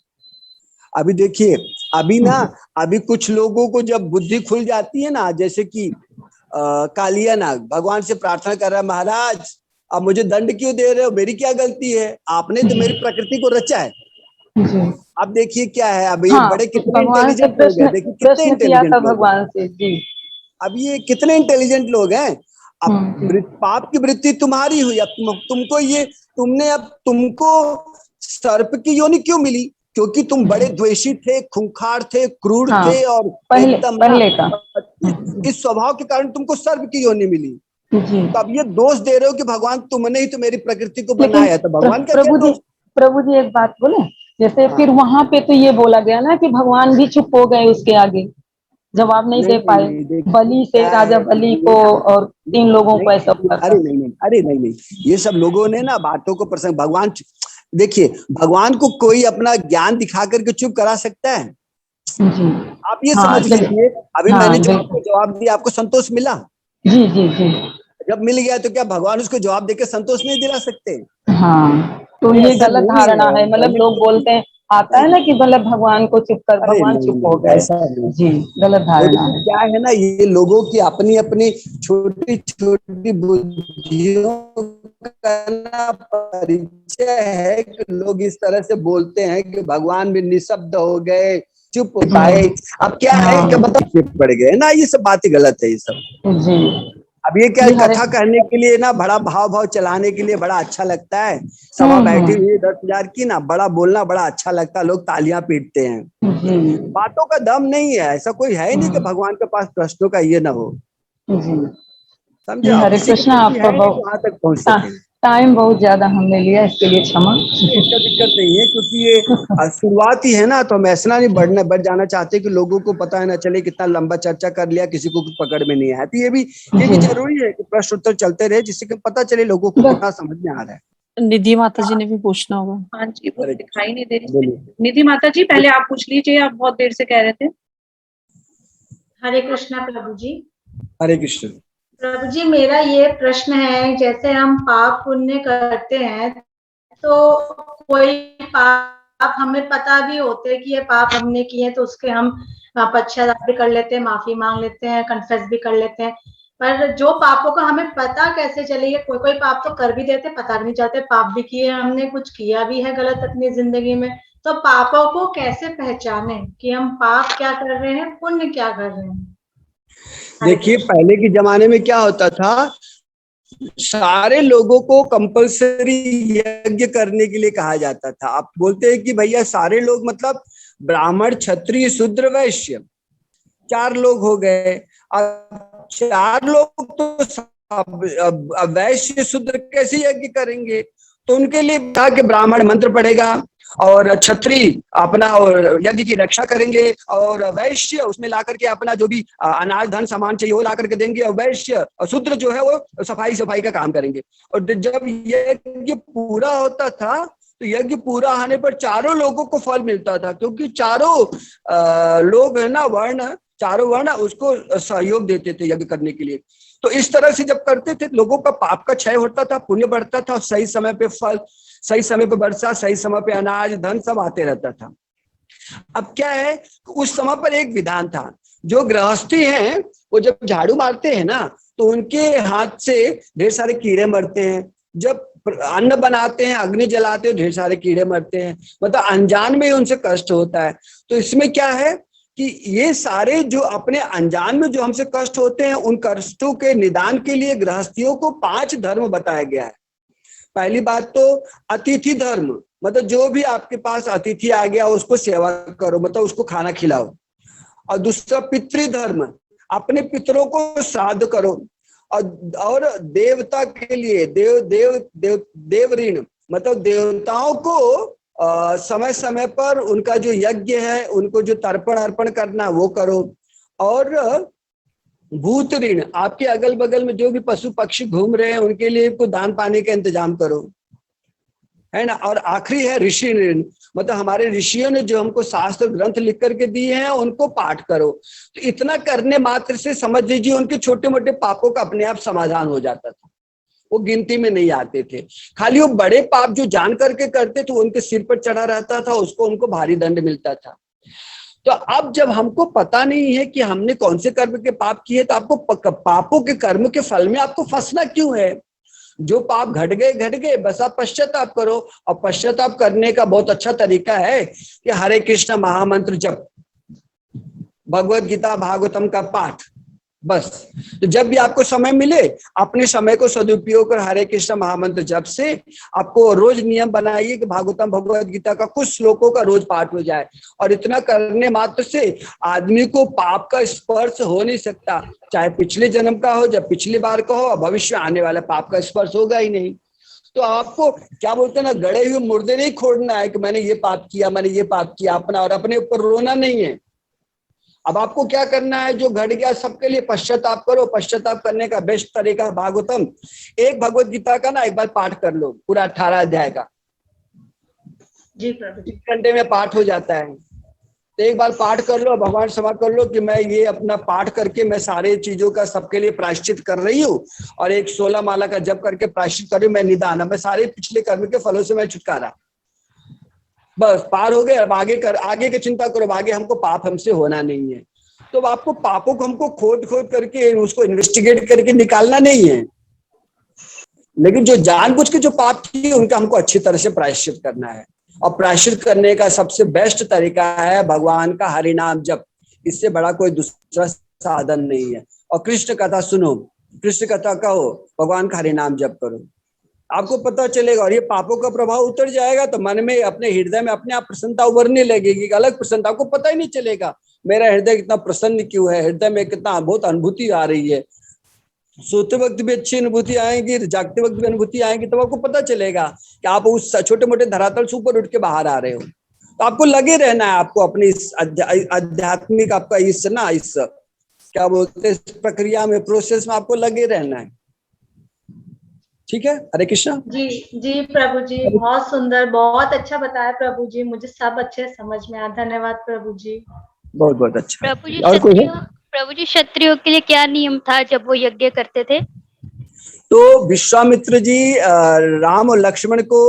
[SPEAKER 1] अभी देखिए, अभी कुछ लोगों को जब बुद्धि खुल जाती है ना, जैसे कि कालिया नाग भगवान से प्रार्थना कर रहा है, महाराज अब मुझे दंड क्यों दे रहे हो, मेरी क्या गलती है, आपने तो मेरी प्रकृति को रचा है। अब देखिए क्या है, अब ये बड़े कितने
[SPEAKER 11] भगवान से
[SPEAKER 1] इंटेलिजेंट लोग हैं, देखिए कितने
[SPEAKER 11] प्रश्न किया था
[SPEAKER 1] इंटेलिजेंट लोग
[SPEAKER 11] भगवान से जी।
[SPEAKER 1] अब ये कितने इंटेलिजेंट लोग हैं। अब पाप की वृत्ति तुम्हारी हुई, अब तुमको ये तुमको सर्प की योनि क्यों मिली, क्योंकि तुम बड़े द्वेषी थे, खूंखार थे, क्रूर थे और
[SPEAKER 11] पहले का
[SPEAKER 1] इस स्वभाव के कारण तुमको सर्प की योनि मिली। तो अब ये दोष दे रहे हो कि भगवान तुमने ही तो मेरी प्रकृति को बनाया, तो भगवान का क्या दोष?
[SPEAKER 11] प्रभु जी एक बात बोले, जैसे फिर वहां पे तो ये बोला गया ना कि भगवान भी चुप हो गए, उसके आगे जवाब नहीं दे पाए, बलि से राजा बलि को और 3 लोगों को ऐसा।
[SPEAKER 1] अरे नहीं, ये सब लोगों ने ना बातों को प्रसंग, भगवान देखिए, भगवान को कोई अपना ज्ञान दिखा करके चुप करा सकता है? आप ये समझ लीजिए, अभी मैंने जो आपको जवाब दिया, आपको संतोष मिला?
[SPEAKER 11] जी।
[SPEAKER 1] जब मिल गया तो क्या भगवान उसको जवाब देके संतोष नहीं दिला सकते?
[SPEAKER 11] हाँ, तो ये गलत धारणा है, मतलब लोग बोलते हैं, आता है ना कि मतलब भगवान को चुप कर, भगवान चुप हो गए। जी, गलत धारणा है।
[SPEAKER 1] क्या है ना, ये लोगों की अपनी अपनी छोटी छोटी बुद्धियों का परिचय है कि लोग इस तरह से बोलते हैं कि भगवान भी निशब्द हो गए, चुप हो पाए। अब क्या है कि बताओ पड़ गए ना, ये सब बातें गलत है ये सब जी। अब ये क्या कथा कहने के लिए ना, बड़ा भाव चलाने के लिए बड़ा अच्छा लगता है, सभा बैठी हुई 10,000 की ना, बड़ा बोलना बड़ा अच्छा लगता है, लोग तालियां पीटते हैं, बातों का दम नहीं है, ऐसा कोई है नहीं कि भगवान के पास प्रश्नों का ये ना हो, समझे?
[SPEAKER 11] हरे कृष्णा, आपका बहुत
[SPEAKER 1] तक पहुंच सके।
[SPEAKER 11] टाइम बहुत ज्यादा हमने लिया, इसके लिए क्षमा।
[SPEAKER 1] इसका दिक्कत नहीं है, क्योंकि ये शुरुआत ही है ना, तो हम ऐसा नहीं बढ़ जाना चाहते कि लोगों को पता ना चले, कितना लंबा चर्चा कर लिया, किसी को कुछ पकड़ में नहीं आया। तो ये भी जरूरी है कि प्रश्न उत्तर चलते रहे, जिससे कि पता चले लोगों को कितना समझ में आ रहा है।
[SPEAKER 6] निधि माता जी ने भी पूछना होगा।
[SPEAKER 3] हाँ जी, वो दिखाई नहीं दे रही। निधि माता जी पहले आप पूछ लीजिए, आप बहुत देर से कह रहे थे।
[SPEAKER 12] हरे कृष्णा प्रभु जी।
[SPEAKER 1] हरे कृष्ण
[SPEAKER 12] प्रभु जी, मेरा ये प्रश्न है, जैसे हम पाप पुण्य करते हैं तो कोई पाप हमें पता भी होते हैं कि ये पाप हमने किए, तो उसके हम पश्चाताप भी कर लेते हैं, माफी मांग लेते हैं, कन्फेस भी कर लेते हैं, पर जो पापों का हमें पता कैसे चले? कोई पाप तो कर भी देते, पता भी नहीं चलते, पाप भी किए हमने, कुछ किया भी है गलत अपनी जिंदगी में, तो पापों को कैसे पहचाने कि हम पाप क्या कर रहे हैं, पुण्य क्या कर रहे हैं?
[SPEAKER 1] देखिए, पहले के जमाने में क्या होता था, सारे लोगों को कंपलसरी यज्ञ करने के लिए कहा जाता था। आप बोलते हैं कि भैया सारे लोग मतलब ब्राह्मण, क्षत्रिय, शूद्र, वैश्य, 4 लोग हो गए। अब 4 लोग तो वैश्य शूद्र कैसे यज्ञ करेंगे? तो उनके लिए कहा कि ब्राह्मण मंत्र पढ़ेगा और क्षत्रिय अपना और यज्ञ की रक्षा करेंगे, और वैश्य उसमें ला करके अपना जो भी अनाज धन सामान चाहिए वो ला करके देंगे, और वैश्य और शूद्र जो है वो सफाई का काम करेंगे। और जब यज्ञ पूरा होता था तो यज्ञ पूरा होने पर चारों लोगों को फल मिलता था, क्योंकि चारों लोग है ना, चारों वर्ण उसको सहयोग देते थे यज्ञ करने के लिए। तो इस तरह से जब करते थे लोगों का पाप का क्षय होता था, पुण्य बढ़ता था, सही समय पे फल, सही समय पे वर्षा, सही समय पे अनाज धन सब आते रहता था। अब क्या है, उस समय पर एक विधान था, जो गृहस्थी हैं वो जब झाड़ू मारते हैं ना तो उनके हाथ से ढेर सारे कीड़े मरते हैं, जब अन्न बनाते हैं, अग्नि जलाते हैं, ढेर सारे कीड़े मरते हैं, मतलब अनजान में उनसे कष्ट होता है। तो इसमें क्या है कि ये सारे जो अपने अनजान में जो हमसे कष्ट होते हैं, उन कष्टों के निदान के लिए गृहस्थियों को 5 धर्म बताया गया है। पहली बात तो अतिथि धर्म, मतलब जो भी आपके पास अतिथि आ गया उसको सेवा करो, मतलब उसको खाना खिलाओ। और दूसरा पितृधर्म, अपने पितरों को श्राद्ध करो। और देवता के लिए देव ऋण, मतलब देवताओं को समय समय पर उनका जो यज्ञ है, उनको जो तर्पण अर्पण करना वो करो। और भूत ऋण, आपके अगल बगल में जो भी पशु पक्षी घूम रहे हैं उनके लिए को दान पानी का इंतजाम करो, है ना। और आखिरी है ऋषि ऋण, मतलब हमारे ऋषियों ने जो हमको शास्त्र ग्रंथ लिख करके दिए हैं उनको पाठ करो। तो इतना करने मात्र से समझ लीजिए उनके छोटे मोटे पापों का अपने आप समाधान हो जाता था।
[SPEAKER 13] वो गिनती में नहीं आते थे। खाली वो बड़े पाप जो जान करके करते थे उनके सिर पर चढ़ा रहता था, उसको उनको भारी दंड मिलता था। तो अब जब हमको पता नहीं है कि हमने कौन से कर्म के पाप किए, तो आपको पापों के कर्म के फल में आपको फंसना क्यों है? जो पाप घट गए, बस आप पश्चाताप करो। और पश्चाताप करने का बहुत अच्छा तरीका है कि हरे कृष्ण महामंत्र जप, भगवत गीता भागवतम का पाठ, बस। तो जब भी आपको समय मिले अपने समय को सदुपयोग कर हरे कृष्ण महामंत्र जप से आपको रोज नियम बनाइए कि भागवतम भगवत गीता का कुछ श्लोकों का रोज पाठ हो जाए। और इतना करने मात्र से आदमी को पाप का स्पर्श हो नहीं सकता, चाहे पिछले जन्म का हो, जब पिछली बार का हो, भविष्य आने वाले पाप का स्पर्श होगा ही नहीं। तो आपको क्या बोलते हैं ना, गड़े हुए मुर्दे नहीं खोड़ना है कि मैंने ये पाप किया, मैंने ये पाप किया अपना, और अपने ऊपर रोना नहीं है। अब आपको क्या करना है, जो घट गया सबके लिए पश्चाताप करो। पश्चाताप करने का बेस्ट तरीका भागवतम, एक भगवत गीता का ना एक बार पाठ कर लो, पूरा 18 अध्याय का,
[SPEAKER 12] जी प्रभु जी,
[SPEAKER 13] 1 घंटे में पाठ हो जाता है। तो एक बार पाठ कर लो, भगवान क्षमा कर लो कि मैं ये अपना पाठ करके मैं सारे चीजों का सबके लिए प्रायश्चित कर रही हूँ, और एक 16 माला का जप करके प्रायश्चित कर रही हूँ, मैं निदान, मैं सारे पिछले कर्म के फलों से मैं छुटकारा, बस पार हो गए। अब आगे की चिंता करो, आगे हमको पाप हमसे होना नहीं है। तो आपको पापों को हमको खोद करके उसको इन्वेस्टिगेट करके निकालना नहीं है, लेकिन जो जानबूझ के जो पाप किए उनका हमको अच्छी तरह से प्रायश्चित करना है। और प्रायश्चित करने का सबसे बेस्ट तरीका है भगवान का हरि नाम जप, इससे बड़ा कोई दूसरा साधन नहीं है। और कृष्ण कथा सुनो, कृष्ण कथा कहो, भगवान का हरि नाम जप करो, आपको पता चलेगा। और ये पापों का प्रभाव उतर जाएगा तो मन में, अपने हृदय में अपने आप प्रसन्नता उभरने लगेगी, अलग प्रसन्नता, आपको पता ही नहीं चलेगा मेरा हृदय कितना प्रसन्न क्यों है, हृदय में कितना बहुत अनुभूति आ रही है। सोते वक्त भी अच्छी अनुभूति आएगी, जागते वक्त भी अनुभूति आएगी, तब आपको पता चलेगा कि आप उस छोटे मोटे धरातल से ऊपर उठ के बाहर आ रहे हो। तो आपको लगे रहना है, आपको अपनी इस आध्यात्मिक आपका इस ना इस क्या बोलते हैं इस प्रक्रिया में, प्रोसेस में आपको लगे रहना है। ठीक है, हरे कृष्णा।
[SPEAKER 12] जी जी प्रभु जी, बहुत सुंदर, बहुत अच्छा बताया प्रभु जी, मुझे सब अच्छे समझ में आया। धन्यवाद प्रभु जी,
[SPEAKER 13] बहुत बहुत अच्छा।
[SPEAKER 9] प्रभु जी
[SPEAKER 13] और कोई है?
[SPEAKER 9] प्रभु जी क्षत्रियों के लिए क्या नियम था जब वो यज्ञ करते थे?
[SPEAKER 13] तो विश्वामित्र जी राम और लक्ष्मण को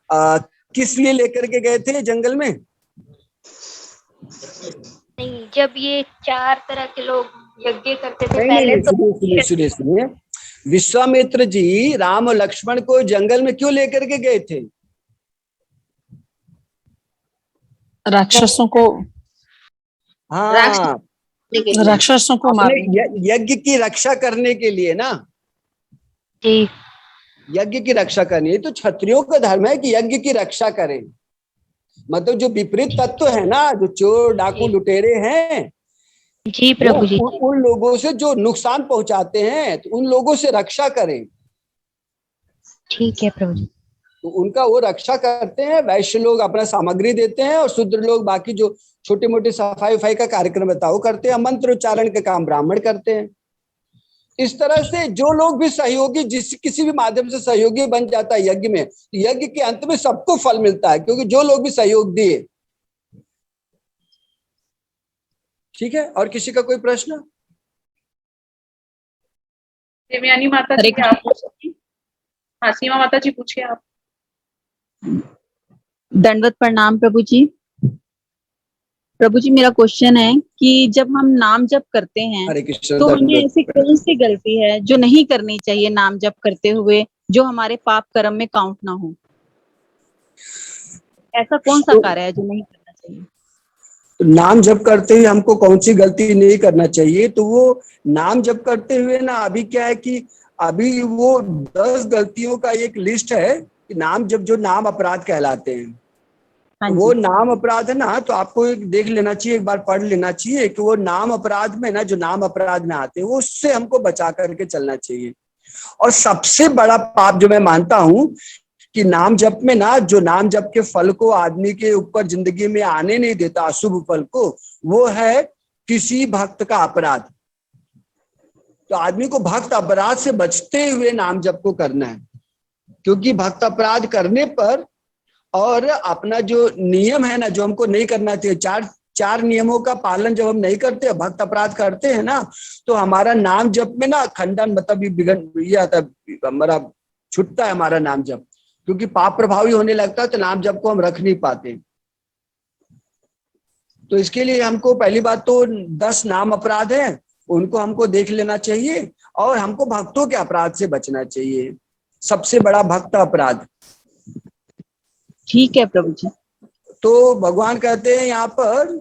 [SPEAKER 13] किस लिए लेकर के गए थे जंगल में?
[SPEAKER 9] नहीं, जब ये 4 तरह के लोग यज्ञ करते थे
[SPEAKER 13] नहीं,
[SPEAKER 9] पहले,
[SPEAKER 13] नहीं, सुनिए, विश्वामित्र जी राम और लक्ष्मण को जंगल में क्यों लेकर के गए थे?
[SPEAKER 6] राक्षसों को,
[SPEAKER 13] हाँ,
[SPEAKER 6] राक्षसों को मारने,
[SPEAKER 13] यज्ञ की रक्षा करने के लिए ना,
[SPEAKER 9] जी,
[SPEAKER 13] यज्ञ की रक्षा करनी है। तो क्षत्रियों का धर्म है कि यज्ञ की रक्षा करें, मतलब जो विपरीत तत्व है ना, जो चोर डाकू लुटेरे हैं,
[SPEAKER 9] जी प्रभु जी,
[SPEAKER 13] उन लोगों से जो नुकसान पहुंचाते हैं, तो उन लोगों से रक्षा करें।
[SPEAKER 9] ठीक है प्रभु जी।
[SPEAKER 13] तो उनका वो रक्षा करते हैं। वैश्य लोग अपना सामग्री देते हैं और शूद्र लोग बाकी जो छोटे मोटे सफाई उफाई का कार्यक्रम होता है वो करते हैं। मंत्र उच्चारण के काम ब्राह्मण करते हैं। इस तरह से जो लोग भी सहयोगी, किसी भी माध्यम से सहयोगी बन जाता है यज्ञ में, तो यज्ञ के अंत में सबको फल मिलता है, क्योंकि जो लोग भी सहयोग दिए। ठीक है, और किसी का कोई प्रश्न?
[SPEAKER 3] देवयानी माता जी, आप पूछिए। हाँ, सीमा माता जी पूछिए आप।
[SPEAKER 10] दंडवत प्रणाम प्रभु जी। प्रभु जी, मेरा क्वेश्चन है कि जब हम नाम जप करते हैं तो हमें ऐसी कौन सी गलती है जो नहीं करनी चाहिए नाम जप करते हुए, जो हमारे पाप कर्म में काउंट ना हो? ऐसा कौन सा कार्य है जो नहीं करना चाहिए?
[SPEAKER 13] नाम जप करते हुए हमको कौन सी गलती नहीं करना चाहिए? तो वो नाम जप करते हुए ना, अभी क्या है कि अभी वो 10 गलतियों का एक लिस्ट है कि नाम जब जो नाम अपराध कहलाते हैं, वो नाम अपराध है ना, तो आपको एक देख लेना चाहिए, एक बार पढ़ लेना चाहिए कि वो नाम अपराध में ना, जो नाम अपराध में आते हैं वो उससे हमको बचा करके चलना चाहिए। और सबसे बड़ा पाप जो मैं मानता हूं कि नाम जप में ना, जो नाम जप के फल को आदमी के ऊपर जिंदगी में आने नहीं देता, अशुभ फल को, वो है किसी भक्त का अपराध। तो आदमी को भक्त अपराध से बचते हुए नाम जप को करना है, क्योंकि भक्त अपराध करने पर और अपना जो नियम है ना, जो हमको नहीं करना चाहिए, 4 4 नियमों का पालन जब हम नहीं करते, भक्त अपराध करते हैं ना, तो हमारा नाम जप में ना खंडन, मतलब ये बिगड़ ये आता है, हमारा छूटता है हमारा नाम जप, क्योंकि पाप प्रभावी होने लगता है, तो नाम जप को हम रख नहीं पाते। तो इसके लिए हमको पहली बात तो 10 नाम अपराध है, उनको हमको देख लेना चाहिए, और हमको भक्तों के अपराध से बचना चाहिए, सबसे बड़ा भक्त अपराध।
[SPEAKER 10] ठीक है प्रभु जी।
[SPEAKER 13] तो भगवान कहते हैं यहाँ पर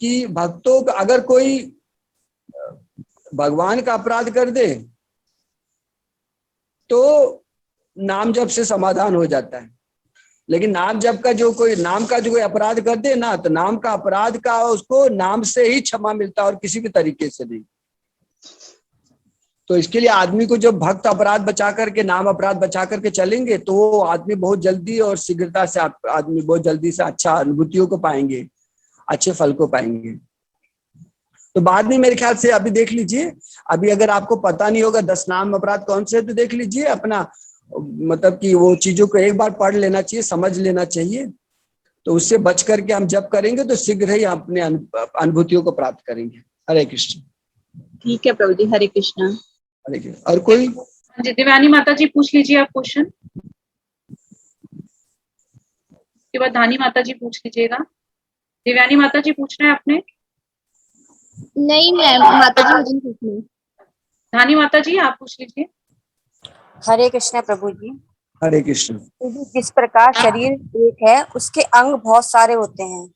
[SPEAKER 13] कि भक्तों का अगर कोई भगवान का अपराध कर दे तो नाम जप से समाधान हो जाता है, लेकिन नाम जप का जो कोई नाम का जो कोई अपराध कर दे ना, तो नाम का अपराध का उसको नाम से ही क्षमा मिलता है और किसी भी तरीके से नहीं। तो इसके लिए आदमी को जब भक्त अपराध बचा करके, नाम अपराध बचा करके चलेंगे, तो वो आदमी बहुत जल्दी और शीघ्रता से आदमी बहुत जल्दी से अच्छा अनुभूतियों को पाएंगे, अच्छे फल को पाएंगे। तो बाद में मेरे ख्याल से अभी देख लीजिए, अभी अगर आपको पता नहीं होगा 10 नाम अपराध कौन से है, तो देख लीजिए अपना, मतलब कि वो चीजों को एक बार पढ़ लेना चाहिए, समझ लेना चाहिए, तो उससे बच करके हम जब करेंगे तो शीघ्र ही अपने अनुभूतियों को प्राप्त करेंगे। हरे कृष्ण।
[SPEAKER 10] ठीक है प्रभु जी, हरे कृष्ण।
[SPEAKER 13] हरे कृष्ण। और कोई?
[SPEAKER 3] दिव्यानी माता जी पूछ लीजिए आप क्वेश्चन, उसके बाद धानी माता जी पूछ लीजिएगा। दिव्यानी माता जी पूछना है आपने?
[SPEAKER 14] नहीं मैम, माता जी मुझे पूछनी।
[SPEAKER 3] धानी माता जी आप पूछ लीजिए।
[SPEAKER 15] हरे कृष्ण प्रभु जी।
[SPEAKER 13] हरे कृष्ण।
[SPEAKER 15] जिस प्रकार शरीर एक है, उसके अंग बहुत सारे होते हैं,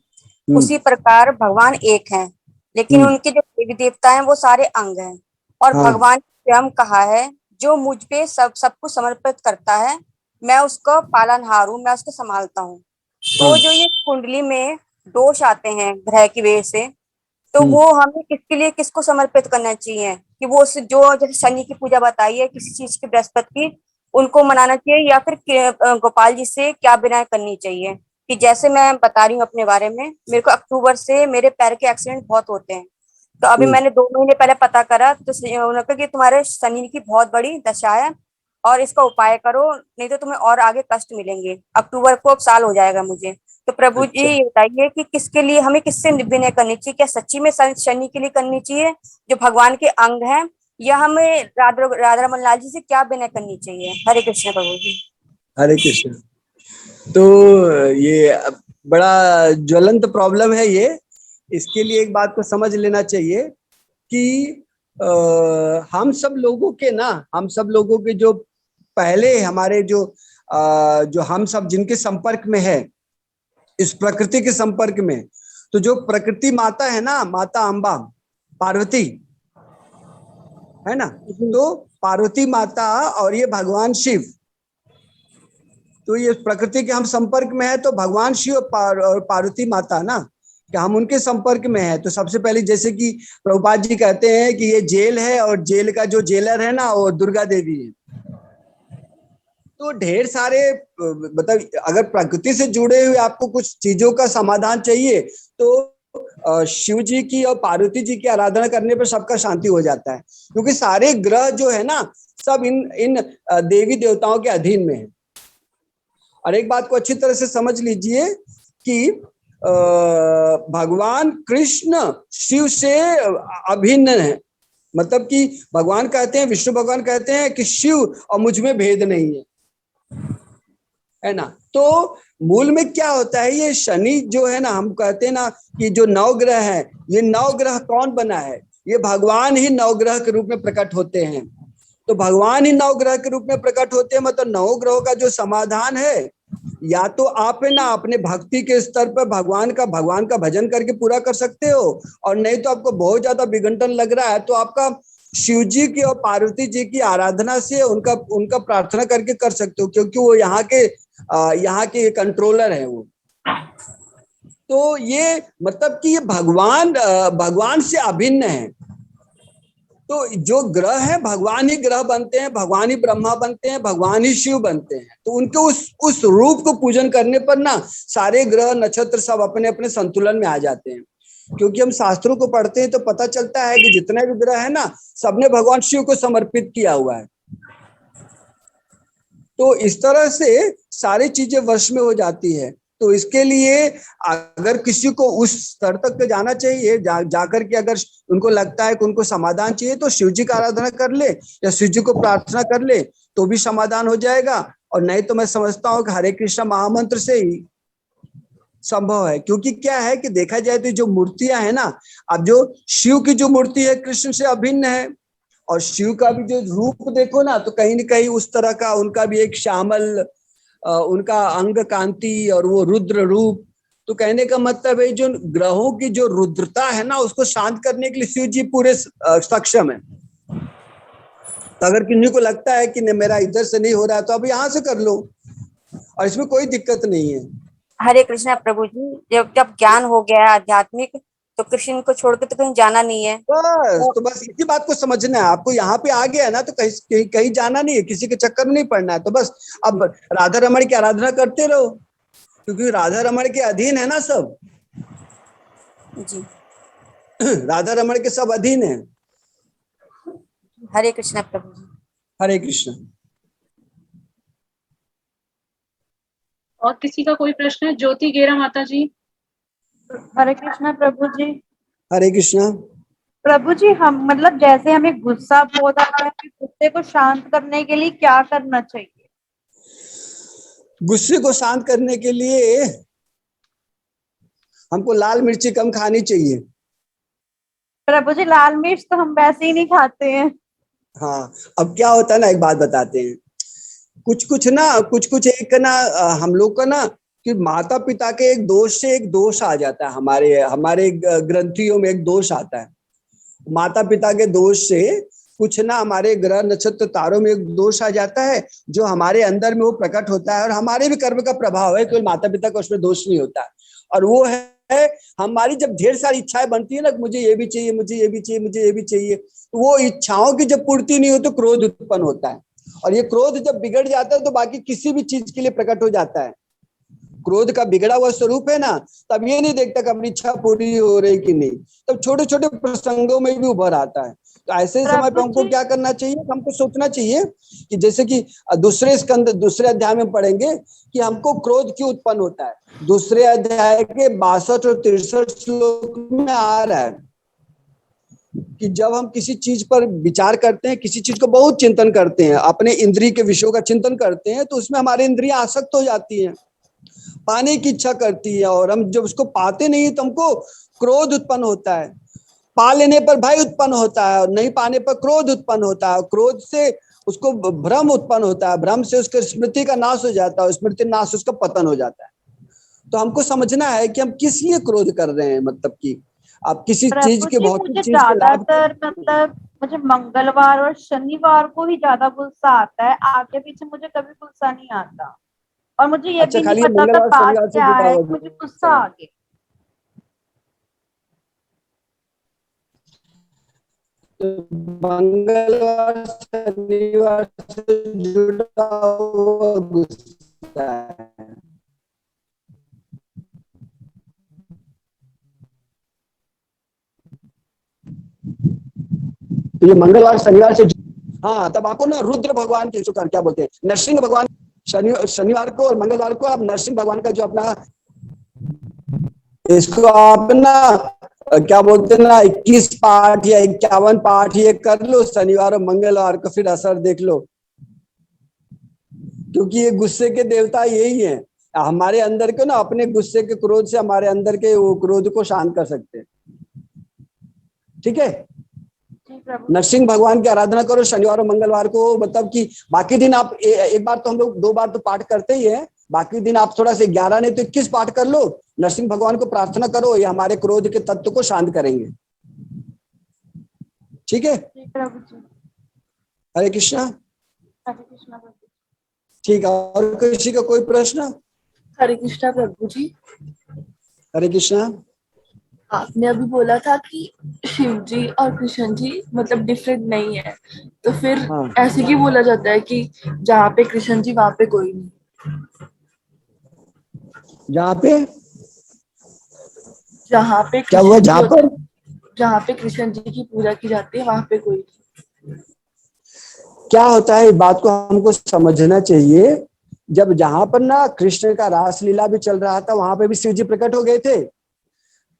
[SPEAKER 15] उसी प्रकार भगवान एक हैं, लेकिन उनके जो देवी देवता हैं वो सारे अंग हैं। और भगवान स्वयं कहा है, जो मुझ पे सब कुछ समर्पित करता है, मैं उसका पालनहार हूँ, मैं उसको संभालता हूँ। तो जो ये कुंडली में दोष आते हैं ग्रह की वजह से, तो वो हमें किसके लिए, किसको समर्पित करना चाहिए? कि वो जो जैसे शनि की पूजा बताई है, किसी चीज की, बृहस्पति की, उनको मनाना चाहिए, या फिर गोपाल जी से क्या विनय करनी चाहिए? कि जैसे मैं बता रही हूँ अपने बारे में, मेरे को अक्टूबर से मेरे पैर के एक्सीडेंट बहुत होते हैं। तो अभी मैंने 2 महीने पहले पता करा, तो उन्होंने कहा कि तुम्हारे शनि की बहुत बड़ी दशा है और इसका उपाय करो, नहीं तो तुम्हें और आगे कष्ट मिलेंगे। अक्टूबर को अब साल हो जाएगा मुझे। तो प्रभु जी ये बताइए कि किसके लिए, हमें किससे विनय करनी चाहिए? क्या सच्ची में शनि के लिए करनी चाहिए जो भगवान के अंग हैं, या हमें राधा रमन लाल जी से क्या विनय करनी चाहिए? हरे कृष्ण प्रभु जी।
[SPEAKER 13] हरे कृष्ण। तो ये बड़ा ज्वलंत प्रॉब्लम है ये। इसके लिए एक बात को समझ लेना चाहिए कि हम सब लोगों के जो पहले हमारे जो हम सब जिनके संपर्क में है, इस प्रकृति के संपर्क में, तो जो प्रकृति माता है ना, माता अम्बा पार्वती है ना, तो पार्वती माता और ये भगवान शिव, तो ये प्रकृति के हम संपर्क में है, तो भगवान शिव और पार्वती माता ना, कि हम उनके संपर्क में है। तो सबसे पहले जैसे कि प्रभुपाद जी कहते हैं कि ये जेल है और जेल का जो जेलर है ना वो दुर्गा देवी है। तो ढेर सारे, मतलब अगर प्रकृति से जुड़े हुए आपको कुछ चीजों का समाधान चाहिए, तो शिव जी की और पार्वती जी की आराधना करने पर सबका शांति हो जाता है, क्योंकि सारे ग्रह जो है ना सब इन देवी देवताओं के अधीन में है। और एक बात को अच्छी तरह से समझ लीजिए कि भगवान कृष्ण शिव से अभिन्न है, मतलब कि भगवान कहते हैं, विष्णु भगवान कहते हैं कि शिव और मुझ में भेद नहीं है ना। तो मूल में क्या होता है, ये शनि जो है ना, हम कहते हैं ना कि जो 9 ग्रह है, ये 9 ग्रह कौन बना है? ये भगवान ही 9 ग्रह के रूप में प्रकट होते हैं। तो भगवान ही 9 ग्रह के रूप में प्रकट होते हैं, मतलब 9 ग्रहों का जो समाधान है, या तो आप है ना अपने भक्ति के स्तर पर भगवान का भजन करके पूरा कर सकते हो, और नहीं तो आपको बहुत ज्यादा विघटन लग रहा है तो आपका शिव जी की और पार्वती जी की आराधना से उनका प्रार्थना करके कर सकते हो, क्योंकि वो यहाँ के कंट्रोलर है वो। तो ये मतलब कि ये भगवान से अभिन्न है। तो जो ग्रह है, भगवान ही ग्रह बनते हैं, भगवान ही ब्रह्मा बनते हैं, भगवान ही शिव बनते हैं। तो उनके उस रूप को पूजन करने पर ना सारे ग्रह नक्षत्र सब अपने अपने संतुलन में आ जाते हैं। क्योंकि हम शास्त्रों को पढ़ते हैं तो पता चलता है कि जितने भी ग्रह है ना, सबने भगवान शिव को समर्पित किया हुआ है। तो इस तरह से सारी चीजें वश में हो जाती है। तो इसके लिए अगर किसी को उस स्तर तक जाना चाहिए, जाकर के अगर उनको लगता है कि उनको समाधान चाहिए तो शिव जी का आराधना कर ले या शिव जी को प्रार्थना कर ले तो भी समाधान हो जाएगा। और नहीं तो मैं समझता हूँ कि हरे कृष्ण महामंत्र से ही संभव है। क्योंकि क्या है कि देखा जाए तो जो मूर्तियां है ना, अब जो शिव की जो मूर्ति है कृष्ण से अभिन्न है, और शिव का भी जो रूप देखो ना तो कहीं न कहीं उस तरह का उनका भी एक श्यामल उनका अंग कांति और वो रुद्र रूप। तो कहने का मतलब है जो ग्रहों की जो रुद्रता है ना उसको शांत करने के लिए शिव जी पूरे सक्षम है। तो अगर किन्हीं को लगता है कि मेरा इधर से नहीं हो रहा तो अब यहाँ से कर लो, और इसमें कोई दिक्कत नहीं है।
[SPEAKER 15] हरे कृष्णा प्रभु जी, जब ज्ञान हो गया आध्यात्मिक तो कृष्ण को छोड़ के तो कहीं जाना नहीं है।
[SPEAKER 13] तो बस इसी बात को समझना है आपको। यहाँ पे आ गया ना तो कहीं जाना नहीं है, किसी के चक्कर में नहीं पड़ना है। तो बस अब राधा रमण की आराधना करते रहो, क्योंकि राधा रमण के अधीन है ना सब
[SPEAKER 15] जी।
[SPEAKER 13] राधा रमण के सब अधीन है।
[SPEAKER 15] हरे कृष्णा प्रभु जी।
[SPEAKER 13] हरे कृष्ण।
[SPEAKER 3] और किसी का कोई प्रश्न है? ज्योति गेरा माता जी।
[SPEAKER 16] हरे कृष्णा प्रभु जी।
[SPEAKER 13] हरे कृष्णा
[SPEAKER 16] प्रभु जी, हम मतलब जैसे हमें गुस्सा बहुत आता है, गुस्से को शांत करने के लिए क्या करना चाहिए?
[SPEAKER 13] गुस्से को शांत करने के लिए हमको लाल मिर्ची कम खानी चाहिए।
[SPEAKER 16] प्रभु जी, लाल मिर्च तो हम वैसे ही नहीं खाते हैं।
[SPEAKER 13] हाँ, अब क्या होता है ना, एक बात बताते हैं। कुछ एक ना हम लोग का ना कि माता पिता के एक दोष से एक दोष आ जाता है। हमारे ग्रंथियों में एक दोष आता है। माता पिता के दोष से कुछ ना हमारे ग्रह नक्षत्र तारों में एक दोष आ जाता है जो हमारे अंदर में वो प्रकट होता है, और हमारे भी कर्म का प्रभाव है, केवल माता पिता का उसमें दोष नहीं होता। और वो है हमारी जब ढेर सारी इच्छाएं बनती है ना, मुझे ये भी चाहिए, मुझे ये भी चाहिए, मुझे ये भी चाहिए, तो वो इच्छाओं की जब पूर्ति नहीं हो तो क्रोध उत्पन्न होता है। और ये क्रोध जब बिगड़ जाता है तो बाकी किसी भी चीज के लिए प्रकट हो जाता है। क्रोध का बिगड़ा हुआ स्वरूप है ना, तब ये नहीं देखता कि अपनी इच्छा पूरी हो रही कि नहीं, तब छोटे छोटे प्रसंगों में भी उभर आता है। तो ऐसे समय पे हमको क्या करना चाहिए? हमको सोचना चाहिए कि जैसे कि दूसरे अध्याय में पढ़ेंगे कि हमको क्रोध क्यों उत्पन्न होता है। दूसरे अध्याय के 62 और 63 श्लोक में आ रहा है कि जब हम किसी चीज पर विचार करते हैं, किसी चीज को बहुत चिंतन करते हैं, अपने इंद्रिय के विषयों का चिंतन करते हैं, तो उसमें हमारे इंद्रियां आसक्त हो जाती हैं, पाने की इच्छा करती है, और हम जब उसको पाते नहीं तो हमको क्रोध उत्पन्न होता है। पा लेने पर भय उत्पन्न होता है और नहीं पाने पर क्रोध उत्पन्न होता है। क्रोध से उसको भ्रम उत्पन्न होता है, भ्रम से उसके स्मृति का नाश हो जाता है, स्मृति नाश उसका पतन हो जाता है। तो हमको समझना है कि हम किस लिए क्रोध कर रहे हैं, मतलब कि आप किसी चीज के भौतिक चीज के लाभ।
[SPEAKER 16] मतलब मुझे मंगलवार और शनिवार को ही ज्यादा गुस्सा आता है, आगे पीछे मुझे कभी गुस्सा नहीं आता, और मुझे ये भी नहीं पता था बात क्या है, मुझे गुस्सा आ गया।
[SPEAKER 13] मंगलवार शनिवार से जुड़ा हुआ गुस्सा है। तो ये मंगलवार शनिवार से, हाँ, तब आपको ना रुद्र भगवान के क्या बोलते हैं, नरसिंह भगवान, शनिवार को और मंगलवार को आप नरसिंह भगवान का जो अपना, इसको आप ना क्या बोलते हैं ना 21 पाठ या 51 पाठ ये कर लो शनिवार और मंगलवार को, फिर असर देख लो। क्योंकि ये गुस्से के देवता यही हैं, हमारे अंदर के ना अपने गुस्से के क्रोध से हमारे अंदर के वो क्रोध को शांत कर सकते हैं। ठीक है, नरसिंह भगवान की आराधना करो शनिवार और मंगलवार को। मतलब कि बाकी दिन आप एक बार तो हम लोग 2 बार तो पाठ करते ही है, बाकी दिन आप थोड़ा से 11 नहीं तो 21 पाठ कर लो, नरसिंह भगवान को प्रार्थना करो, ये हमारे क्रोध के तत्व को शांत करेंगे। ठीक है, हरे कृष्णा। ठीक है, और किसी का कोई प्रश्न?
[SPEAKER 17] हरे कृष्णा प्रभु जी।
[SPEAKER 13] हरे कृष्णा।
[SPEAKER 17] आपने अभी बोला था कि शिव जी और कृष्ण जी मतलब डिफरेंट नहीं है, तो फिर ऐसे क्यों बोला जाता है कि जहाँ पे कृष्ण जी वहां पे कोई नहीं?
[SPEAKER 13] जहाँ पे
[SPEAKER 17] क्या हुआ? जहाँ पे कृष्ण जी की पूजा की जाती है वहां पे कोई नहीं।
[SPEAKER 13] क्या होता है, इस बात को हमको समझना चाहिए जब जहां पर ना कृष्ण का रासलीला भी चल रहा था, वहां पे भी शिव जी प्रकट हो गए थे।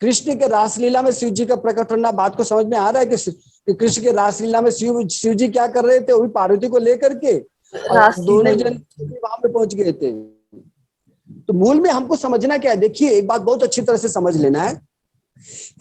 [SPEAKER 13] कृष्ण के रासलीला में शिव जी का प्रकट होना, बात को समझ में आ रहा है कि कृष्ण के रासलीला में शिव जी क्या कर रहे थे? वही पार्वती को लेकर के, और दोनों जन वहां पे पहुंच गए थे। तो मूल में हमको समझना क्या है, देखिए एक बात बहुत अच्छी तरह से समझ लेना है।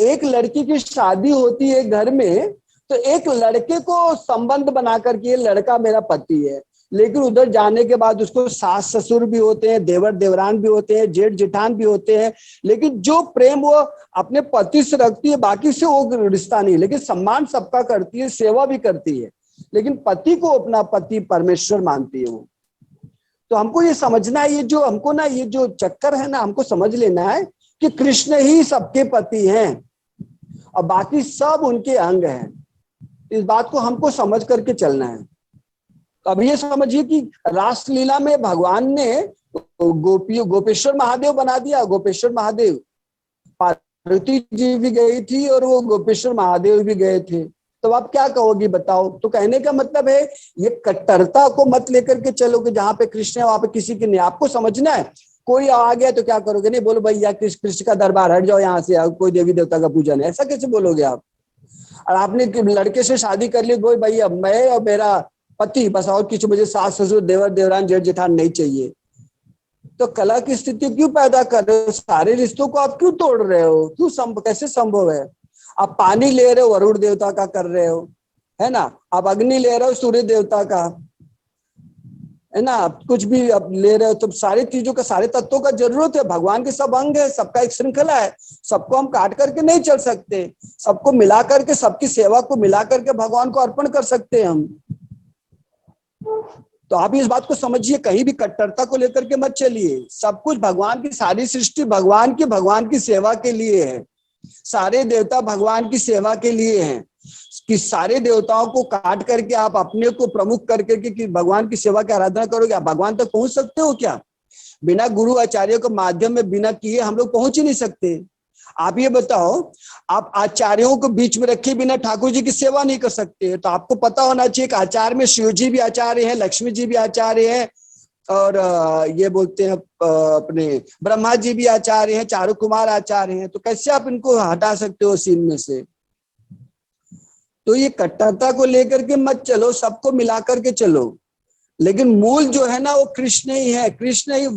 [SPEAKER 13] एक लड़की की शादी होती है घर में, तो एक लड़के को संबंध बना करके ये लड़का मेरा पति है, लेकिन उधर जाने के बाद उसको सास ससुर भी होते हैं, देवर देवरान भी होते हैं, जेठ जेठान भी होते हैं, लेकिन जो प्रेम वो अपने पति से रखती है, बाकी से वो रिश्ता नहीं, लेकिन सम्मान सबका करती है, सेवा भी करती है, लेकिन पति को अपना पति परमेश्वर मानती है वो। तो हमको ये समझना है, ये जो चक्कर है ना, हमको समझ लेना है कि कृष्ण ही सबके पति हैं और बाकी सब उनके अंग हैं। इस बात को हमको समझ करके चलना है। अब ये समझिए कि रासलीला में भगवान ने गोपेश्वर महादेव बना दिया। गोपेश्वर महादेव, पार्वती जी भी गई थी और वो गोपेश्वर महादेव भी गए थे। तो आप क्या कहोगी बताओ? तो कहने का मतलब है ये कट्टरता को मत लेकर के चलो कि जहां पे कृष्ण है वहां पे किसी की नहीं। आपको समझना है, कोई आ गया तो क्या करोगे? नहीं बोलो भैया कृष्ण का दरबार, हट जाओ यहाँ से, कोई देवी देवता का पूजन है, ऐसा कैसे बोलोगे आप? और आपने लड़के से शादी कर ली, कोई भैया मैं और मेरा पति बस, और किसी मुझे सास ससुर देवर देवरान जेठ जेठान नहीं चाहिए। तो कला की स्थिति क्यों पैदा कर रहे हो? सारे रिश्तों को आप क्यों तोड़ रहे हो? कैसे संभव है? आप पानी ले रहे हो वरुण देवता का कर रहे हो, है ना, आप अग्नि ले रहे हो सूर्य देवता का, है ना, आप कुछ भी आप ले रहे हो, तो सारी चीजों का, सारे तत्वों का जरूरत है। भगवान के सब अंग है, सबका एक श्रृंखला है, सबको हम काट करके नहीं चल सकते, सबको मिला करके, सबकी सेवा को मिला करके भगवान को अर्पण कर सकते हैं हम। तो आप इस बात को समझिए, कहीं भी कट्टरता को लेकर के मत चलिए। सब कुछ भगवान की, सारी सृष्टि भगवान की सेवा के लिए है। सारे देवता भगवान की सेवा के लिए हैं कि सारे देवताओं को काट करके आप अपने को प्रमुख करके कि भगवान की सेवा की आराधना करोगे। आप भगवान तक पहुंच सकते हो क्या? बिना गुरु आचार्यों के माध्यम में बिना किए हम लोग पहुंच ही नहीं सकते। आप ये बताओ, आप आचार्यों को बीच में रखे बिना ठाकुर जी की सेवा नहीं कर सकते। तो आपको पता होना चाहिए कि आचार्य में शिव जी भी आचार्य हैं, लक्ष्मी जी भी आचार्य हैं, और ये बोलते हैं अपने ब्रह्मा जी भी आचार्य हैं, चारु कुमार आचार्य हैं। तो कैसे आप इनको हटा सकते हो सीन में से? तो ये कट्टरता को लेकर के मत चलो, सबको मिला करके चलो, लेकिन मूल जो है ना वो कृष्ण ही है। कृष्ण ही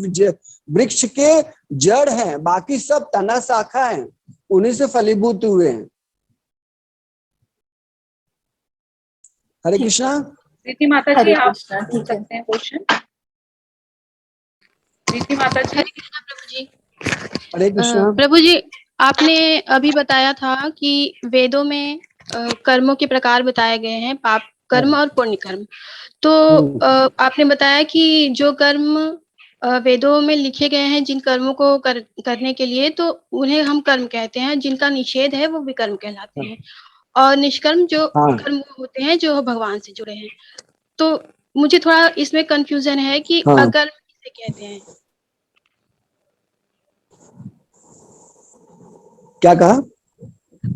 [SPEAKER 13] वृक्ष के जड़ हैं, बाकी सब तना शाखा हैं, उन्हीं से फलीभूत हुए हैं। हरे कृष्णा।
[SPEAKER 3] प्रीति माता जी, आप पूछ सकते हैं क्वेश्चन। प्रीति माता जी। हरे कृष्णा प्रभु जी।
[SPEAKER 13] हरे कृष्णा
[SPEAKER 18] प्रभु जी, आपने अभी बताया था कि वेदों में कर्मों के प्रकार बताए गए हैं, पाप कर्म और पुण्य कर्म। तो आपने बताया कि जो कर्म वेदों में लिखे गए हैं जिन कर्मों को करने के लिए, तो उन्हें हम कर्म कहते हैं, जिनका निषेध है वो विकर्म कहलाते हैं, और निष्कर्म जो कर्म होते हैं जो भगवान से जुड़े हैं। तो मुझे थोड़ा इसमें कंफ्यूजन है कि अकर्म किसे कहते हैं?
[SPEAKER 13] क्या कहा?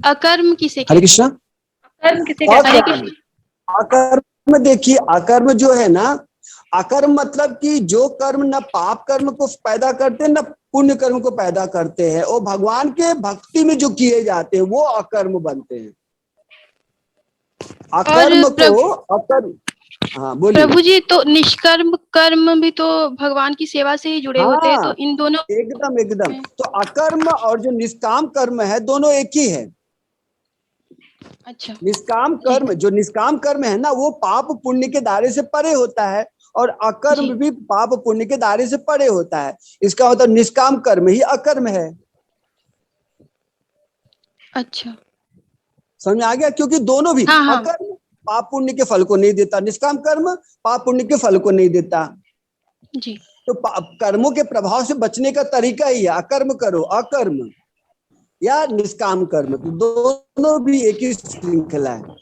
[SPEAKER 18] अकर्म किसे?
[SPEAKER 13] हरे कृष्णा।
[SPEAKER 3] अकर्म किसे कहते हैं?
[SPEAKER 13] अकर्म, देखिए अकर्म जो है ना, अकर्म मतलब कि जो कर्म न पाप कर्म को पैदा करते न पुण्य कर्म को पैदा करते हैं, वो भगवान के भक्ति में जो किए जाते हैं वो अकर्म बनते हैं। अकर्म को अकर्म। हाँ बोलिए।
[SPEAKER 18] प्रभु जी, तो निष्कर्म कर्म भी तो भगवान की सेवा से ही जुड़े होते हैं, तो इन दोनों
[SPEAKER 13] एकदम तो अकर्म और जो निष्काम कर्म है दोनों एक ही है।
[SPEAKER 18] अच्छा।
[SPEAKER 13] निष्काम कर्म, जो निष्काम कर्म है ना वो पाप पुण्य के दायरे से परे होता है, और अकर्म भी पाप पुण्य के दायरे से परे होता है। इसका मतलब निष्काम कर्म ही अकर्म है।
[SPEAKER 18] अच्छा,
[SPEAKER 13] समझ आ गया? क्योंकि दोनों भी अकर्म पाप पुण्य के फल को नहीं देता, निष्काम कर्म पाप पुण्य के फल को नहीं देता
[SPEAKER 18] जी।
[SPEAKER 13] तो कर्मों के प्रभाव से बचने का तरीका ही है, अकर्म करो, अकर्म या निष्काम कर्म, तो दोनों भी एक ही श्रृंखला है।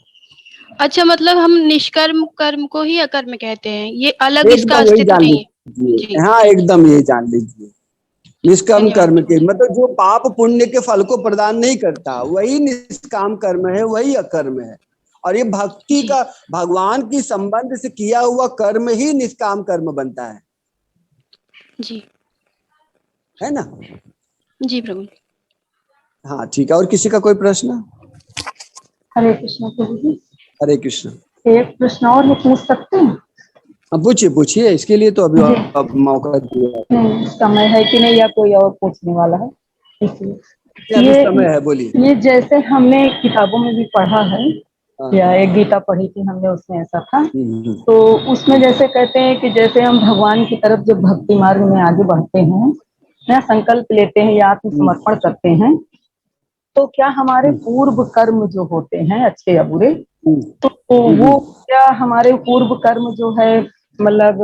[SPEAKER 18] अच्छा, मतलब हम निष्कर्म कर्म को ही अकर्म कहते हैं, ये अलग इसका अस्तित्व नहीं है।
[SPEAKER 13] हाँ एकदम यही जान लीजिए। निष्काम कर्म के मतलब जो पाप पुण्य के फल को प्रदान नहीं करता वही निष्काम कर्म है, वही अकर्म है। और ये भक्ति का भगवान की संबंध से किया हुआ कर्म ही निष्काम कर्म बनता है।
[SPEAKER 18] जी
[SPEAKER 1] है ना?
[SPEAKER 18] जी प्रभु।
[SPEAKER 1] हाँ ठीक है, और किसी का कोई प्रश्न?
[SPEAKER 11] हरे कृष्ण प्रभु जी।
[SPEAKER 1] हरे कृष्ण।
[SPEAKER 11] एक प्रश्न और मैं पूछ सकते हैं?
[SPEAKER 1] पूछिए पूछिए, इसके लिए तो अभी आप मौका दिया।
[SPEAKER 11] नहीं, समय है कि नहीं, या कोई और पूछने वाला है इसलिए?
[SPEAKER 1] अभी समय है, बोलिए।
[SPEAKER 11] ये जैसे हमने किताबों में भी पढ़ा है, या एक गीता पढ़ी थी हमने, उसमें ऐसा था। तो उसमें जैसे कहते हैं कि जैसे हम भगवान की तरफ जब भक्ति मार्ग में आगे बढ़ते हैं या संकल्प लेते हैं या आत्मसमर्पण करते हैं, तो क्या हमारे पूर्व कर्म जो होते हैं अच्छे या बुरे, तो वो क्या हमारे पूर्व कर्म जो है मतलब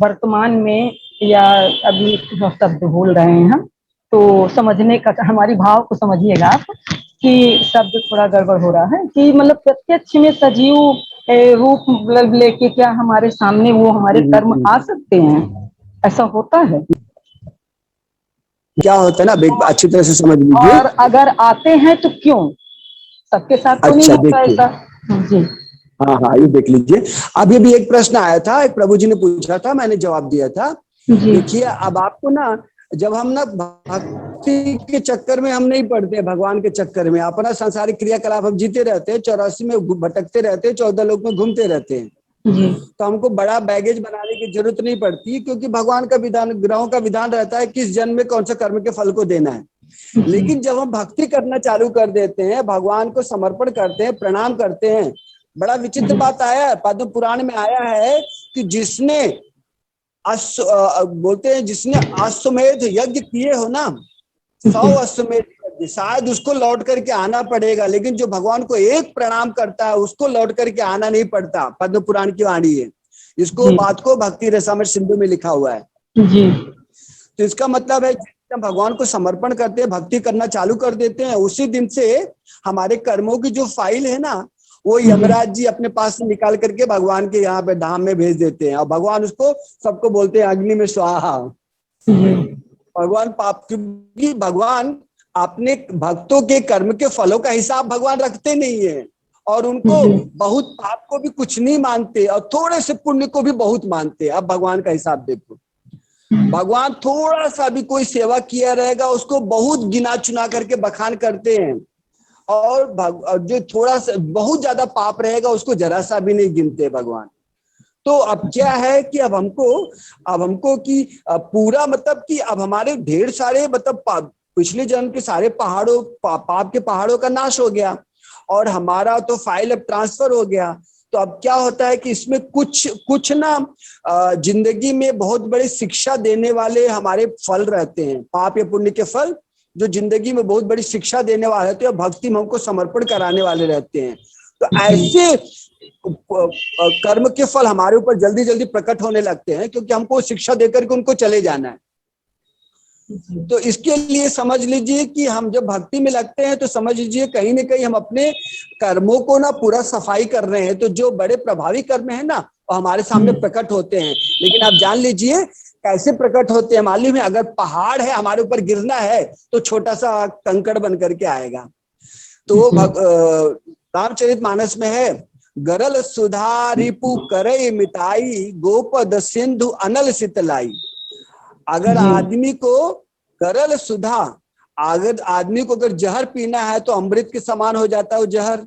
[SPEAKER 11] वर्तमान में, या अभी शब्द भूल रहे हैं हम, तो समझने का, हमारी भाव को समझिएगा आप कि शब्द थोड़ा गड़बड़ हो रहा है, कि मतलब प्रत्यक्ष में सजीव रूप मतलब लेके क्या हमारे सामने वो हमारे कर्म आ सकते हैं? ऐसा होता है?
[SPEAKER 1] क्या होता है ना, अच्छी तरह से समझ लीजिए।
[SPEAKER 11] और अगर आते हैं तो क्यों? सबके साथ तो नहीं होता ऐसा। जी
[SPEAKER 1] हाँ हाँ, ये देख लीजिए। अभी भी एक प्रश्न आया था, एक प्रभु जी ने पूछा था, मैंने जवाब दिया था। देखिए अब आपको ना, जब हम ना भक्ति के चक्कर में हम नहीं पड़ते, भगवान के चक्कर में अपना सांसारिक क्रियाकलाप हम जीते रहते हैं, 84 में भटकते रहते हैं, 14 लोक में घूमते रहते हैं, तो हमको बड़ा बैगेज बनाने की जरूरत नहीं पड़ती, क्योंकि भगवान का विधान, ग्रहों का विधान रहता है किस जन्म में कौन सा कर्म के फल को देना है। लेकिन जब हम भक्ति करना चालू कर देते हैं, भगवान को समर्पण करते हैं, प्रणाम करते हैं, बड़ा विचित्र बात आया है, पद्म पुराण में आया है कि जिसने बोलते हैं जिसने अश्वमेध यज्ञ किए हो ना, 100 अश्वमेध यज्ञ, शायद उसको लौट करके आना पड़ेगा, लेकिन जो भगवान को एक प्रणाम करता है उसको लौट करके आना नहीं पड़ता। पद्म पुराण की वाणी है, इसको बात को भक्ति रसामृत सिंधु में लिखा हुआ है। तो इसका मतलब है जब भगवान को समर्पण करते हैं, भक्ति करना चालू कर देते हैं, उसी दिन से हमारे कर्मों की जो फाइल है ना, वो यमराज जी अपने पास से निकाल करके भगवान के यहाँ पे धाम में भेज देते हैं, और भगवान उसको सबको बोलते हैं अग्नि में स्वाहा। भगवान पाप, क्योंकि भगवान अपने भक्तों के कर्म के फलों का हिसाब भगवान रखते नहीं है, और उनको बहुत पाप को भी कुछ नहीं मानते और थोड़े से पुण्य को भी बहुत मानते। अब भगवान का हिसाब देखो, भगवान थोड़ा सा भी कोई सेवा किया रहेगा उसको बहुत गिना चुना करके बखान करते हैं, और जो थोड़ा सा बहुत ज्यादा पाप रहेगा उसको जरा सा भी नहीं गिनते भगवान। तो अब क्या है कि अब हमको कि पूरा मतलब कि अब हमारे ढेर सारे मतलब पिछले जन्म के सारे पहाड़ों पाप के पहाड़ों का नाश हो गया, और हमारा तो फाइल अब ट्रांसफर हो गया। तो अब क्या होता है कि इसमें कुछ ना जिंदगी में बहुत बड़ी शिक्षा देने वाले हमारे फल रहते हैं, पाप या पुण्य के फल जो जिंदगी में बहुत बड़ी शिक्षा देने वाले रहते हैं, और भक्ति में हमको समर्पण कराने वाले रहते हैं। तो ऐसे कर्म के फल हमारे ऊपर जल्दी जल्दी प्रकट होने लगते हैं, क्योंकि हमको शिक्षा देकर के उनको चले जाना है। तो इसके लिए समझ लीजिए कि हम जब भक्ति में लगते हैं तो समझ लीजिए कहीं ना कहीं हम अपने कर्मों को ना पूरा सफाई कर रहे हैं। तो जो बड़े प्रभावी कर्म है ना, वो हमारे सामने प्रकट होते हैं। लेकिन आप जान लीजिए कैसे प्रकट होते हैं मालूम है? अगर पहाड़ है हमारे ऊपर गिरना है तो छोटा सा कंकड़ बन करके आएगा। तो रामचरितमानस में है, गरल सुधा रिपु करे मिताई, गोपद सिंधु अनल सितलाई। अगर आदमी को गरल सुधा, अगर आदमी को अगर जहर पीना है तो अमृत के समान हो जाता है वो जहर।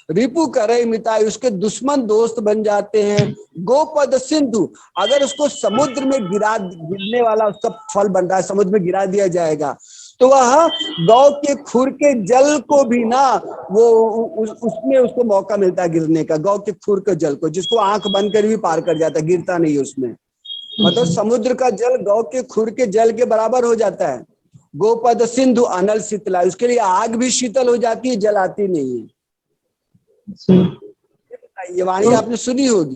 [SPEAKER 1] रिपु करे मिताई, उसके दुश्मन दोस्त बन जाते हैं। गोपद सिंधु, अगर उसको समुद्र में गिरने वाला उसका फल बन रहा है, समुद्र में गिरा दिया जाएगा, तो वह गौ के खुर के जल को भी ना वो उसमें उसको मौका मिलता है गिरने का। गौ के खुर के जल को, जिसको आंख बंद कर भी पार कर जाता है, गिरता नहीं उसमें। मतलब समुद्र का जल गौ के खुर के जल के बराबर हो जाता है। गोपद सिंधु अनल शीतला, उसके लिए आग भी शीतल हो जाती है, जलाती नहीं है। ये वाणी आपने सुनी होगी।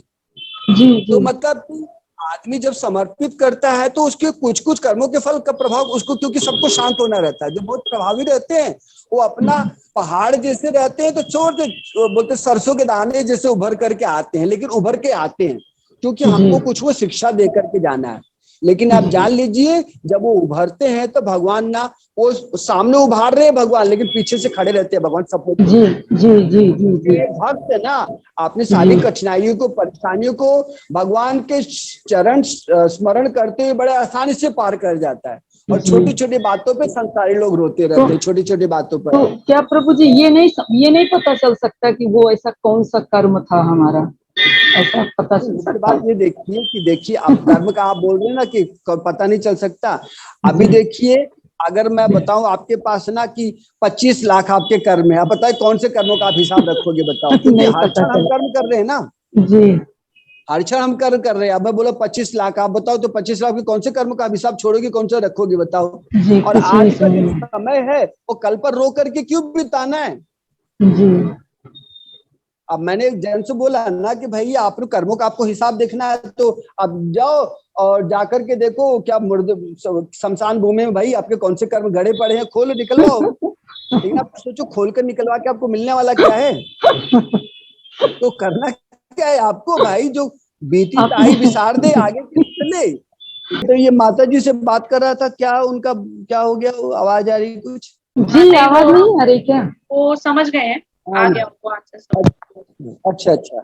[SPEAKER 1] तो मतलब आदमी जब समर्पित करता है तो उसके कुछ कुछ कर्मों के फल का प्रभाव उसको, क्योंकि सबको शांत होना रहता है। जो बहुत प्रभावी रहते हैं वो अपना पहाड़ जैसे रहते हैं, तो छोटे बोलते सरसों के दाने जैसे उभर करके आते हैं, लेकिन उभर के आते हैं क्योंकि हमको कुछ वो शिक्षा दे करके जाना है।
[SPEAKER 13] लेकिन आप जान लीजिए जब वो उभरते हैं तो भगवान ना, वो सामने उभार रहे हैं भगवान, लेकिन पीछे से खड़े रहते हैं भगवान सपोर्ट।
[SPEAKER 11] जी जी जी जी जी।
[SPEAKER 13] भक्त है ना, आपने सारी कठिनाइयों को, परेशानियों को भगवान के चरण स्मरण करते हुए बड़े आसानी से पार कर जाता है। और छोटी छोटी बातों पे संसारी लोग रोते रहते हैं, छोटी छोटी बातों पर।
[SPEAKER 11] तो क्या प्रभु जी ये नहीं पता चल सकता कि वो ऐसा कौन सा कर्म था हमारा, ऐसा पता चल सकता?
[SPEAKER 13] बात ये देखिए कि देखिए आप कर्म का आप बोल रहे हैं ना कि पता नहीं चल सकता। अभी देखिए अगर मैं बताऊं आपके पास ना कि 25 लाख आपके कर्म है, आप बताइए कौन से कर्मों का आप हिसाब रखोगे बताओ? क्योंकि हर क्षण हम कर्म कर रहे हैं ना
[SPEAKER 11] जी,
[SPEAKER 13] हर क्षण हम कर्म कर रहे हैं। अब मैं बोला 25 लाख, आप बताओ तो 25 लाख के कौन से कर्म का आप हिसाब छोड़ोगे, कौन सा रखोगे बताओ? और आज का जो समय है वो कल पर रो करके क्यों बिताना है?
[SPEAKER 11] जी।
[SPEAKER 13] अब मैंने एक जन से बोला ना कि भाई आपने कर्मों का आपको हिसाब देखना है तो अब जाओ और जाकर के देखो क्या मुर्दे शमशान भूमि में भाई आपके कौन से कर्म गड़े पड़े हैं, खोलो निकलवाओ। लेकिन आप सोचो खोल कर निकलवा के आपको मिलने वाला क्या है? तो करना क्या है आपको भाई? जो बीती ताई विसार दे, आगे चले। तो ये माता जी से बात कर रहा था, क्या उनका क्या हो गया? आवाज आ रही कुछ?
[SPEAKER 11] जी आवाज नहीं आ रही क्या?
[SPEAKER 3] वो समझ गए हैं, आ गया उनको आंसर।
[SPEAKER 13] अच्छा अच्छा,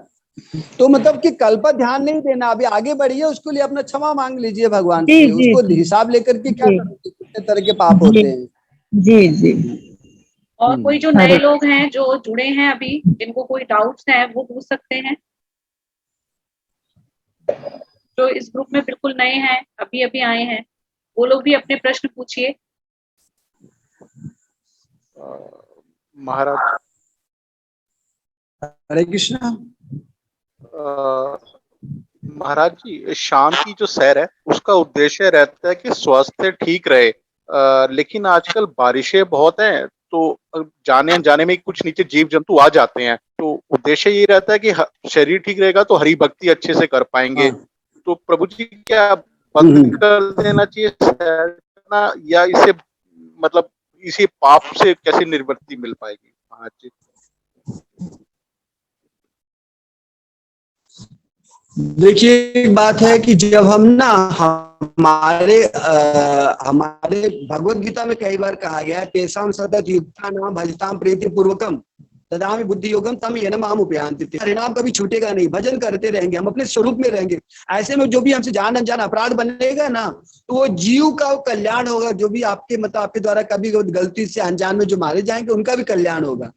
[SPEAKER 13] तो मतलब कि कल पर ध्यान नहीं देना, अभी आगे बढ़िए, उसके लिए अपना क्षमा मांग लीजिए भगवान से। उसको हिसाब लेकर के क्या करोगे, कितने तरह के पाप होते हैं।
[SPEAKER 11] जी जी।
[SPEAKER 3] और कोई जो नए लोग हैं जो जुड़े हैं अभी, जिनको कोई डाउट्स हैं वो पूछ सकते हैं। जो इस ग्रुप में बिल्कुल नए हैं, अभी अभी आए हैं, वो लोग भी अपने प्रश्न पूछिए।
[SPEAKER 4] महाराज
[SPEAKER 1] हरे कृष्णा।
[SPEAKER 4] महाराज जी, शाम की जो सैर है उसका उद्देश्य रहता है कि स्वास्थ्य ठीक रहे, लेकिन आजकल बारिशें बहुत हैं तो जाने अनजाने में कुछ नीचे जीव जंतु आ जाते हैं, तो उद्देश्य ये रहता है कि शरीर ठीक रहेगा तो हरि भक्ति अच्छे से कर पाएंगे। तो प्रभु जी क्या बंद कर देना चाहिए सैर करना, या इसे मतलब इसी पाप से कैसे निवृत्ति मिल पाएगी महाराज जी?
[SPEAKER 1] देखिए एक बात है कि जब हम ना हमारे भगवत गीता में कई बार कहा गया है, तेषां सतत युक्ता नाम भजताम प्रीति पूर्वकम तदामि बुद्धि योगम तम येन माम उपयान्ति। परिणाम कभी छूटेगा नहीं, भजन करते रहेंगे, हम अपने स्वरूप में रहेंगे। ऐसे में जो भी हमसे जान अनजान अपराध बनेगा ना, तो वो जीव का कल्याण होगा। जो भी आपके मतलब आपके द्वारा कभी गलती से अनजान में जो मारे जाएंगे उनका भी कल्याण होगा,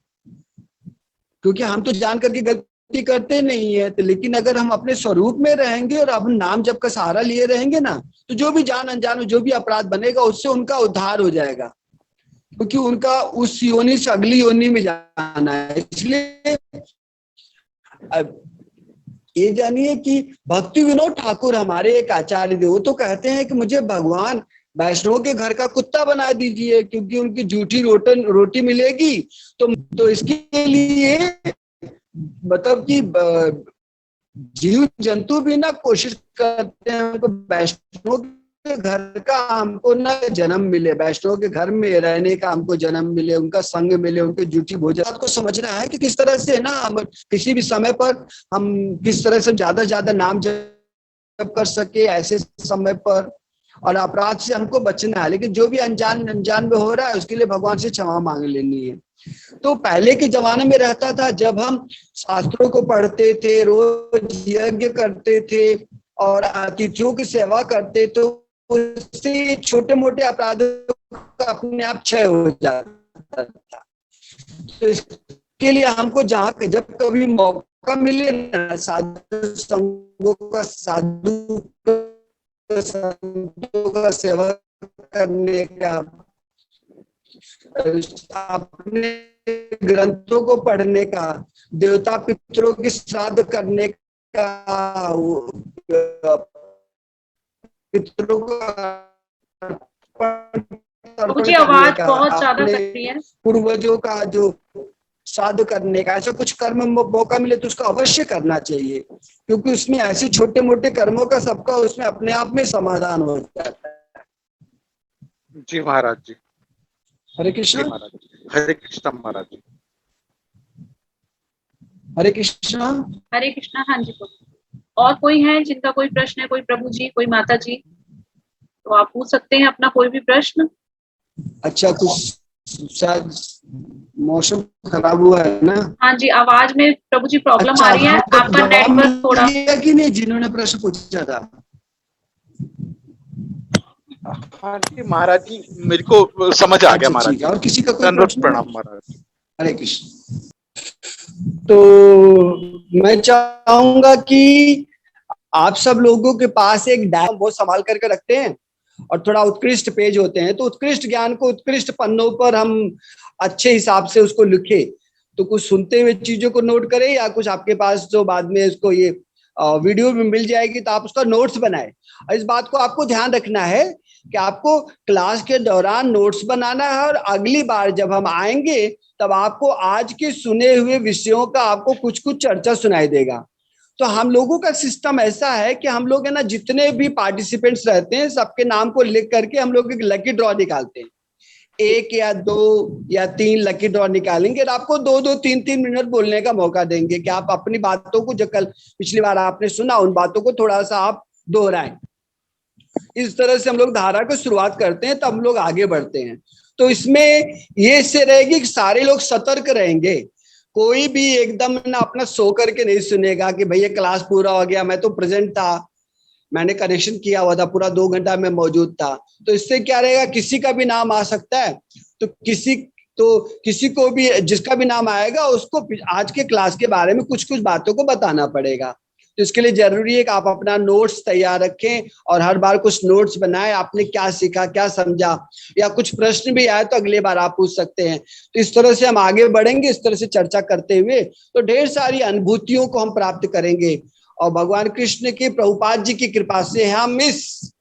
[SPEAKER 1] क्योंकि हम तो जान करके गलती करते नहीं है। तो लेकिन अगर हम अपने स्वरूप में रहेंगे और अपन नाम जप का सहारा लिए रहेंगे ना, तो जो भी जान अनजान में जो भी अपराध बनेगा उससे उनका उद्धार हो जाएगा, क्योंकि उनका उस योनि से अगली योनि में जाना है। इसलिए ये जानिए कि भक्ति विनोद ठाकुर हमारे एक आचार्य थे, वो तो कहते हैं कि मुझे भगवान वैष्णव के घर का कुत्ता बना दीजिए, क्योंकि उनकी जूठी रोटी मिलेगी। तो इसके लिए मतलब कि जीव जंतु भी ना कोशिश करते हैं तो वैष्णव के घर का हमको ना जन्म मिले, वैष्णव के घर में रहने का हमको जन्म मिले, उनका संग मिले, उनके जूठी भोजन को समझना है कि किस तरह से ना हम किसी भी समय पर हम किस तरह से ज्यादा नाम जप कर सके ऐसे समय पर, और अपराध से हमको बचना है। लेकिन जो भी अनजान में हो रहा है उसके लिए भगवान से क्षमा मांग लेनी है। तो पहले के जमाने में रहता था, जब हम शास्त्रों को पढ़ते थे, रोज यज्ञ करते थे और अतिथियों की सेवा करते, तो उससे छोटे मोटे अपराधों का अपने आप क्षय हो जाता था। तो इसके लिए हमको जहाँ पे जब कभी मौका मिले ना, साधु संगों का संतों का सेवा करने का, अपने ग्रंथों को पढ़ने का, देवता पितरों की श्राद्ध करने का, पितरों
[SPEAKER 3] मुझे आवाज बहुत ज्यादा कट रही है।
[SPEAKER 13] पूर्वजों का जो श्राद्ध करने का, ऐसा कुछ कर्म मौका मिले तो उसको अवश्य करना चाहिए, क्योंकि उसमें ऐसे छोटे मोटे कर्मों का सबका उसमें अपने आप में समाधान हो जाता है।
[SPEAKER 4] जी महाराज जी।
[SPEAKER 13] हरे कृष्ण।
[SPEAKER 4] हरे कृष्ण महाराज जी।
[SPEAKER 13] हरे कृष्णा।
[SPEAKER 3] हरे कृष्णा। हाँ जी। और कोई है जिनका कोई प्रश्न है? कोई प्रभु जी, कोई माता जी? तो आप पूछ सकते हैं अपना कोई भी प्रश्न।
[SPEAKER 1] अच्छा, कुछ शायद मौसम खराब हुआ है ना?
[SPEAKER 3] हाँ जी, आवाज में प्रभु जी प्रॉब्लम
[SPEAKER 1] अच्छा,
[SPEAKER 3] आ रही है, आपका नेटवर्क थोड़ा।
[SPEAKER 1] कि नहीं जिन्होंने प्रश्न पूछा था?
[SPEAKER 4] हाँ जी महाराज जी, मेरे को समझ आ गया महाराज जी।
[SPEAKER 1] और किसी का कोई
[SPEAKER 4] दंडवत
[SPEAKER 1] प्रश्न?
[SPEAKER 4] प्रणाम महाराज।
[SPEAKER 1] हरे कृष्ण। तो मैं चाहूंगा कि आप सब लोगों के पास एक डायरी बहुत संभाल करके रखते हैं और थोड़ा उत्कृष्ट पेज होते हैं, तो उत्कृष्ट ज्ञान को उत्कृष्ट पन्नों पर हम अच्छे हिसाब से उसको लिखे। तो कुछ सुनते हुए चीजों को नोट करें, या कुछ आपके पास जो बाद में इसको ये वीडियो में मिल जाएगी तो आप उसका नोट्स बनाए। और इस बात को आपको ध्यान रखना है कि आपको क्लास के दौरान नोट्स बनाना है, और अगली बार जब हम आएंगे तब आपको आज के सुने हुए विषयों का आपको कुछ कुछ चर्चा सुनाई देगा। तो हम लोगों का सिस्टम ऐसा है कि हम लोग है ना, जितने भी पार्टिसिपेंट्स रहते हैं सबके नाम को लिख करके हम लोग एक लकी ड्रॉ निकालते हैं। 1 या 2 या 3 लकी ड्रॉ निकालेंगे और आपको 2-2, 3-3 मिनट बोलने का मौका देंगे कि आप अपनी बातों को, जो कल पिछली बार आपने सुना, उन बातों को थोड़ा सा आप दोहराएं। इस तरह से हम लोग धारा को शुरुआत करते हैं, तब हम लोग आगे बढ़ते हैं। तो इसमें ये से रहेगी कि सारे लोग सतर्क रहेंगे, कोई भी एकदम ना अपना सो करके नहीं सुनेगा कि भैया क्लास पूरा हो गया, मैं तो प्रेजेंट था, मैंने कनेक्शन किया हुआ था, पूरा 2 घंटा मैं मौजूद था। तो इससे क्या रहेगा, किसी का भी नाम आ सकता है, तो किसी को भी, जिसका भी नाम आएगा उसको आज के क्लास के बारे में कुछ कुछ बातों को बताना पड़ेगा। तो इसके लिए जरूरी है कि आप अपना नोट्स तैयार रखें और हर बार कुछ नोट्स बनाएं, आपने क्या सीखा, क्या समझा, या कुछ प्रश्न भी आए तो अगली बार आप पूछ सकते हैं। तो इस तरह से हम आगे बढ़ेंगे, इस तरह से चर्चा करते हुए तो ढेर सारी अनुभूतियों को हम प्राप्त करेंगे, और भगवान कृष्ण की, प्रभुपाद जी की कृपा से हम इस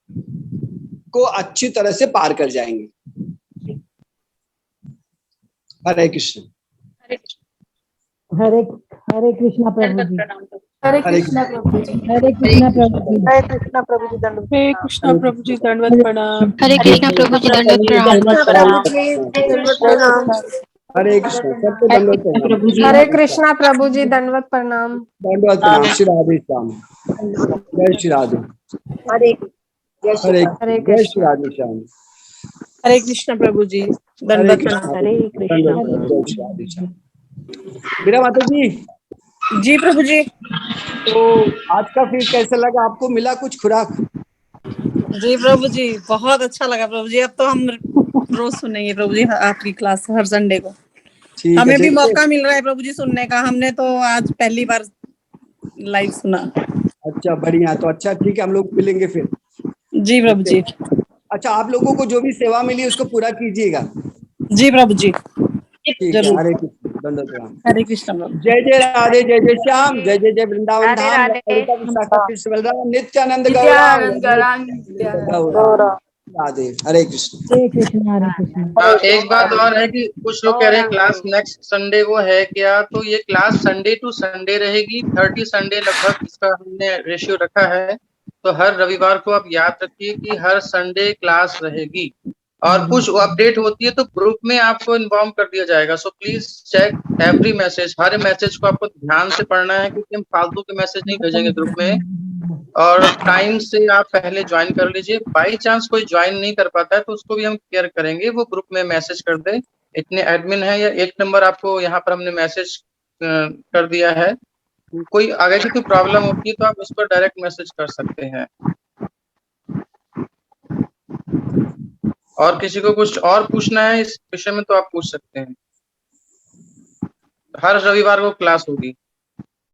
[SPEAKER 1] को अच्छी तरह से पार कर जाएंगे। हरे कृष्ण।
[SPEAKER 19] हरे हरे कृष्णा प्रभु जी।
[SPEAKER 17] हरे कृष्णा प्रभु जी।
[SPEAKER 19] हरे कृष्णा प्रभु जी।
[SPEAKER 17] हरे कृष्णा प्रभु जी दंडवत।
[SPEAKER 6] हरे कृष्णा प्रभु जी दंडवत प्रणाम।
[SPEAKER 9] हरे कृष्णा प्रभु जी दंडवत प्रणाम।
[SPEAKER 1] हरे कृष्ण, सबको दंडवत प्रणाम।
[SPEAKER 19] हरे कृष्णा प्रभु जी दंडवत प्रणाम।
[SPEAKER 1] दंडवत प्रणाम। श्री राधे श्याम। जय श्री राधे।
[SPEAKER 15] हरे
[SPEAKER 1] हरे जय श्री राधे श्याम।
[SPEAKER 6] हरे कृष्णा प्रभु जी दंडवत प्रणाम।
[SPEAKER 19] हरे कृष्णा।
[SPEAKER 1] जय श्री राधे श्याम। मेरा माता जी।
[SPEAKER 6] जी प्रभु जी।
[SPEAKER 1] तो आज का फिर कैसा लगा आपको, मिला कुछ खुराक?
[SPEAKER 6] जी प्रभु जी बहुत अच्छा लगा प्रभु जी। अब तो हम रोज सुनेंगे प्रभु जी आपकी क्लास हर संडे को। हमें भी मौका मिल रहा है प्रभु जी सुनने का, हमने तो आज पहली बार लाइव सुना।
[SPEAKER 1] अच्छा बढ़िया, तो अच्छा ठीक है, हम लोग मिलेंगे फिर।
[SPEAKER 6] जी प्रभु जी।
[SPEAKER 1] अच्छा, आप लोगों को जो भी सेवा मिली उसको पूरा कीजिएगा।
[SPEAKER 6] जी प्रभु जी
[SPEAKER 1] ठीक है। हरे कृष्ण, दंडवत प्रणाम।
[SPEAKER 6] हरे कृष्ण प्रभु।
[SPEAKER 1] जय जय राधे, जय जय श्याम, जय जय जय वृंदावन धाम, कृष्ण बलराम, नित्यानंद गौरांग राधे। हरे कृष्ण।
[SPEAKER 19] हरे कृष्णा। हरे कृष्णा।
[SPEAKER 2] एक बात और है कि कुछ लोग कह रहे हैं क्लास नेक्स्ट संडे वो है क्या, तो ये क्लास संडे टू संडे रहेगी। 30 संडे लगभग इसका हमने रेशियो रखा है। तो हर रविवार को आप याद रखिए कि हर संडे क्लास रहेगी, और कुछ अपडेट होती है तो ग्रुप में आपको इन्फॉर्म कर दिया जाएगा। So please check every message, हर मैसेज को आपको ध्यान से पढ़ना है, क्योंकि हम फालतू के मैसेज नहीं भेजेंगे ग्रुप में। और टाइम से आप पहले ज्वाइन कर लीजिए। बाई चांस कोई ज्वाइन नहीं कर पाता है तो उसको भी हम केयर करेंगे, वो ग्रुप में मैसेज कर दे। इतने एडमिन है, या 1 नंबर आपको यहाँ पर हमने मैसेज कर दिया है। कोई आगे की कोई प्रॉब्लम होती है तो आप उस पर डायरेक्ट मैसेज कर सकते हैं। और किसी को कुछ और पूछना है इस विषय में तो आप पूछ सकते हैं। हर रविवार को क्लास होगी।